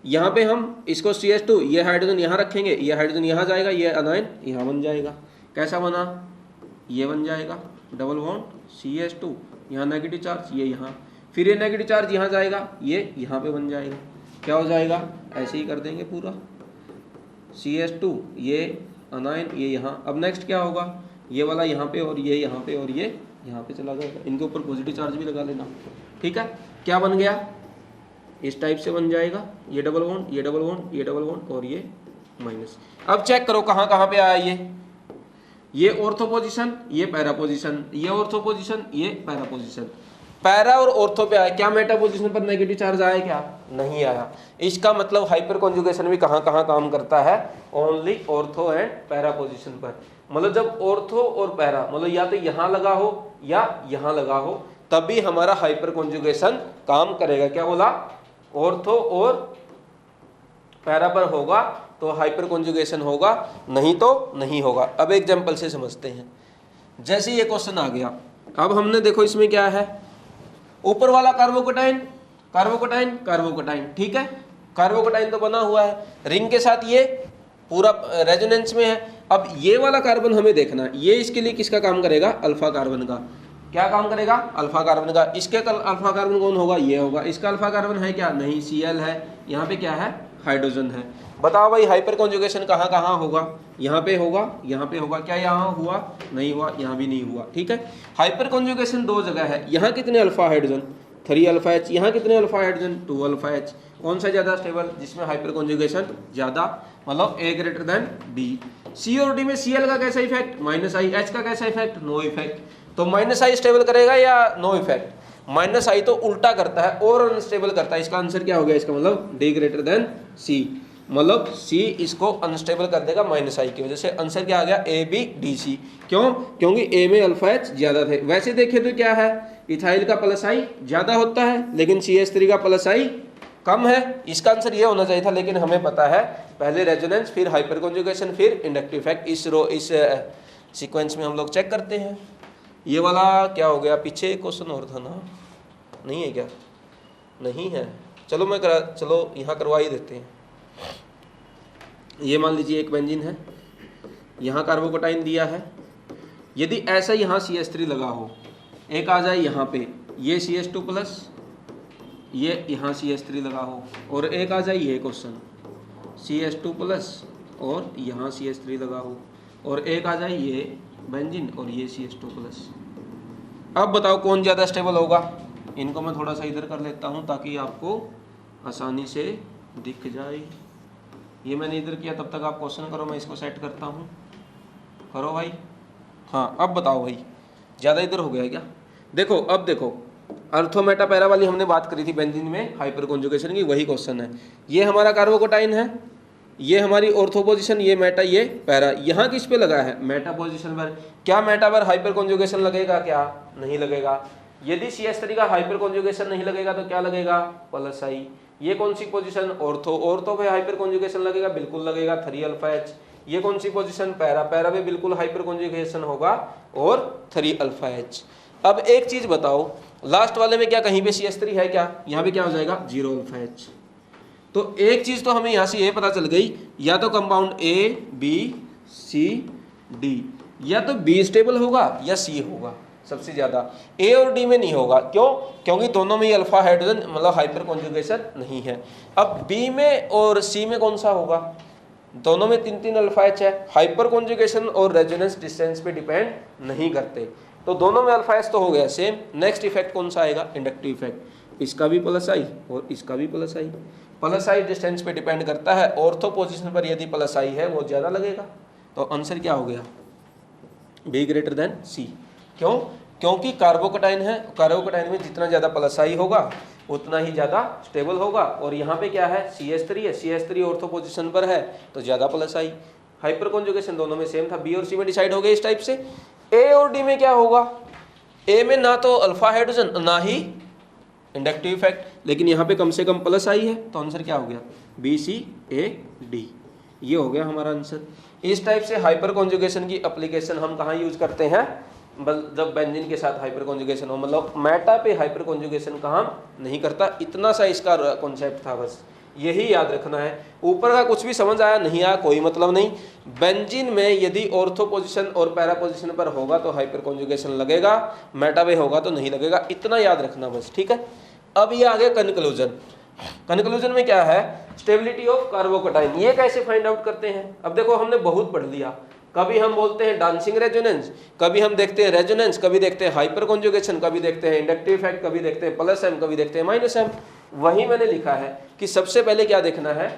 यहाँ पे हम इसको CH2, ये हाइड्रोजन यहाँ रखेंगे, ये हाइड्रोजन यहाँ जाएगा, ये अनायन यहाँ बन जाएगा। कैसा बना, ये बन जाएगा डबल बॉन्ड CH2, यहाँ नेगेटिव चार्ज, ये यहाँ, फिर ये नेगेटिव चार्ज यहाँ जाएगा, ये यहाँ पे बन जाएगा। क्या हो जाएगा, ऐसे ही कर देंगे पूरा, CH2, ये अनायन, ये यहाँ। अब नेक्स्ट क्या होगा, ये वाला यहाँ पे और ये यहाँ पे और ये यहाँ पे चला जाएगा। इनके ऊपर पॉजिटिव चार्ज भी लगा लेना। ठीक है, क्या बन गया, इस टाइप से बन जाएगा। ये डबल बॉन्ड, ये डबल बॉन्ड, ये डबल बॉन्ड और ये माइनस। अब चेक करो कहाँ कहाँ पे आया ये ऑर्थो पोजीशन, ये पैरा पोजीशन, ये ऑर्थो पोजीशन, ये पैरा पोजीशन। पैरा और ऑर्थो पे आया, क्या मेटा पोजीशन पर नेगेटिव चार्ज आया, क्या नहीं आया। इसका मतलब हाइपर कॉन्जुगेशन भी कहाँ कहाँ काम करता है, only ortho and para position पर। मतलब जब ऑर्थो और पैरा, मतलब या तो यहाँ लगा हो या यहाँ लगा हो, तभी हमारा हाइपर कॉन्जुगेशन काम करेगा। क्या बोला, ऑर्थो और पैरा पर होगा तो हाइपर कॉन्जुगेशन होगा, नहीं तो नहीं होगा। अब एग्जांपल से समझते हैं। जैसे ये क्वेश्चन आ गया, अब हमने देखो इसमें क्या है, ऊपर वाला कार्बोकेटाइन, कार्बोकेटाइन, कार्बोकेटाइन। ठीक है, कार्बोकेटाइन तो बना हुआ है, रिंग के साथ ये पूरा रेजोनेंस में है। अब ये वाला कार्बन हमें देखना है, ये इसके लिए किसका काम करेगा, अल्फा कार्बन का। क्या काम करेगा, अल्फा कार्बन का। इसके अल्फा कार्बन कौन होगा, ये होगा। इसका अल्फा कार्बन है क्या, नहीं, Cl है। यहाँ पे क्या है, हाइड्रोजन है। बताओ भाई हाइपर कॉन्जुगेशन कहाँ कहाँ होगा, यहाँ पे होगा, यहाँ पे होगा। क्या यहाँ हुआ, नहीं हुआ, यहाँ भी नहीं हुआ। ठीक है, हाइपर कॉन्जुगेशन 2 जगह है। यहाँ कितने अल्फा हाइड्रोजन, 3 अल्फा H। यहाँ कितने अल्फा हाइड्रोजन, 2 अल्फा H। कौन सा ज्यादा स्टेबल, जिसमें हाइपर कॉन्जुगेशन ज्यादा, मतलब A greater than B। C और D में Cl का कैसा इफेक्ट, -I, H का कैसा इफेक्ट, नो इफेक्ट। तो -I स्टेबल करेगा या नो इफेक्ट, -I तो उल्टा करता है और अनस्टेबल करता है। इसका आंसर क्या हो गया, इसका मतलब D ग्रेटर देन C। मतलब सी इसको अनस्टेबल कर देगा माइनस आई की वजह से। आंसर क्या आ गया, ए बी डी सी। क्यों, क्योंकि ए में अल्फा एच ज्यादा थे। वैसे देखें तो क्या है, इथाइल का प्लस आई ज्यादा होता है लेकिन CH3 का प्लस आई कम है। इसका आंसर ये होना चाहिए था, लेकिन हमें पता है पहले रेजोनेंस फिर हाइपर कॉन्जुगेशन फिर इंडक्टिव इफेक्ट। इस सीक्वेंस में हम लोग चेक करते हैं। ये वाला क्या हो गया, पीछे एक क्वेश्चन और था ना, नहीं है क्या, नहीं है, चलो यहाँ करवा ही देते हैं। ये मान लीजिए एक बेंजीन है, यहाँ कार्बोकटाइन दिया है। यदि ऐसा यहाँ CH3 लगा हो, एक आ जाए यहाँ पे ये CH2 प्लस, ये यहाँ CH3 लगा हो, और एक आ जाए ये क्वेश्चन CH2 प्लस और यहाँ CH3 लगा हो, और एक आ जाए ये बेंजीन और ये CH2 प्लस। अब बताओ कौन ज़्यादा स्टेबल होगा। इनको मैं थोड़ा सा इधर कर लेता हूँ ताकि आपको आसानी से दिख जाए। ये मैंने इधर किया, तब तक आप क्वेश्चन करो, मैं इसको सेट करता हूँ। करो भाई। हाँ अब बताओ भाई, ज़्यादा इधर हो गया है क्या। देखो अब देखो, अर्थो मेटा पैरा वाली हमने बात करी थी बेंजीन में हाइपर कॉन्जुगेशन की, वही क्वेश्चन है। ये हमारा कार्बोकटाइन है, ये हमारी ऑर्थो पोजीशन, ये मेटा ये पैरा। यहाँ किस पे लगा है, मेटा पोजीशन पर। क्या मेटा पर हाइपर कॉन्जुगेशन लगेगा, क्या नहीं लगेगा। यदि CH3 का हाइपर कॉन्जुगेशन नहीं लगेगा तो क्या लगेगा, प्लस आई। ये कौन सी पोजीशन, ऑर्थो पे हाइपर कॉन्जुगेशन लगेगा, बिल्कुल लगेगा, 3 अल्फा एच। ये कौन सी पोजीशन, पैरा पे बिल्कुल हाइपर कॉन्जुगेशन होगा और 3 अल्फा एच। अब एक चीज बताओ, लास्ट वाले में क्या कहीं पे CH3 है क्या, यहाँ पे क्या हो जाएगा 0 अल्फा एच। तो एक चीज तो हमें यहाँ से ये पता चल गई, या तो compound A B C D, या तो B स्टेबल होगा या C होगा सबसे ज्यादा, A और D में नहीं होगा। क्यों, क्योंकि दोनों में अल्फा हाइड्रोजन मतलब हाइपर कॉन्जुगेशन नहीं है। अब B में और C में कौन सा होगा, दोनों में 3 अल्फा एच है। हाइपर कॉन्जुगेशन और रेजोनेंस डिस्टेंस पे डिपेंड नहीं करते, तो दोनों में अल्फा एच तो हो गया सेम। नेक्स्ट इफेक्ट कौन सा आएगा, इंडक्टिव इफेक्ट। इसका भी प्लस आई और इसका भी प्लस आई। प्लस आई डिस्टेंस पे डिपेंड करता है, ऑर्थो पोजीशन पर यदि प्लस आई है वो ज़्यादा लगेगा। तो आंसर क्या हो गया, B ग्रेटर देन C। क्यों, क्योंकि कार्बोकटाइन है, कार्बोकटाइन में जितना ज़्यादा प्लस आई होगा उतना ही ज़्यादा स्टेबल होगा। और यहाँ पे क्या है, CH3 है, CH3 ऑर्थो पोजीशन पर है तो ज़्यादा प्लस आई। हाइपर कॉन्जुगेशन दोनों में सेम था, B और C में डिसाइड हो गया इस टाइप से। A और D में क्या होगा, A में ना तो अल्फा हाइड्रोजन ना ही इंडक्टिव इफेक्ट, लेकिन यहाँ पे कम से कम प्लस आई है, तो आंसर क्या हो गया, B C A D। ये हो गया हमारा आंसर। इस टाइप से हाइपर कॉन्जुगेशन की एप्लीकेशन हम कहाँ यूज करते हैं, जब बेंजीन के साथ हाइपर कॉन्जुगेशन हो, मतलब मेटा पे हाइपर कॉन्जुगेशन काम नहीं करता। इतना सा इसका कॉन्सेप्ट था, बस यही याद रखना है। ऊपर का कुछ भी समझ आया नहीं आया कोई मतलब नहीं। बेंजीन में यदि ऑर्थो पोजीशन और पैरा पोजीशन पर होगा तो हाइपर कॉन्जुगेशन लगेगा, मेटा पे होगा तो नहीं लगेगा, इतना याद रखना बस, ठीक है। अब ये आ गया कंक्लूजन। कंक्लूजन में क्या है, स्टेबिलिटी ऑफ कार्बोकटाइन। ये कैसे फाइंड आउट करते हैं। अब देखो हमने बहुत पढ़ लिया, कभी हम बोलते हैं डांसिंग रेजोनेंस, कभी हम देखते हैं रेजोनेंस, कभी देखते हैं हाइपर कॉन्जुगेशन, कभी देखते हैं इंडक्टिव इफेक्ट, कभी देखते हैं प्लस एम, कभी देखते हैं माइनस एम। वही मैंने लिखा है कि सबसे पहले क्या देखना है,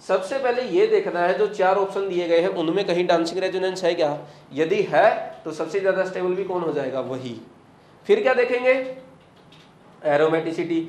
सबसे पहले ये देखना है जो 4 ऑप्शन दिए गए हैं उनमें कहीं डांसिंग रेजोनेंस है क्या। यदि है तो सबसे ज्यादा स्टेबल भी कौन हो जाएगा, वही। फिर क्या देखेंगे, एरोमेटिसिटी।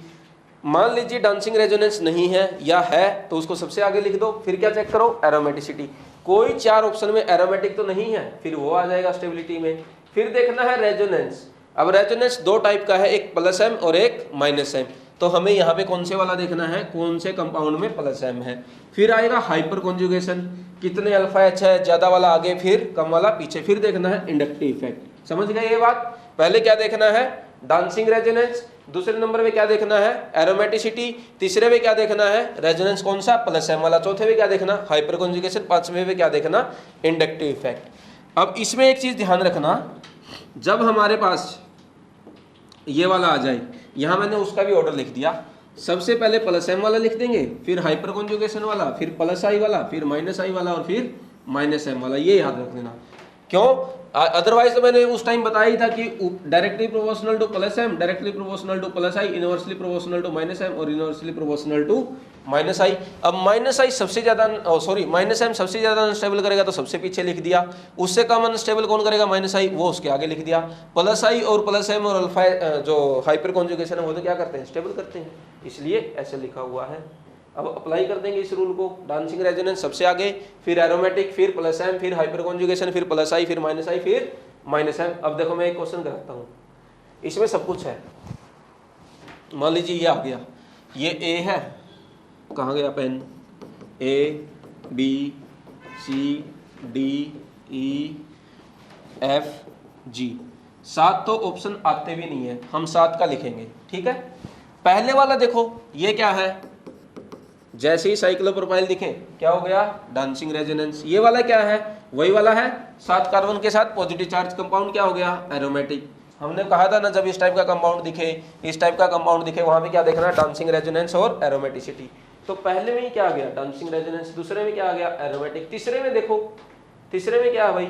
मान लीजिए डांसिंग रेजोनेंस नहीं है या है तो उसको सबसे आगे लिख दो। फिर क्या चेक करो, एरोमेटिसिटी। कोई 4 ऑप्शन में एरोमेटिक तो नहीं है, फिर वो आ जाएगा स्टेबिलिटी में। फिर देखना है रेजोनेंस। अब रेजोनेंस 2 टाइप का है, एक प्लस एम और एक माइनस एम। तो हमें यहाँ पे कौन से वाला देखना है, कौन से कंपाउंड में प्लस एम है। फिर आएगा हाइपर कॉन्जुगेशन, कितने अल्फा एच है, ज्यादा वाला आगे फिर कम वाला पीछे। फिर देखना है इंडक्टिव इफेक्ट। समझ गए ये बात। पहले क्या देखना है, डांसिंग रेजोनेंस। दूसरे नंबर पे क्या देखना है, एरोमेटिसिटी। तीसरे पे क्या देखना है, रेजोनेंस कौन सा, प्लस एम वाला। चौथे पे क्या देखना, हाइपर कॉन्जुगेशन। पांचवें पे क्या देखना, इंडक्टिव इफेक्ट। अब इसमें एक चीज ध्यान रखना, जब हमारे पास ये वाला आ जाए, यहाँ मैंने उसका भी ऑर्डर लिख दिया। सबसे पहले प्लस एम वाला लिख देंगे, फिर हाइपर कॉन्जुगेशन वाला, फिर प्लस आई वाला, फिर माइनस आई वाला और फिर माइनस एम वाला। ये याद रख देना। क्यों, अदरवाइज तो मैंने उस टाइम बताया ही था कि directly proportional to plus M, directly proportional to plus I, inversely proportional to minus M और inversely proportional to minus I. अब माइनस आई सबसे ज्यादा, सॉरी माइनस एम सबसे ज्यादा अनस्टेबल करेगा तो सबसे पीछे लिख दिया। उससे कम अनस्टेबल कौन करेगा, माइनस आई, वो उसके आगे लिख दिया। प्लस आई और प्लस एम और अल्फा जो हाइपर कॉन्जुगेशन है वो तो क्या करते हैं, स्टेबल करते हैं, इसलिए ऐसे लिखा हुआ है। अब अप्लाई कर देंगे इस रूल को, डांसिंग रेजोनेंस सबसे आगे, फिर एरोमेटिक, फिर प्लस एम, फिर हाइपर कॉन्जुगेशन, फिर प्लस आई, फिर माइनस आई, फिर माइनस एम। अब देखो मैं एक क्वेश्चन कराता हूँ, इसमें सब कुछ है। मान लीजिए ये आ गया, ये ए है, कहाँ गया pen, A B C D E F G, 7 तो ऑप्शन आते भी नहीं है, हम 7 का लिखेंगे, ठीक है। पहले वाला देखो ये क्या है, जैसे ही साइक्लो प्रोफाइल दिखे क्या हो गया, डांसिंग रेजोनेंस। ये वाला क्या है, वही वाला है, 7 कार्बन के साथ पॉजिटिव चार्ज कंपाउंड, क्या हो गया, एरोमेटिक। हमने कहा था ना, जब इस टाइप का कंपाउंड दिखे, इस टाइप का कंपाउंड दिखे, वहां पे क्या देखना, डांसिंग रेजोनेंस और एरोमेटिसिटी। तो पहले में ही क्या आ गया, डांसिंग रेजोनेंस, दूसरे में क्या आ गया, एरोमेटिक, तीसरे में देखो, तीसरे में क्या है भाई,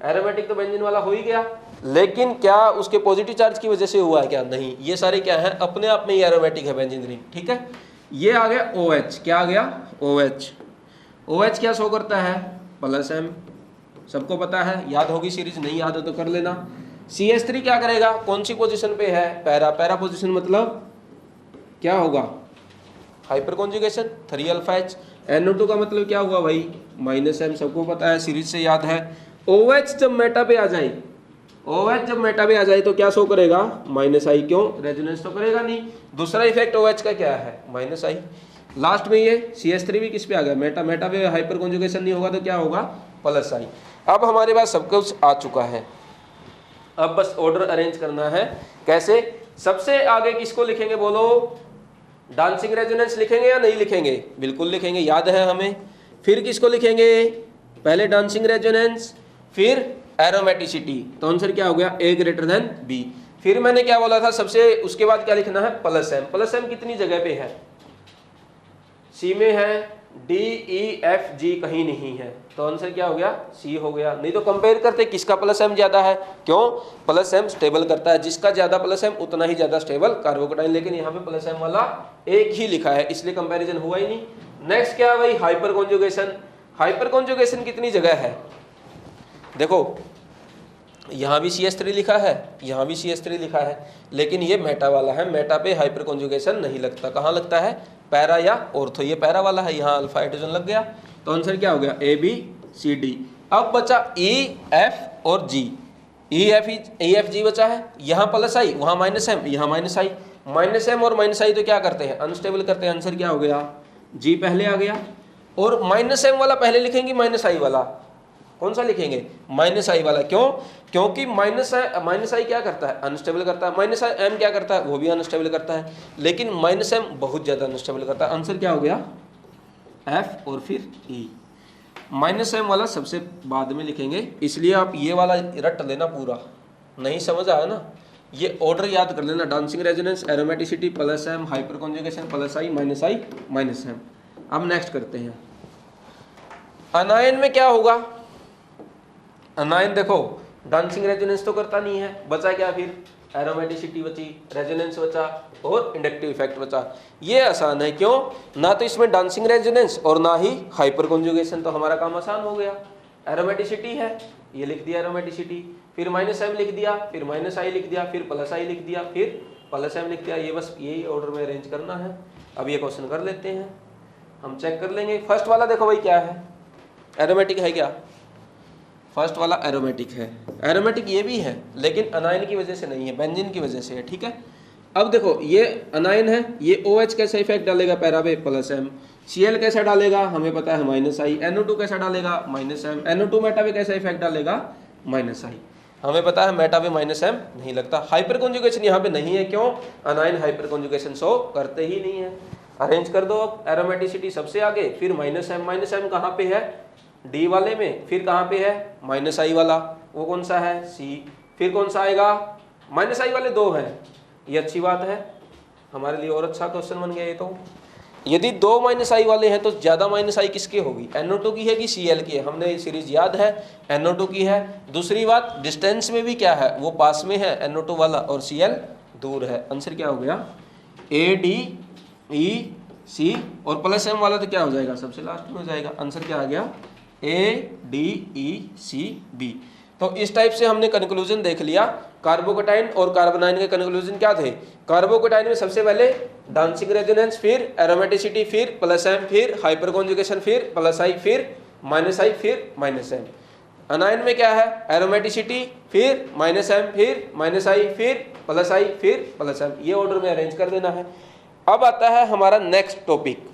एरोमेटिक तो बेंजीन वाला हो ही गया, लेकिन क्या उसके पॉजिटिव चार्ज की वजह से हुआ है क्या, नहीं, ये सारे क्या है, अपने आप में ही एरोमेटिक है बेंजीन रिंग, ठीक है। ये आ गया OH, क्या आ गया, OH। OH क्या शो करता है, प्लस एम, सबको पता है, याद होगी सीरीज, नहीं याद हो तो कर लेना। CH3 क्या करेगा, कौन सी पोजीशन पे है, पैरा, पैरा पोजीशन मतलब क्या होगा, hyper conjugation, 3 alpha H। NO2 का मतलब क्या हुआ भाई, माइनस एम, सबको पता है, सीरीज से याद है। OH जब मेटा पे आ जाए, OH जब मेटा पे आ जाए तो क्या शो करेगा, माइनस आई, क्यों, रेजोनेंस तो करेगा नहीं। दूसरा इफेक्ट OH का क्या है, माइनस आई। लास्ट में ये CH3 भी किस पे आ गया, मेटा, मेटा पे हाइपर कॉन्जुगेशन नहीं होगा तो क्या होगा, प्लस आई। अब हमारे पास सब कुछ आ चुका है, अब बस ऑर्डर अरेंज करना है। कैसे, सबसे आगे किसको लिखेंगे बोलो, डांसिंग रेजोनेंस लिखेंगे या नहीं लिखेंगे, बिल्कुल लिखेंगे, याद है हमें। फिर किसको लिखेंगे, पहले डांसिंग रेजोनेंस, फिर एरोमेटिसिटी, तो आंसर क्या हो गया, A ग्रेटर देन B। फिर मैंने क्या बोला था, सबसे उसके बाद क्या लिखना है, प्लस एम। प्लस एम कितनी जगह पे है, C में है, D E F G कहीं नहीं है, तो आंसर क्या हो गया, C हो गया। नहीं तो कंपेयर करते किसका प्लस एम ज्यादा है, क्यों, प्लस एम स्टेबल करता है, जिसका ज्यादा प्लस एम उतना ही ज्यादा स्टेबल कार्बोकेटाइन, लेकिन यहाँ पे प्लस एम वाला एक ही लिखा है, इसलिए कंपैरिजन हुआ ही नहीं। नेक्स्ट क्या है भाई, हाइपर कॉन्जुगेशन। हाइपर कॉन्जुगेशन कितनी जगह है, देखो यहाँ भी CH3 लिखा है, यहाँ भी CH3 लिखा है, लेकिन ये मेटा वाला है, मेटा पे हाइपर कॉन्जुगेशन नहीं लगता, कहाँ लगता है, पैरा या ऑर्थो, ये पैरा वाला है, यहाँ अल्फा हाइड्रोजन लग गया, तो आंसर क्या हो गया, A B C D। अब बचा E F और G, E F G बचा है, यहाँ प्लस आई, वहाँ माइनस एम, यहाँ माइनस आई, माइनस एम और माइनस आई तो क्या करते हैं, अनस्टेबल करते हैं, आंसर क्या हो गया, G पहले आ गया। और माइनस एम वाला पहले लिखेंगे, माइनस आई वाला कौन सा लिखेंगे, माइनस आई वाला, क्यों, क्योंकि माइनस आई क्या करता है, अनस्टेबल करता है, माइनस एम क्या करता है, वो भी अनस्टेबल करता है, लेकिन माइनस एम बहुत ज्यादा अनस्टेबल करता है, आंसर क्या हो गया, F और फिर E। माइनस एम वाला सबसे बाद में लिखेंगे, इसलिए आप ये वाला रट लेना पूरा, नहीं समझ आया ना, ये ऑर्डर याद कर लेना, dancing resonance, aromaticity, plus M, hyperconjugation, plus I, minus M. अब नेक्स्ट करते हैं, अनायन में क्या होगा, अनायन देखो डांसिंग रेजोनेंस तो करता नहीं है, बचा क्या फिर, एरोमेटिसिटी बची, रेजोनेंस बचा और इंडक्टिव इफेक्ट बचा। ये आसान है, क्यों, ना तो इसमें डांसिंग रेजोनेंस और ना ही हाइपर कॉन्जुगेशन, तो हमारा काम आसान हो गया। एरोमेटिसिटी है, ये लिख दिया एरोमेटिसिटी, फिर माइनस एम लिख दिया, फिर माइनस आई लिख दिया, फिर प्लस आई लिख दिया, फिर प्लस एम लिख दिया, ये बस यही ऑर्डर में अरेंज करना है। अब ये क्वेश्चन कर लेते हैं, हम चेक कर लेंगे। फर्स्ट वाला देखो भाई क्या है, एरोमेटिक है क्या, फर्स्ट वाला एरोमेटिक है, एरोमेटिक ये भी है, लेकिन अनायन की वजह से नहीं है, बेंजीन की वजह से है, ठीक है। अब देखो ये अनायन है, ये OH कैसा इफेक्ट डालेगा, पैरा पे प्लस एम, Cl कैसा डालेगा, हमें पता है माइनस आई, NO2 कैसा डालेगा, माइनस एम, NO2 मेटा पे कैसा इफेक्ट डालेगा, माइनस आई, हमें पता है मेटा पे माइनस एम नहीं लगता। हाइपर कॉन्जुगेशन यहाँ पे नहीं है, क्यों, अनायन हाइपर कॉन्जुगेशन शो करते ही नहीं है। अरेंज कर दो, अब एरोमेटिसिटी सबसे आगे, फिर माइनस एम कहाँ पे है, डी वाले में, फिर कहाँ पे है, माइनस आई वाला, वो कौन सा है, सी, फिर कौन सा आएगा, माइनस आई वाले 2 हैं, ये अच्छी बात है हमारे लिए, और अच्छा क्वेश्चन बन गया ये तो। यदि 2 माइनस आई वाले हैं तो ज्यादा माइनस आई किसकी होगी, NO2 की है कि Cl की है, हमने सीरीज याद है, NO2 की है। दूसरी बात, डिस्टेंस में भी क्या है, वो पास में है NO2 वाला और Cl दूर है, आंसर क्या हो गया, A D E C, और प्लस एम वाला तो क्या हो जाएगा, सबसे लास्ट में हो जाएगा, आंसर क्या आ गया, A D E C B। तो इस टाइप से हमने कंक्लूजन देख लिया कार्बोकेटाइन और कार्बोनाइन के कंक्लूजन क्या थे? कार्बोकेटाइन में सबसे पहले डांसिंग रेजोनेंस, फिर एरोमेटिसिटी, फिर प्लस एम, फिर हाइपर कॉन्जुगेशन, फिर प्लस आई, फिर माइनस आई, फिर माइनस एम। अनायन में क्या है? एरोमेटिसिटी, फिर माइनस एम, फिर माइनस आई, फिर प्लस आई, फिर प्लस एम। ये ऑर्डर में अरेंज कर देना है। अब आता है हमारा नेक्स्ट टॉपिक।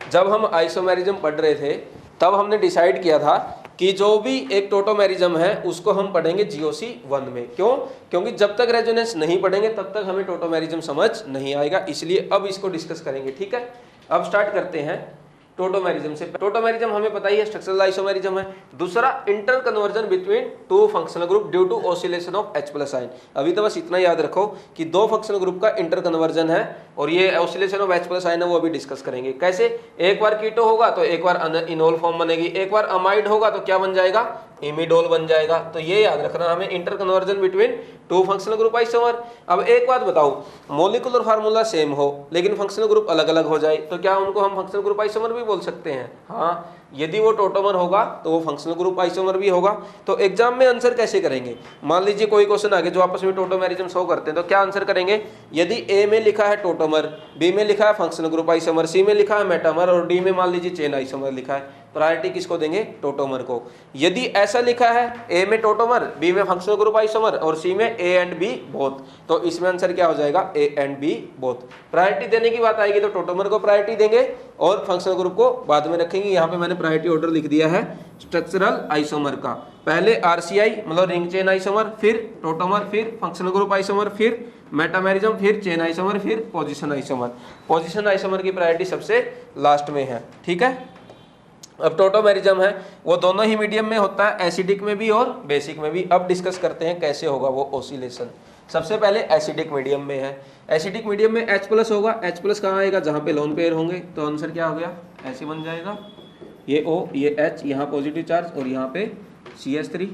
जब हम आइसोमेरिज्म पढ़ रहे थे तब हमने डिसाइड किया था कि जो भी एक टोटोमेरिज्म है उसको हम पढ़ेंगे GOC 1 में। क्यों? क्योंकि जब तक रेजोनेंस नहीं पढ़ेंगे तब तक हमें टोटोमेरिज्म समझ नहीं आएगा, इसलिए अब इसको डिस्कस करेंगे। ठीक है, अब स्टार्ट करते हैं टोटोमेरिज्म से। टोटोमेरिज्म हमें पता ही है, स्ट्रक्चरल आइसोमेरिज्म है। दूसरा, inter conversion between two functional group due to oscillation of H plus ion. अभी तो बस इतना याद रखो कि दो फंक्शनल ग्रुप का इंटर कन्वर्जन है और ये oscillation of H plus ion है, वो अभी डिस्कस करेंगे। कैसे? एक बार कीटो होगा तो एक बार इनोल फॉर्म बनेगी, एक बार अमाइड होगा तो क्या बन जाएगा? इमिडोल बन जाएगा। तो ये याद रखना हमें, inter conversion between two functional group isomer. अब एक बात बताओ, मॉलिक्यूलर फार्मूला सेम हो लेकिन फंक्शनल ग्रुप अलग अलग हो जाए तो क्या उनको हम फंक्शनल ग्रुप आइसोमर भी बोल सकते हैं? हाँ, यदि वो टोटोमर होगा तो वो फंक्शनल ग्रुप आइसोमर भी होगा। तो एग्जाम में आंसर कैसे करेंगे? मान लीजिए कोई क्वेश्चन आगे जो आपस में टोटोमेरिज्म शो करते हैं तो क्या आंसर करेंगे? यदि ए में लिखा है टोटोमर, बी में लिखा है फंक्शनल ग्रुप आइसोमर, सी में लिखा है मेटामर और डी में मान लीजिए चेन आइसोमर लिखा है, प्रायोरिटी किसको देंगे? टोटोमर को। यदि ऐसा लिखा है ए में टोटोमर, बी में फंक्शनल ग्रुप आइसोमर और सी में ए एंड बी बोथ, तो इसमें आंसर क्या हो जाएगा? A and B both. Priority देने की बात आएगी तो टोटोमर को प्रायोरिटी देंगे और फंक्शनल ग्रुप को बाद में रखेंगे। यहाँ पे मैंने प्रायोरिटी ऑर्डर लिख दिया है स्ट्रक्चरल आइसोमर का। पहले RCI मतलब रिंग चेन आइसोमर, फिर टोटोमर, फिर फंक्शनल ग्रुप आइसोमर, फिर मेटामेरिज्म, फिर चेन आइसोमर, फिर पोजीशन आइसोमर। पोजीशन आइसोमर की प्रायोरिटी सबसे लास्ट में है। ठीक है, अब टोटोमेरिज्म है वो दोनों ही मीडियम में होता है, एसिडिक में भी और बेसिक में भी। अब डिस्कस करते हैं कैसे होगा वो ऑसिलेशन। सबसे पहले एसिडिक मीडियम में है। एसिडिक मीडियम में H प्लस होगा। H प्लस कहाँ आएगा? जहाँ पे लोन पेयर होंगे। तो आंसर क्या हो गया? ऐसे बन जाएगा, ये O, ये H, यहाँ पॉजिटिव चार्ज और यहाँ पे CH3।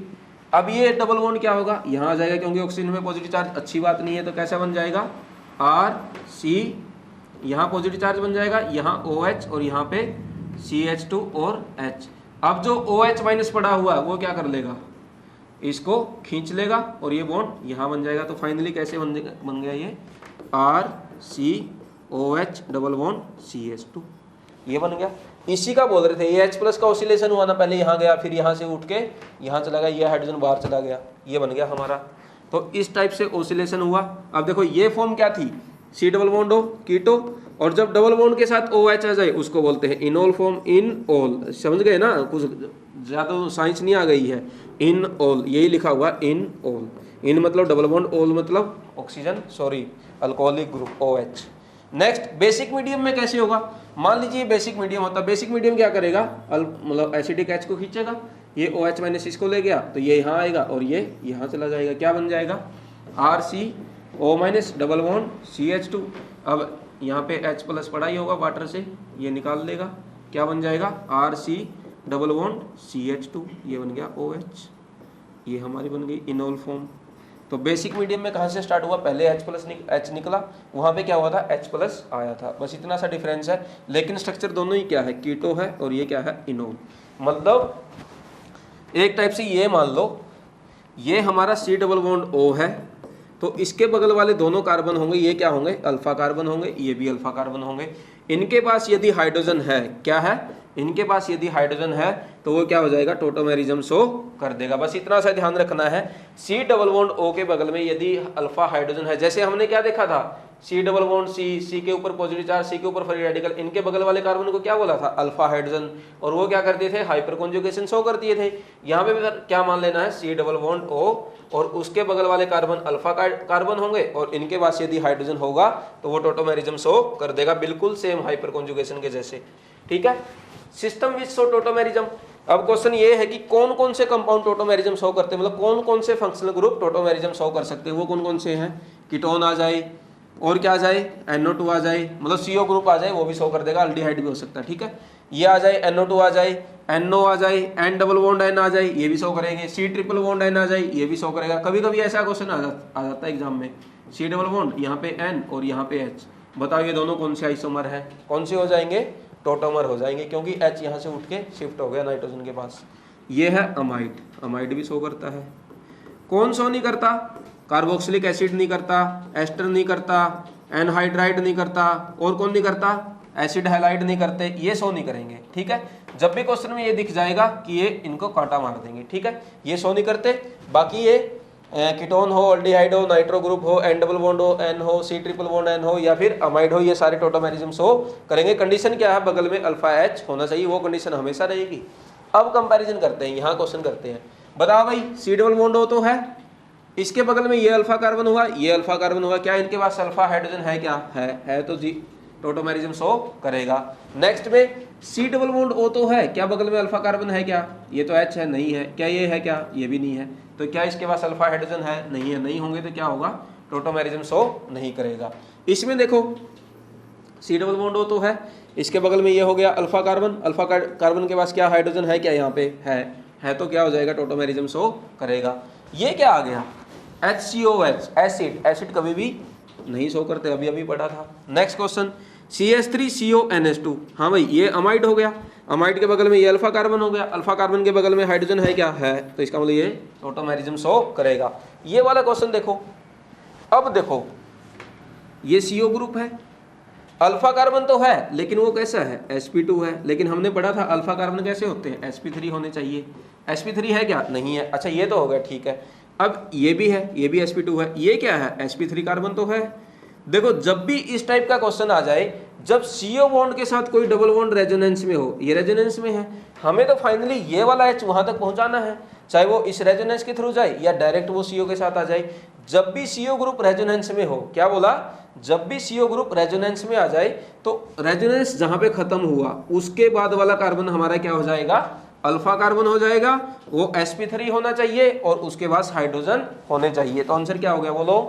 अब ये डबल बॉन्ड क्या होगा? यहाँ आ जाएगा क्योंकि ऑक्सीजन में पॉजिटिव चार्ज अच्छी बात नहीं है, तो कैसा बन जाएगा? RC, यहाँ पॉजिटिव चार्ज बन जाएगा, यहाँ OH और यहाँ पे CH2 और H। अब जो OH माइनस पड़ा हुआ है वो क्या कर लेगा? इसको खींच लेगा और ये बॉन्ड यहाँ बन जाएगा। तो फाइनली कैसे बन गया ये? RCOH डबल बॉन्ड CH2, ये बन गया। इसी का बोल रहे थे, ये H प्लस का ऑसिलेशन हुआ ना, पहले यहाँ गया फिर यहाँ से उठ के यहाँ चला गया, ये हाइड्रोजन बाहर चला गया, ये बन गया हमारा। तो इस टाइप से ऑसिलेशन हुआ। अब देखो ये फॉर्म क्या थी? C डबल बॉन्ड O, कीटो, और जब डबल बॉन्ड के साथ OH आ जाए उसको बोलते हैं इनोल फॉर्म, इनओल। समझ गए ना? कुछ ज़्यादा साइंस नहीं आ गई है। इनओल, यही लिखा हुआ इनओल। इन मतलब डबल बॉन्ड, ओल मतलब oxygen, sorry alcoholic group OH। Next, basic medium में कैसे होगा? मान लीजिए बेसिक मीडियम होता है। बेसिक मीडियम क्या करेगा? मतलब एसिडिक H को खींचेगा, ये OH माइनस इसको ले गया तो ये यहाँ आएगा और ये यहाँ चला जाएगा। क्या बन जाएगा? RCO minus double bond CH2। अब यहाँ पे H प्लस पड़ा ही होगा वाटर से, ये निकाल लेगा, क्या बन जाएगा? RC डबल बॉन्ड CH2, ये बन गया OH, ये हमारी बन गई इनोल फॉर्म। तो बेसिक मीडियम में कहाँ से स्टार्ट हुआ? पहले H प्लस H निकला, वहाँ पे क्या हुआ था? H प्लस आया था। बस इतना सा डिफरेंस है, लेकिन स्ट्रक्चर दोनों ही क्या है? कीटो है और ये क्या है? इनोल। मतलब एक टाइप से ये मान लो, ये हमारा C डबल बॉन्ड O है, तो इसके बगल वाले दोनों कार्बन होंगे, ये क्या होंगे? अल्फा कार्बन होंगे, ये भी अल्फा कार्बन होंगे। इनके पास यदि हाइड्रोजन है, क्या है? इनके पास यदि हाइड्रोजन है तो वो क्या हो जाएगा? टोटोमेरिज्म शो कर देगा। बस इतना सा ध्यान रखना है। C डबल बॉन्ड O के बगल में यदि अल्फा हाइड्रोजन है, जैसे हमने क्या देखा था? C डबल बॉन्ड C के ऊपर पॉजिटिव चार्ज, C के ऊपर फ्री रेडिकल, इनके बगल वाले कार्बन को क्या बोला था? अल्फा हाइड्रोजन, और वो क्या करते थे? हाइपर कॉन्जुगेशन शो कर दिए थे। यहाँ पे भी क्या मान लेना है? C डबल बॉन्ड O और उसके बगल वाले कार्बन अल्फा कार्बन होंगे और इनके पास यदि हाइड्रोजन होगा तो वो टोटोमेरिज्म शो कर देगा, बिल्कुल सेम हाइपर कॉन्जुगेशन के जैसे। ठीक है, सिस्टम विच शो टोटोमेरिज्म। अब क्वेश्चन ये है कि कौन कौन से कंपाउंड टोटोमेरिज्म शो करते हैं, मतलब कौन कौन से फंक्शनल ग्रुप टोटोमेरिज्म शो कर सकते हैं, वो कौन कौन से हैं? कीटोन आ जाए और क्या आ जाए? NO2 आ जाए, मतलब CO ग्रुप आ जाए, वो भी शो कर देगा। अल्डिहाइड भी हो सकता है। ठीक है, ये आ जाए, NO2 आ जाए, NO आ जाए, N डबल बॉन्ड N आ जाए, ये भी शो करेंगे। C ट्रिपल बॉन्ड N आ जाए, ये भी शो करेगा। कभी कभी ऐसा क्वेश्चन आ जाता है एग्जाम में, C डबल बॉन्ड यहाँ पे N और यहाँ पे H, बताओ ये दोनों कौन से आइसोमर है? कौन से हो जाएंगे? टोटोमर हो जाएंगे, क्योंकि H यहाँ से उठ के शिफ्ट हो गया नाइट्रोजन के पास। ये है अमाइड, अमाइड भी शो करता है। कौन शो नहीं करता? कार्बोक्सिलिक एसिड नहीं करता, एस्टर नहीं करता, एनहाइड्राइड नहीं करता, और कौन नहीं करता? एसिड हैलाइड नहीं करते, ये शो नहीं करेंगे। ठीक है, जब भी क्वेश्चन में ये दिख जाएगा कि ये इनको कांटा मार देंगे। ठीक है, ये शो नहीं करते। बाकी ये कीटोन हो, अल्डिहाइड हो, नाइट्रो ग्रुप हो, एन डबल बॉन्ड हो, एन हो, सी ट्रिपल बॉन्ड एन हो, या फिर अमाइड हो, ये सारे टोटोमेरिज्म शो करेंगे। कंडीशन क्या है? बगल में अल्फा एच होना चाहिए, वो कंडीशन हमेशा रहेगी। अब कंपैरिजन करते हैं, यहाँ क्वेश्चन करते हैं। बताओ भाई, सी डबल बॉन्ड हो तो है, इसके बगल में ये अल्फा कार्बन हुआ, ये अल्फा कार्बन हुआ, क्या इनके पास अल्फा हाइड्रोजन है? क्या है तो जी टोटोमेरिज्म शो करेगा। नेक्स्ट में सी डबल बॉन्ड ओ तो है, क्या बगल में अल्फा कार्बन है? क्या ये तो एच है? नहीं है। क्या ये है? क्या ये भी नहीं है। तो क्या इसके पास अल्फा हाइड्रोजन है? नहीं है। नहीं होंगे तो क्या होगा? टोटोमेरिज्म शो नहीं करेगा। इसमें देखो सी डबल बॉन्ड ओ तो है, इसके बगल में ये हो गया अल्फा कार्बन, अल्फा कार्बन के पास क्या हाइड्रोजन है? क्या यहाँ पे है तो क्या हो जाएगा? टोटोमेरिज्म शो करेगा। ये क्या आ गया? HCOH, acid. एसिड कभी भी नहीं शो करते, अभी अभी पढ़ा था। Next question, CH3CONH2। हाँ भाई, ये अमाइड हो गया, अमाइड के बगल में ये अल्फा कार्बन हो गया, अल्फा कार्बन के बगल में हाइड्रोजन है? क्या है, तो इसका मतलब ये टोटोमेरिज्म शो करेगा। ये वाला क्वेश्चन देखो। अब देखो, ये CO ग्रुप है, अल्फा कार्बन तो है लेकिन वो कैसा है? sp2 है। लेकिन हमने पढ़ा था अल्फा कार्बन कैसे होते हैं? sp3 होने चाहिए। sp3 है क्या? नहीं है। अच्छा, ये तो हो गया, ठीक है। अब ये भी है, ये भी sp2 है, ये क्या है? sp3 कार्बन तो है। देखो, जब भी इस टाइप का क्वेश्चन आ जाए, जब CO बॉन्ड के साथ कोई डबल बॉन्ड रेजोनेंस में हो, ये रेजोनेंस में है, हमें तो फाइनली ये वाला H वहां तक पहुंचाना है, चाहे वो इस रेजोनेंस के थ्रू जाए या डायरेक्ट वो CO के साथ आ जाए। जब भी CO ग्रुप रेजोनेंस में हो, क्या बोला? जब भी CO ग्रुप रेजोनेंस में आ जाए तो रेजोनेंस जहां पे खत्म हुआ उसके बाद वाला कार्बन हमारा क्या हो जाएगा? अल्फा कार्बन हो जाएगा। वो sp3 होना चाहिए और उसके पास हाइड्रोजन होने चाहिए। तो आंसर क्या हो गया? बोलो,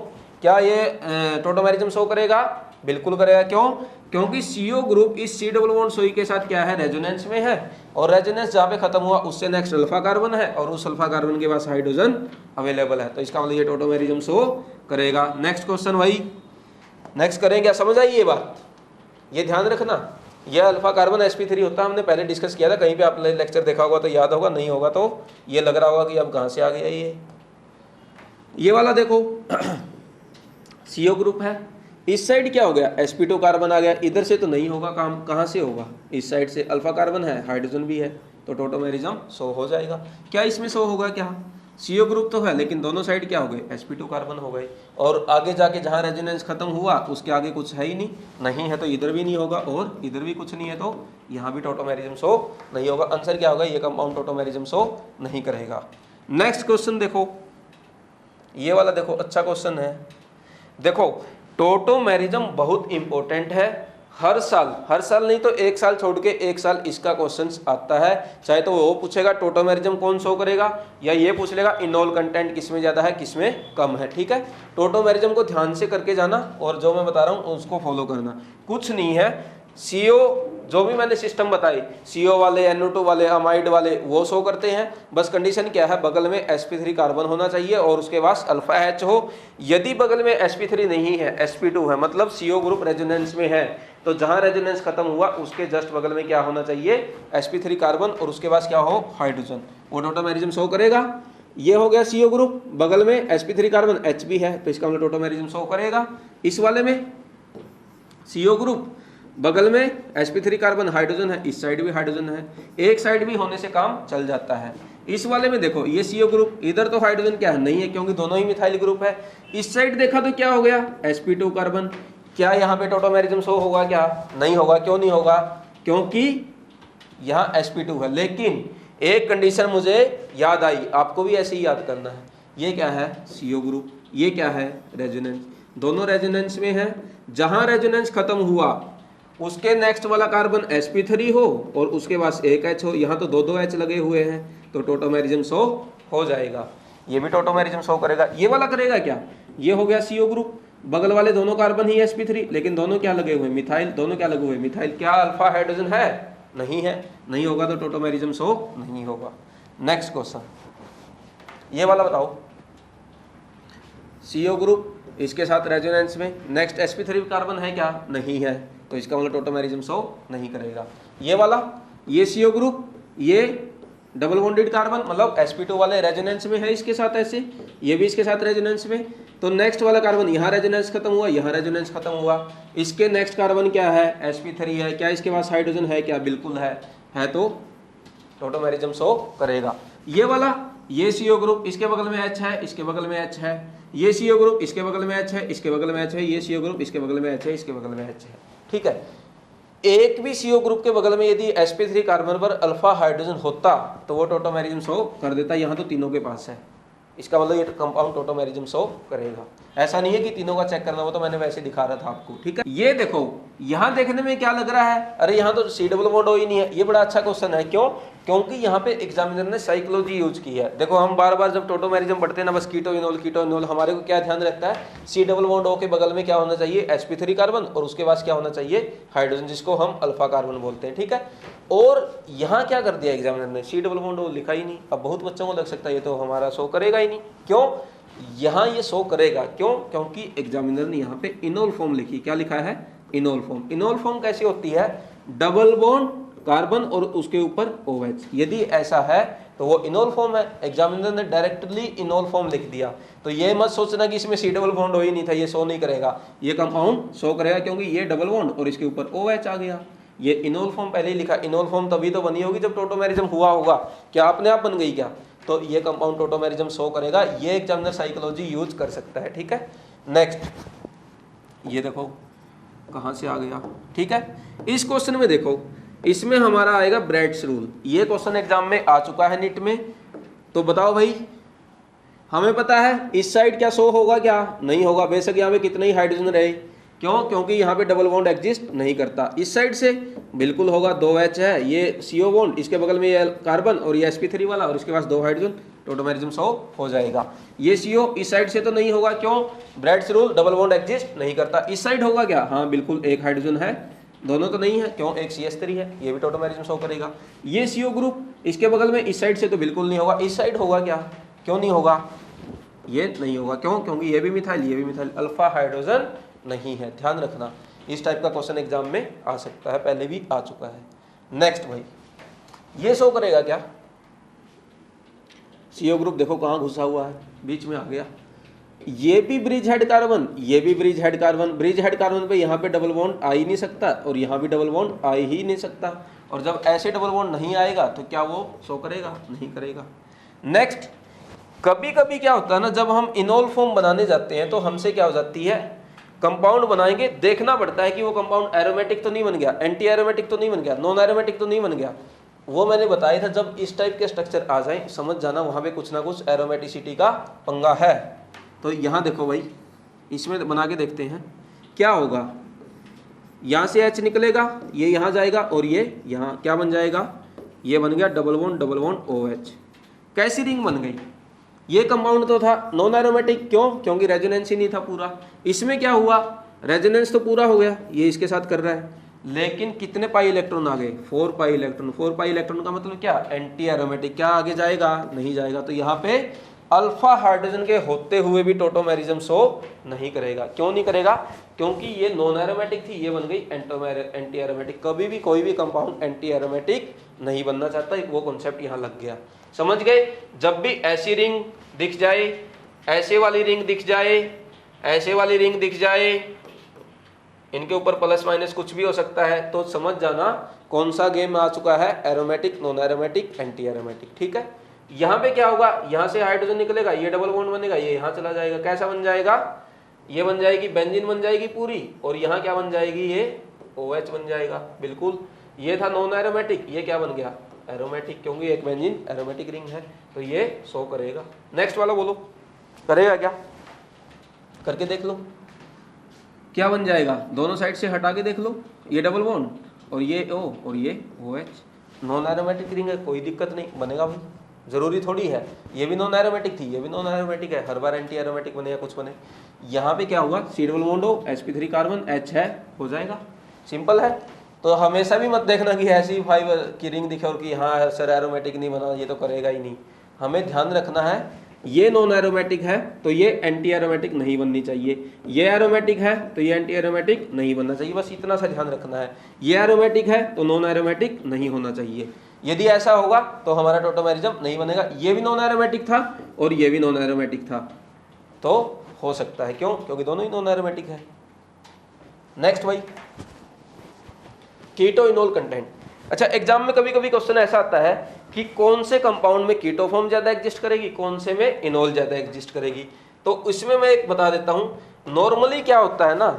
क्या ये टोटोमेरिज्म शो करेगा? बिल्कुल करेगा। क्यों? क्योंकि CO ग्रुप इस C डबल बॉन्ड सोई के साथ क्या है? रेजोनेंस में है, और रेजोनेंस जहां पे खत्म हुआ उससे नेक्स्ट अल्फा कार्बन है, और उस अल्फा कार्बन के पास हाइड्रोजन अवेलेबल है। तो इसका मतलब ये टोटोमेरिज्म शो करेगा। नेक्स्ट क्वेश्चन भाई, नेक्स्ट करें। क्या समझ आई ये बात? ये ध्यान रखना, यह अल्फा कार्बन sp3 होता है, हमने पहले डिस्कस किया था, कहीं पे आपने लेक्चर देखा होगा तो याद होगा, नहीं होगा तो ये लग रहा होगा कि अब कहाँ से आ गया ये वाला देखो CO ग्रुप है, इस साइड क्या हो गया? sp2 कार्बन आ गया। इधर से तो नहीं होगा काम, कहाँ से होगा? इस साइड से। अल्फा कार्बन है, हाइड्रोजन भी है, तो टोटोमेरिज्म शो हो जाएगा। क्या इसमें शो होगा? क्या CO ग्रुप तो है लेकिन दोनों साइड क्या हो गए? sp2 कार्बन हो गए, और आगे जाके जहाँ रेजोनेंस खत्म हुआ उसके आगे कुछ है ही नहीं है, तो इधर भी नहीं होगा और इधर भी कुछ नहीं है, तो यहाँ भी टोटोमेरिज्म शो नहीं होगा। आंसर क्या होगा? ये कंपाउंड टोटोमेरिज्म शो नहीं करेगा। नेक्स्ट क्वेश्चन देखो, ये वाला देखो, अच्छा क्वेश्चन है। देखो, टोटोमेरिज्म बहुत इंपॉर्टेंट है, हर साल नहीं तो एक साल छोड़ के एक साल इसका क्वेश्चन आता है। चाहे तो वो पूछेगा टोटोमेरिज्म कौन शो करेगा, या ये पूछ लेगा इनोल कंटेंट किसमें ज़्यादा है किसमें कम है। ठीक है, टोटोमेरिज्म को ध्यान से करके जाना, और जो मैं बता रहा हूँ उसको फॉलो करना। कुछ नहीं है, CO जो भी मैंने सिस्टम बताई, CO वाले, NO2 वाले, अमाइड वाले, वो शो करते हैं। बस कंडीशन क्या है? बगल में sp3 कार्बन होना चाहिए और उसके पास अल्फा H हो। यदि बगल में sp3 नहीं है, sp2 है, मतलब CO ग्रुप रेजोनेंस में है, तो जहां रेजोनेंस खत्म हुआ उसके जस्ट बगल में क्या होना चाहिए? sp3 कार्बन, और उसके पास क्या हो? हाइड्रोजन। वो टोटोमेरिज्म शो करेगा। ये हो गया CO ग्रुप, बगल में sp3 कार्बन, H भी है, तो इसका मतलब टोटोमेरिज्म शो करेगा। इस वाले में CO ग्रुप, बगल में sp3 कार्बन, हाइड्रोजन है, इस साइड भी हाइड्रोजन है, एक साइड भी होने से काम चल जाता है। इस वाले में देखो, ये CO ग्रुप, इधर तो हाइड्रोजन क्या है? नहीं है, क्योंकि दोनों ही मिथाइल ग्रुप है। इस साइड देखा तो क्या हो गया? sp2 carbon. क्या यहाँ पे टोटोमेरिज्म शो होगा? क्या नहीं होगा? क्यों नहीं होगा? क्योंकि यहाँ sp2 है। लेकिन एक कंडीशन मुझे याद आई, आपको भी ऐसे ही याद करना है। ये क्या है? CO group. ये क्या है? रेजोनेंस। दोनों रेजोनेंस में है, जहां रेजोनेंस खत्म हुआ उसके नेक्स्ट वाला कार्बन sp3 हो और उसके पास एक H हो। यहाँ तो दो H लगे हुए हैं, तो टोटोमेरिज्म शो हो जाएगा। ये भी टोटोमेरिज्म शो करेगा। ये वाला करेगा क्या? ये हो गया CO ग्रुप, बगल वाले दोनों कार्बन ही sp3, लेकिन दोनों क्या लगे हुए? मिथाइल। दोनों क्या लगे हुए? मिथाइल। क्या अल्फा हाइड्रोजन है? नहीं है। नहीं होगा तो टोटोमेरिज्म शो नहीं होगा। नेक्स्ट क्वेश्चन, ये वाला बताओ। CO ग्रुप, इसके साथ रेजोनेंस में, नेक्स्ट sp3 कार्बन है क्या? नहीं है, तो इसका मतलब टोटोमेरिज्म शो नहीं करेगा। ये वाला, ये CO ग्रुप, ये डबल बॉन्डेड कार्बन मतलब sp2 वाले रेजोनेंस में है इसके साथ, ऐसे ये भी इसके साथ रेजोनेंस में। तो नेक्स्ट वाला कार्बन यहाँ रेजोनेंस खत्म हुआ, यहाँ रेजोनेंस खत्म हुआ। इसके नेक्स्ट कार्बन क्या है, sp3 है। क्या इसके पास हाइड्रोजन है क्या, बिल्कुल है तो टोटोमेरिज्म शो करेगा। ये वाला, ये CO ग्रुप, इसके बगल में H है, इसके बगल में H है। ये CO ग्रुप, इसके बगल में H है, इसके बगल में H है। ये CO ग्रुप, इसके बगल में H है, इसके बगल में H है। ठीक है, एक भी CO ग्रुप के बगल में यदि sp3 कार्बन पर अल्फा हाइड्रोजन होता तो वो टोटोमेरिज्म शो कर देता। यहाँ तो तीनों के पास है, इसका मतलब ये कंपाउंड टोटोमेरिज्म शो करेगा। ऐसा नहीं है कि तीनों का चेक करना हो, तो मैंने वैसे दिखा रहा था आपको। ठीक है, ये देखो यहाँ देखने में क्या लग रहा है, अरे यहाँ तो C डबल बॉन्ड ही नहीं है। ये बड़ा अच्छा क्वेश्चन है, क्यों? क्योंकि यहाँ पे एग्जामिनर ने साइकोलॉजी यूज की है। देखो हम बार बार जब टोटोमेरिज्म पढ़ते हैं ना, बस कीटो इनोल, हमारे को क्या ध्यान रखता है, C डबल बॉन्ड O के बगल में क्या होना चाहिए, sp3 कार्बन, और उसके पास क्या होना चाहिए, हाइड्रोजन, जिसको हम अल्फा कार्बन बोलते हैं। ठीक है, और यहाँ क्या कर दिया एग्जामिनर ने, C डबल बॉन्ड O लिखा ही नहीं। अब बहुत बच्चों को लग सकता है ये तो हमारा शो करेगा ही नहीं, क्यों? यहाँ ये शो करेगा, क्यों? क्योंकि एग्जामिनर ने यहाँ पे इनोल फॉर्म लिखी। क्या लिखा है, इनोल फॉर्म। इनोल फॉर्म कैसी होती है, डबल बॉन्ड कार्बन और उसके ऊपर OH। यदि ऐसा है तो वो इनोल फॉर्म है। एग्जामिनर ने डायरेक्टली इनोल फॉर्म लिख दिया, तो ये मत सोचना कि इसमें C डबल बॉन्ड O ही नहीं था, ये शो नहीं करेगा। ये कंपाउंड शो करेगा क्योंकि ये डबल बॉन्ड और इसके ऊपर OH आ गया। ये इनोल फॉर्म पहले ही लिखा। इनोल फॉर्म तभी तो बनी होगी जब टोटोमेरिज्म हुआ होगा। क्या अपने आप बन गई क्या? तो ये कंपाउंड टोटोमेरिज्म शो करेगा। ये एग्जामिनर साइकोलॉजी यूज कर सकता है। ठीक है, नेक्स्ट ये देखो कहां से आ गया। ठीक है, इस क्वेश्चन में देखो, इसमें हमारा आएगा ब्रेड्स रूल। ये क्वेश्चन एग्जाम में आ चुका है नीट में। तो बताओ भाई, हमें पता है इस साइड क्या शो होगा, क्या नहीं होगा। बेशक यहाँ पे कितने ही हाइड्रोजन रहे, क्यों? क्योंकि यहाँ पे डबल बॉन्ड एग्जिस्ट नहीं करता। इस साइड से बिल्कुल होगा, 2H है, ये CO बॉन्ड, इसके बगल में ये कार्बन और ये sp3 वाला, और इसके पास 2 हाइड्रोजन, टोटोमेरिज्म शो हो जाएगा। ये CO इस साइड से तो नहीं होगा, क्यों? Bredt's rule, double bond exist नहीं करता। इस साइड होगा क्या? हाँ बिल्कुल, एक हाइड्रोजन है, दोनों तो नहीं है, क्यों? एक CH3 है, ये भी टोटोमेरिज्म शो करेगा। ये CO ग्रुप, इसके बगल में इस साइड से तो बिल्कुल नहीं होगा। इस साइड होगा क्या? क्यों नहीं होगा? ये नहीं होगा, क्यों? क्योंकि ये भी मिथाइल, ये भी मिथाइल, अल्फा हाइड्रोजन नहीं है। ध्यान रखना, इस टाइप का क्वेश्चन एग्जाम में आ सकता है, पहले भी आ चुका है। नेक्स्ट भाई, ये शो करेगा क्या? CO ग्रुप देखो कहाँ घुसा हुआ है, बीच में आ गया। ये भी ब्रिज हेड कार्बन, ये भी bridge head carbon. Bridge head carbon पे यहाँ पे डबल बॉन्ड आ ही नहीं सकता, और यहाँ भी डबल बॉन्ड आ ही नहीं सकता। और जब ऐसे डबल बॉन्ड नहीं आएगा तो क्या वो शो करेगा? नहीं करेगा। नेक्स्ट, कभी कभी क्या होता है ना, जब हम इनोल फॉर्म बनाने जाते हैं तो हमसे क्या हो जाती है, कंपाउंड बनाएंगे, देखना पड़ता है कि वो कंपाउंड एरोमेटिक तो नहीं बन गया, एंटी एरोमेटिक तो नहीं बन गया, नॉन एरोमेटिक तो नहीं बन गया। वो मैंने बताया था, जब इस टाइप के स्ट्रक्चर आ जाए समझ जाना वहां पे कुछ ना कुछ एरोमेटिसिटी का पंगा है। तो यहाँ देखो भाई, इसमें बना के देखते हैं क्या होगा। यहाँ से H निकलेगा, ये यहाँ जाएगा, और ये यहाँ क्या बन जाएगा, ये बन गया डबल बॉन्ड OH। कैसी रिंग बन गई? ये कंपाउंड तो था नॉन एरोमेटिक, क्यों? क्योंकि रेजोनेंस ही नहीं था पूरा। इसमें क्या हुआ, रेजोनेंस तो पूरा हो गया, ये इसके साथ कर रहा है, लेकिन कितने पाई इलेक्ट्रॉन आ गए? 4 पाई इलेक्ट्रॉन। 4 पाई इलेक्ट्रॉन का मतलब क्या? Anti aromatic. क्या आगे जाएगा? नहीं जाएगा। तो यहाँ पे अल्फा हाइड्रोजन के होते हुए भी टोटोमेरिज्म शो नहीं करेगा। क्यों नहीं करेगा? क्योंकि ये नॉन एरोमेटिक थी, ये बन गई एंटी एरोमेटिक। कभी भी कोई भी कंपाउंड एंटी एरोमेटिक नहीं बनना चाहता, वो कॉन्सेप्ट यहाँ लग गया। समझ गए? जब भी ऐसी रिंग दिख जाए, ऐसे वाली रिंग दिख जाए, ऐसे वाली रिंग दिख जाए, इनके ऊपर प्लस माइनस कुछ भी हो सकता है, तो समझ जाना कौन सा गेम आ चुका है, aromatic, non aromatic, anti aromatic. ठीक है, यहाँ पे क्या होगा, यहाँ से हाइड्रोजन निकलेगा, ये डबल बॉन्ड बनेगा, ये यहाँ चला जाएगा। कैसा बन जाएगा? ये बन जाएगी बेंजीन बन जाएगी पूरी, और यहाँ क्या बन जाएगी? ये OH बन जाएगा। बिल्कुल, ये था नॉन एरोमेटिक, ये क्या बन गया? एरोमेटिक, क्योंकि एक बेंजीन एरोमेटिक रिंग है, तो ये शो करेगा। नेक्स्ट वाला बोलो, करेगा क्या? करके देख लो क्या बन जाएगा। दोनों साइड से हटा के देख लो, ये डबल बॉन्ड और ये O और ये OH। नॉन एरोमेटिक रिंग है, कोई दिक्कत नहीं, बनेगा भाई, जरूरी थोड़ी है। ये भी नॉन एरोमेटिक थी, ये भी नॉन एरोमेटिक है, हर बार एंटी एरोमेटिक बने या कुछ बने। यहाँ पे क्या हुआ, C double bond O, sp3 carbon, H है, हो जाएगा। सिंपल है। तो हमेशा भी मत देखना कि ऐसी 5 की रिंग दिखे और कि हाँ सर एरोमेटिक नहीं बना, ये तो करेगा ही नहीं। हमें ध्यान रखना है ये नॉन एरोमेटिक है तो ये एंटी एरोमेटिक नहीं बननी चाहिए, ये एरोमेटिक है तो ये एंटी एरोमेटिक नहीं बनना चाहिए, बस इतना सा ध्यान रखना है। ये एरोमेटिक है तो नॉन एरोमेटिक नहीं होना चाहिए। यदि ऐसा होगा तो हमारा टोटोमेरिज्म नहीं बनेगा। ये भी नॉन एरोमेटिक था और ये भी नॉन एरोमेटिक था तो हो सकता है, क्यों? क्योंकि दोनों ही नॉन एरोमेटिक है। नेक्स्ट भाई, कीटो इनोल कंटेंट। अच्छा, एग्जाम में कभी कभी क्वेश्चन ऐसा आता है कि कौन से कंपाउंड में कीटो फॉर्म ज्यादा एग्जिस्ट करेगी, कौन से में इनोल ज्यादा एग्जिस्ट करेगी। तो इसमें मैं एक बता देता हूं, नॉर्मली क्या होता है ना,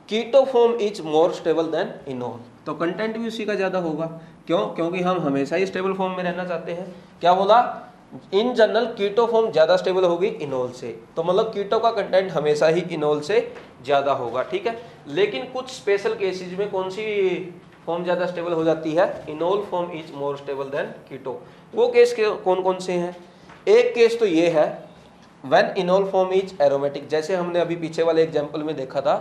keto form is more stable than enol, तो कंटेंट भी उसी का ज्यादा होगा। क्यों? क्योंकि हम हमेशा ही स्टेबल फॉर्म में रहना चाहते हैं। क्या बोला? इन जनरल कीटो फॉर्म ज्यादा स्टेबल होगी इनोल से, तो मतलब कीटो का कंटेंट हमेशा ही इनोल से ज्यादा होगा, ठीक है। लेकिन कुछ स्पेशल केसेस में कौन सी फॉर्म ज्यादा स्टेबल हो जाती है? Enol form is more stable than keto. वो केस कौन कौन से हैं? एक केस तो ये है when enol form is aromatic, जैसे हमने अभी पीछे वाले एग्जांपल में देखा था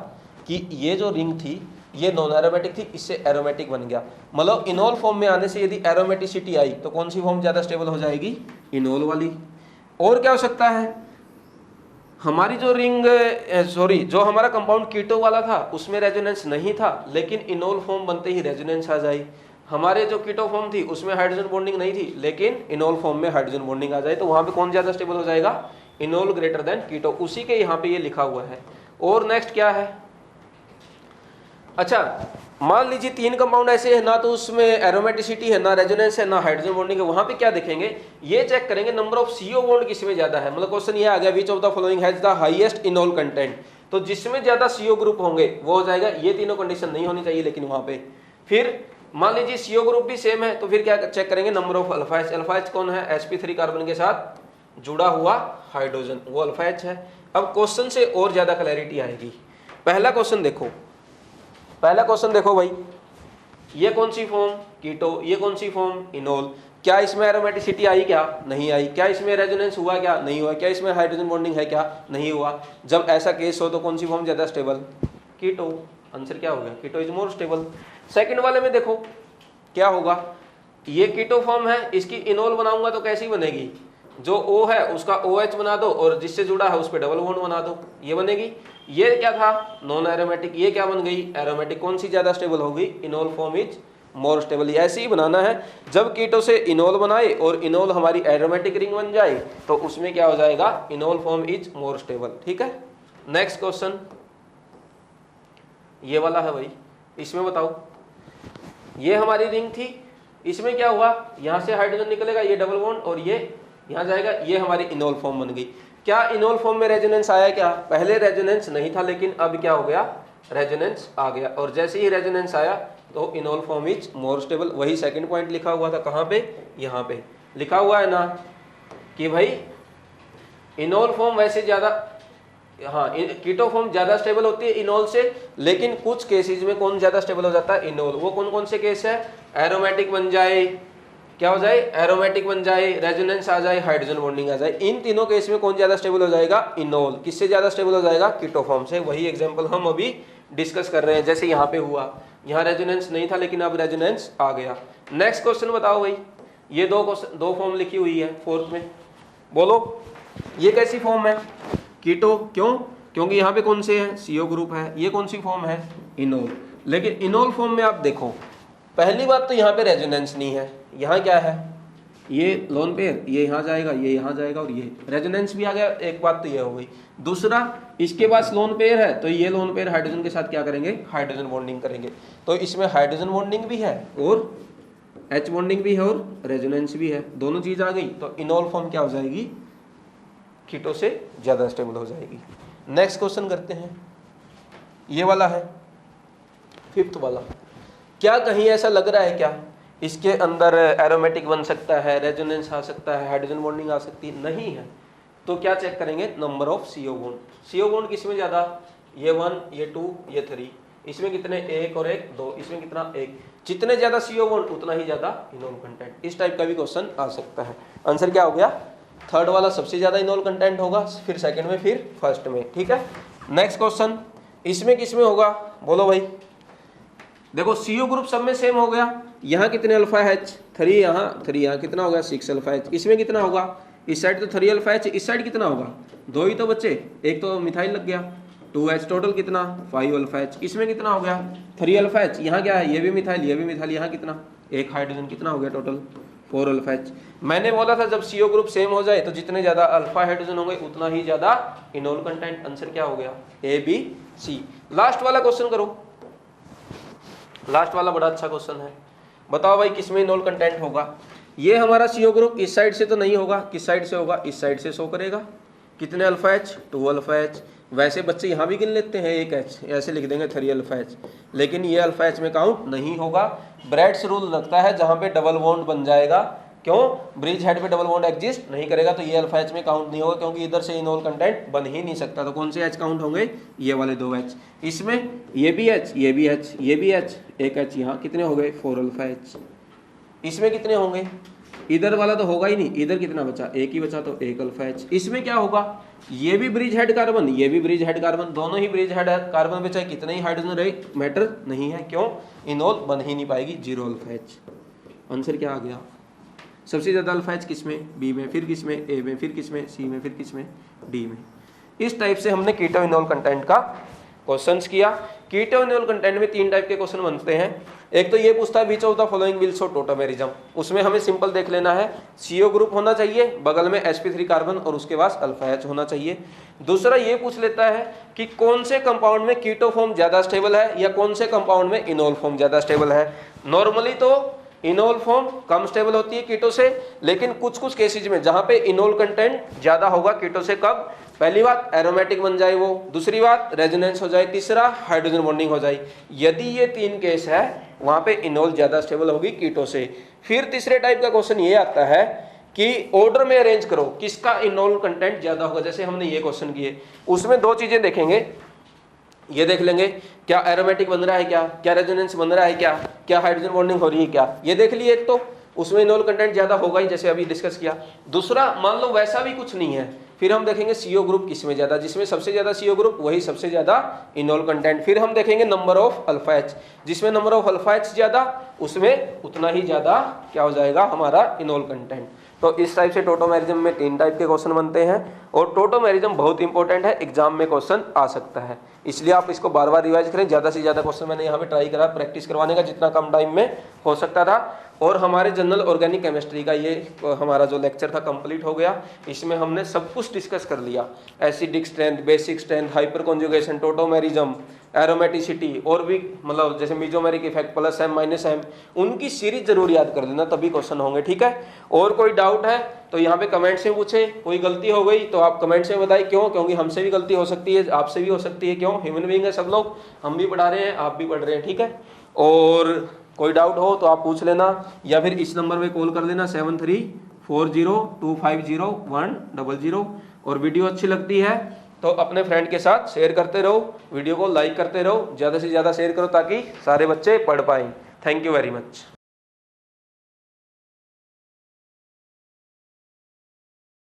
कि ये जो रिंग थी ये नॉन एरोमेटिक थी, इससे एरोमेटिक बन गया। मतलब इनोल फॉर्म में आने से यदि एरोमेटिसिटी आई तो कौन सी फॉर्म ज्यादा स्टेबल हो जाएगी? इनोल वाली। और क्या हो सकता है? हमारी जो रिंग जो हमारा कंपाउंड कीटो वाला था उसमें रेजोनेंस नहीं था, लेकिन इनोल फॉर्म बनते ही रेजोनेंस आ जाए। हमारे जो कीटो फॉर्म थी उसमें हाइड्रोजन बॉन्डिंग नहीं थी, लेकिन इनोल फॉर्म में हाइड्रोजन बॉन्डिंग आ जाए, तो वहां पे कौन ज्यादा स्टेबल हो जाएगा? इनोल ग्रेटर देन कीटो। उसी के यहाँ पे ये लिखा हुआ है। और नेक्स्ट क्या है? अच्छा, मान लीजिए 3 कंपाउंड ऐसे है, ना तो उसमें एरोमेटिसिटी है, ना रेजोनेंस है, ना हाइड्रोजन बॉन्डिंग है, वहां पे क्या देखेंगे? ये चेक करेंगे नंबर ऑफ CO बॉन्ड किसमें ज्यादा है। मतलब क्वेश्चन ये आ गया, which of the following has the highest enol content, तो जिसमें ज्यादा CO ग्रुप होंगे वो हो जाएगा। ये तीनों कंडीशन नहीं होनी चाहिए लेकिन वहां पे। फिर मान लीजिए CO ग्रुप भी सेम है, तो फिर क्या चेक करेंगे? Number of alpha H. Alpha H कौन है? sp3 कार्बन के साथ जुड़ा हुआ हाइड्रोजन, वो अल्फा एच है। अब क्वेश्चन से और ज्यादा क्लैरिटी आएगी। पहला क्वेश्चन देखो भाई, ये कौन सी फॉर्म? कीटो। ये कौन सी फॉर्म? इनोल। क्या इसमें एरोमेटिसिटी आई? क्या नहीं आई। क्या इसमें रेजोनेंस हुआ? क्या नहीं हुआ। क्या इसमें हाइड्रोजन बॉन्डिंग है? क्या नहीं हुआ। जब ऐसा केस हो तो कौन सी फॉर्म ज्यादा स्टेबल? कीटो। आंसर क्या हो गया? Keto is more stable. Second वाले में देखो क्या होगा, ये कीटो फॉर्म है, इसकी इनोल बनाऊंगा तो कैसी बनेगी? जो O है उसका OH बना दो और जिससे जुड़ा है उस पर डबल बॉन्ड बना दो, ये बनेगी। ये क्या था? Non aromatic. ये क्या बन गई? एरोमेटिक। कौन सी ज्यादा स्टेबल होगी? Enol form is more stable. ऐसे ही बनाना है, जब कीटो से इनोल बनाए और इनोल हमारी एरोमेटिक रिंग बन जाए तो उसमें क्या हो जाएगा? Enol form is more stable, ठीक है। नेक्स्ट क्वेश्चन ये वाला है भाई, इसमें बताओ, ये हमारी रिंग थी, इसमें क्या हुआ? यहां से हाइड्रोजन निकलेगा, ये डबल बॉन्ड और ये यहां जाएगा, ये हमारी इनोल फॉर्म बन गई। क्या इनोल फॉर्म में रेजोनेंस आया? क्या पहले रेजोनेंस नहीं था, लेकिन अब क्या हो गया? रेजोनेंस आ गया। और जैसे ही रेजोनेंस आया तो enol form is more stable. वही सेकंड पॉइंट लिखा हुआ था, कहां पे? यहां पे लिखा हुआ है ना कि भाई इनोल फॉर्म वैसे ज्यादा, हाँ, कीटो फॉर्म ज्यादा स्टेबल होती है इनोल से, लेकिन कुछ केसेस में कौन ज्यादा स्टेबल हो जाता है? इनोल। वो कौन कौन से केस है? एरोमेटिक बन जाए, क्या हो जाए? एरोमेटिक बन जाए, रेजोनेंस आ जाए, हाइड्रोजन बॉन्डिंग आ जाए। इन तीनों केस में कौन ज्यादा स्टेबल हो जाएगा? इनोल। किससे ज्यादा स्टेबल हो जाएगा? कीटो फॉर्म से। वही एग्जांपल हम अभी डिस्कस कर रहे हैं, जैसे यहाँ पे हुआ, यहाँ रेजोनेंस नहीं था लेकिन अब रेजोनेंस आ गया। नेक्स्ट क्वेश्चन बताओ भाई, ये दो फॉर्म लिखी हुई है फोर्थ में, बोलो ये कैसी फॉर्म है? कीटो। क्यों? क्योंकि यहाँ पे कौन से हैं? CO ग्रुप है। ये कौन सी फॉर्म है? इनोल। लेकिन इनोल फॉर्म में आप देखो, पहली बात तो यहाँ पे रेजोनेंस नहीं है, यहाँ क्या है? ये लोन पेयर, ये यहाँ जाएगा, ये यहाँ जाएगा और ये रेजोनेंस भी आ गया। एक बात तो ये हो गई। दूसरा, इसके पास लोन पेयर है तो ये लोन पेयर हाइड्रोजन के साथ क्या करेंगे? हाइड्रोजन बॉन्डिंग करेंगे। तो इसमें हाइड्रोजन बॉन्डिंग भी है और H बॉन्डिंग भी है और रेजोनेंस भी है, दोनों चीज आ गई। तो इनोल फॉर्म क्या हो जाएगी? कीटो से ज्यादा स्टेबल हो जाएगी। नेक्स्ट क्वेश्चन करते हैं, ये वाला है फिफ्थ वाला। क्या कहीं ऐसा लग रहा है क्या इसके अंदर एरोमेटिक बन सकता है, रेजोनेंस आ सकता है, हाइड्रोजन बॉन्डिंग आ सकती है? नहीं है। तो क्या चेक करेंगे? Number of CO bond. CO bond किसमें ज्यादा? ये 1, ये 2, ये 3। इसमें कितने? 1 और 1 2। इसमें कितना? 1। जितने ज्यादा CO बॉन्ड उतना ही ज्यादा इनोल कंटेंट। इस टाइप का भी क्वेश्चन आ सकता है। आंसर क्या हो गया? थर्ड वाला सबसे ज्यादा इनोल कंटेंट होगा, फिर सेकंड में, फिर फर्स्ट में, ठीक है। नेक्स्ट क्वेश्चन, इसमें किसमें होगा? बोलो भाई। देखो CO ग्रुप सब में सेम हो गया। यहाँ कितने अल्फा H? 3, यहाँ 3, यहाँ कितना होगा? 6 अल्फा H। इसमें कितना होगा? इस साइड तो 3 अल्फा एच, इस साइड कितना होगा, 2 ही तो बच्चे, एक तो मिथाइल लग गया, 2H टोटल कितना 5 अल्फा एच, इसमें कितना हो गया 3 अल्फा एच, यहाँ क्या है ये भी मिथाइल ये भी मिथाइल, यहाँ कितना एक हाइड्रोजन, कितना हो गया टोटल 4 अल्फा एच। मैंने बोला था जब CO ग्रुप सेम हो जाए तो जितने ज्यादा अल्फा हाइड्रोजन होंगे उतना ही ज्यादा इनोल कंटेंट। आंसर क्या हो गया ABC। लास्ट वाला क्वेश्चन करो, लास्ट वाला बड़ा अच्छा क्वेश्चन है। बताओ भाई किसमें इनोल कंटेंट होगा। ये हमारा CO ग्रुप इस साइड से तो नहीं होगा, किस साइड से होगा, इस साइड से शो करेगा। कितने अल्फा एच 2 अल्फा एच। वैसे बच्चे यहाँ भी गिन लेते हैं 1 एच, ऐसे लिख देंगे 3 अल्फा एच, लेकिन ये अल्फा एच में काउंट नहीं होगा। ब्रैड्स रूल लगता है जहाँ पे डबल बॉन्ड बन जाएगा, क्यों, ब्रिज हेड पे डबल बॉन्ड एग्जिस्ट नहीं करेगा तो ये अल्फा एच में काउंट नहीं होगा, क्योंकि इधर से इनोल कंटेंट बन ही नहीं सकता। तो कौन से एच काउंट होंगे, ये वाले 2 एच। इसमें ये भी एच ये भी एच ये भी एच, 1 एच यहाँ, कितने हो गए 4 अल्फा एच। इसमें कितने होंगे, इधर वाला तो होगा ही नहीं, इधर कितना बचा, एक ही बचा तो 1 अल्फा एच। इसमें क्या होगा, ये भी ब्रिज हेड कार्बन ये भी ब्रिज हेड कार्बन, दोनों ही ब्रिज हेड कार्बन में चाहे कितने ही हाइड्रोजन रहे मैटर नहीं है, क्यों, इनोल बन ही नहीं पाएगी, 0 अल्फा एच। आंसर क्या आ गया, सबसे ज्यादा अल्फा एच किसमें, बी में, फिर किसमें, ए में, फिर किसमें, सी में, फिर किसमें, डी में। इस टाइप से हमने कीटो इनोल कंटेंट का क्वेश्चंस किया। कीटो इनोल कंटेंट में 3 टाइप के क्वेश्चन बनते हैं। एक तो ये पूछता है which of the following will show tautomerism, उसमें हमें सिंपल देख लेना है, CO ग्रुप होना चाहिए, बगल में sp3 कार्बन और उसके बाद अल्फा एच होना चाहिए। दूसरा ये पूछ लेता है कि कौन से कंपाउंड में कीटो फॉर्म ज्यादा स्टेबल है या कौन से कंपाउंड में इनोल फॉर्म ज्यादा स्टेबल है। नॉर्मली तो इनोल फॉर्म कम स्टेबल होती है कीटो से, लेकिन कुछ कुछ केसेज में जहां पे इनोल कंटेंट ज्यादा होगा कीटो से, कब, पहली बात एरोमेटिक बन जाए वो, दूसरी बात रेजोनेंस हो जाए, तीसरा हाइड्रोजन बॉन्डिंग हो जाए। यदि ये 3 केस है वहां पे इनोल ज्यादा स्टेबल होगी कीटो से। फिर तीसरे टाइप का क्वेश्चन ये आता है कि ऑर्डर में अरेंज करो किसका इनोल कंटेंट ज्यादा होगा। जैसे हमने ये क्वेश्चन किए, उसमें 2 चीजें देखेंगे, ये देख लेंगे क्या एरोमेटिक बन रहा है, क्या रेजोनेंस बन रहा है, क्या हाइड्रोजन बॉन्डिंग हो रही है, क्या, ये देख लिए। एक तो उसमें इनोल कंटेंट ज्यादा होगा ही, जैसे अभी डिस्कस किया। दूसरा मान लो वैसा भी कुछ नहीं है, फिर हम देखेंगे CO ग्रुप किसमें ज्यादा, जिसमें सबसे ज्यादा CO ग्रुप वही सबसे ज्यादा इनोल कंटेंट। फिर हम देखेंगे नंबर ऑफ अल्फा एच, जिसमें नंबर ऑफ अल्फा एच ज्यादा उसमें उतना ही ज्यादा क्या हो जाएगा हमारा इनोल कंटेंट। तो इस टाइप से टोटोमेरिज्म में 3 टाइप के क्वेश्चन बनते हैं और टोटोमेरिज्म बहुत इंपॉर्टेंट है, एग्जाम में क्वेश्चन आ सकता है, इसलिए आप इसको बार बार रिवाइज करें। ज्यादा से ज्यादा क्वेश्चन मैंने यहाँ पे ट्राई करा प्रैक्टिस करवाने का जितना कम टाइम में हो सकता था। और हमारे जनरल ऑर्गेनिक केमिस्ट्री का ये हमारा जो लेक्चर था कंप्लीट हो गया। इसमें हमने सब कुछ डिस्कस कर लिया, acidic strength, basic strength, hyper conjugation, tautomerism, aromaticity और भी मतलब जैसे mesomeric effect, plus M minus M, उनकी सीरीज जरूर याद कर लेना, तभी क्वेश्चन होंगे, ठीक है। और कोई डाउट है तो यहाँ पे कमेंट्स में पूछे, कोई गलती हो गई तो आप कमेंट्स में बताइए, क्यों, क्योंकि हमसे भी गलती हो सकती है, आपसे भी हो सकती है, क्यों, ह्यूमन बीइंग है सब लोग, हम भी पढ़ा रहे हैं आप भी पढ़ रहे हैं, ठीक है। और कोई डाउट हो तो आप पूछ लेना या फिर इस नंबर पे कॉल कर लेना 7340250100। और वीडियो अच्छी लगती है तो अपने फ्रेंड के साथ शेयर करते रहो, वीडियो को लाइक करते रहो, ज़्यादा से ज़्यादा शेयर करो ताकि सारे बच्चे पढ़ पाएँ। Thank you very much.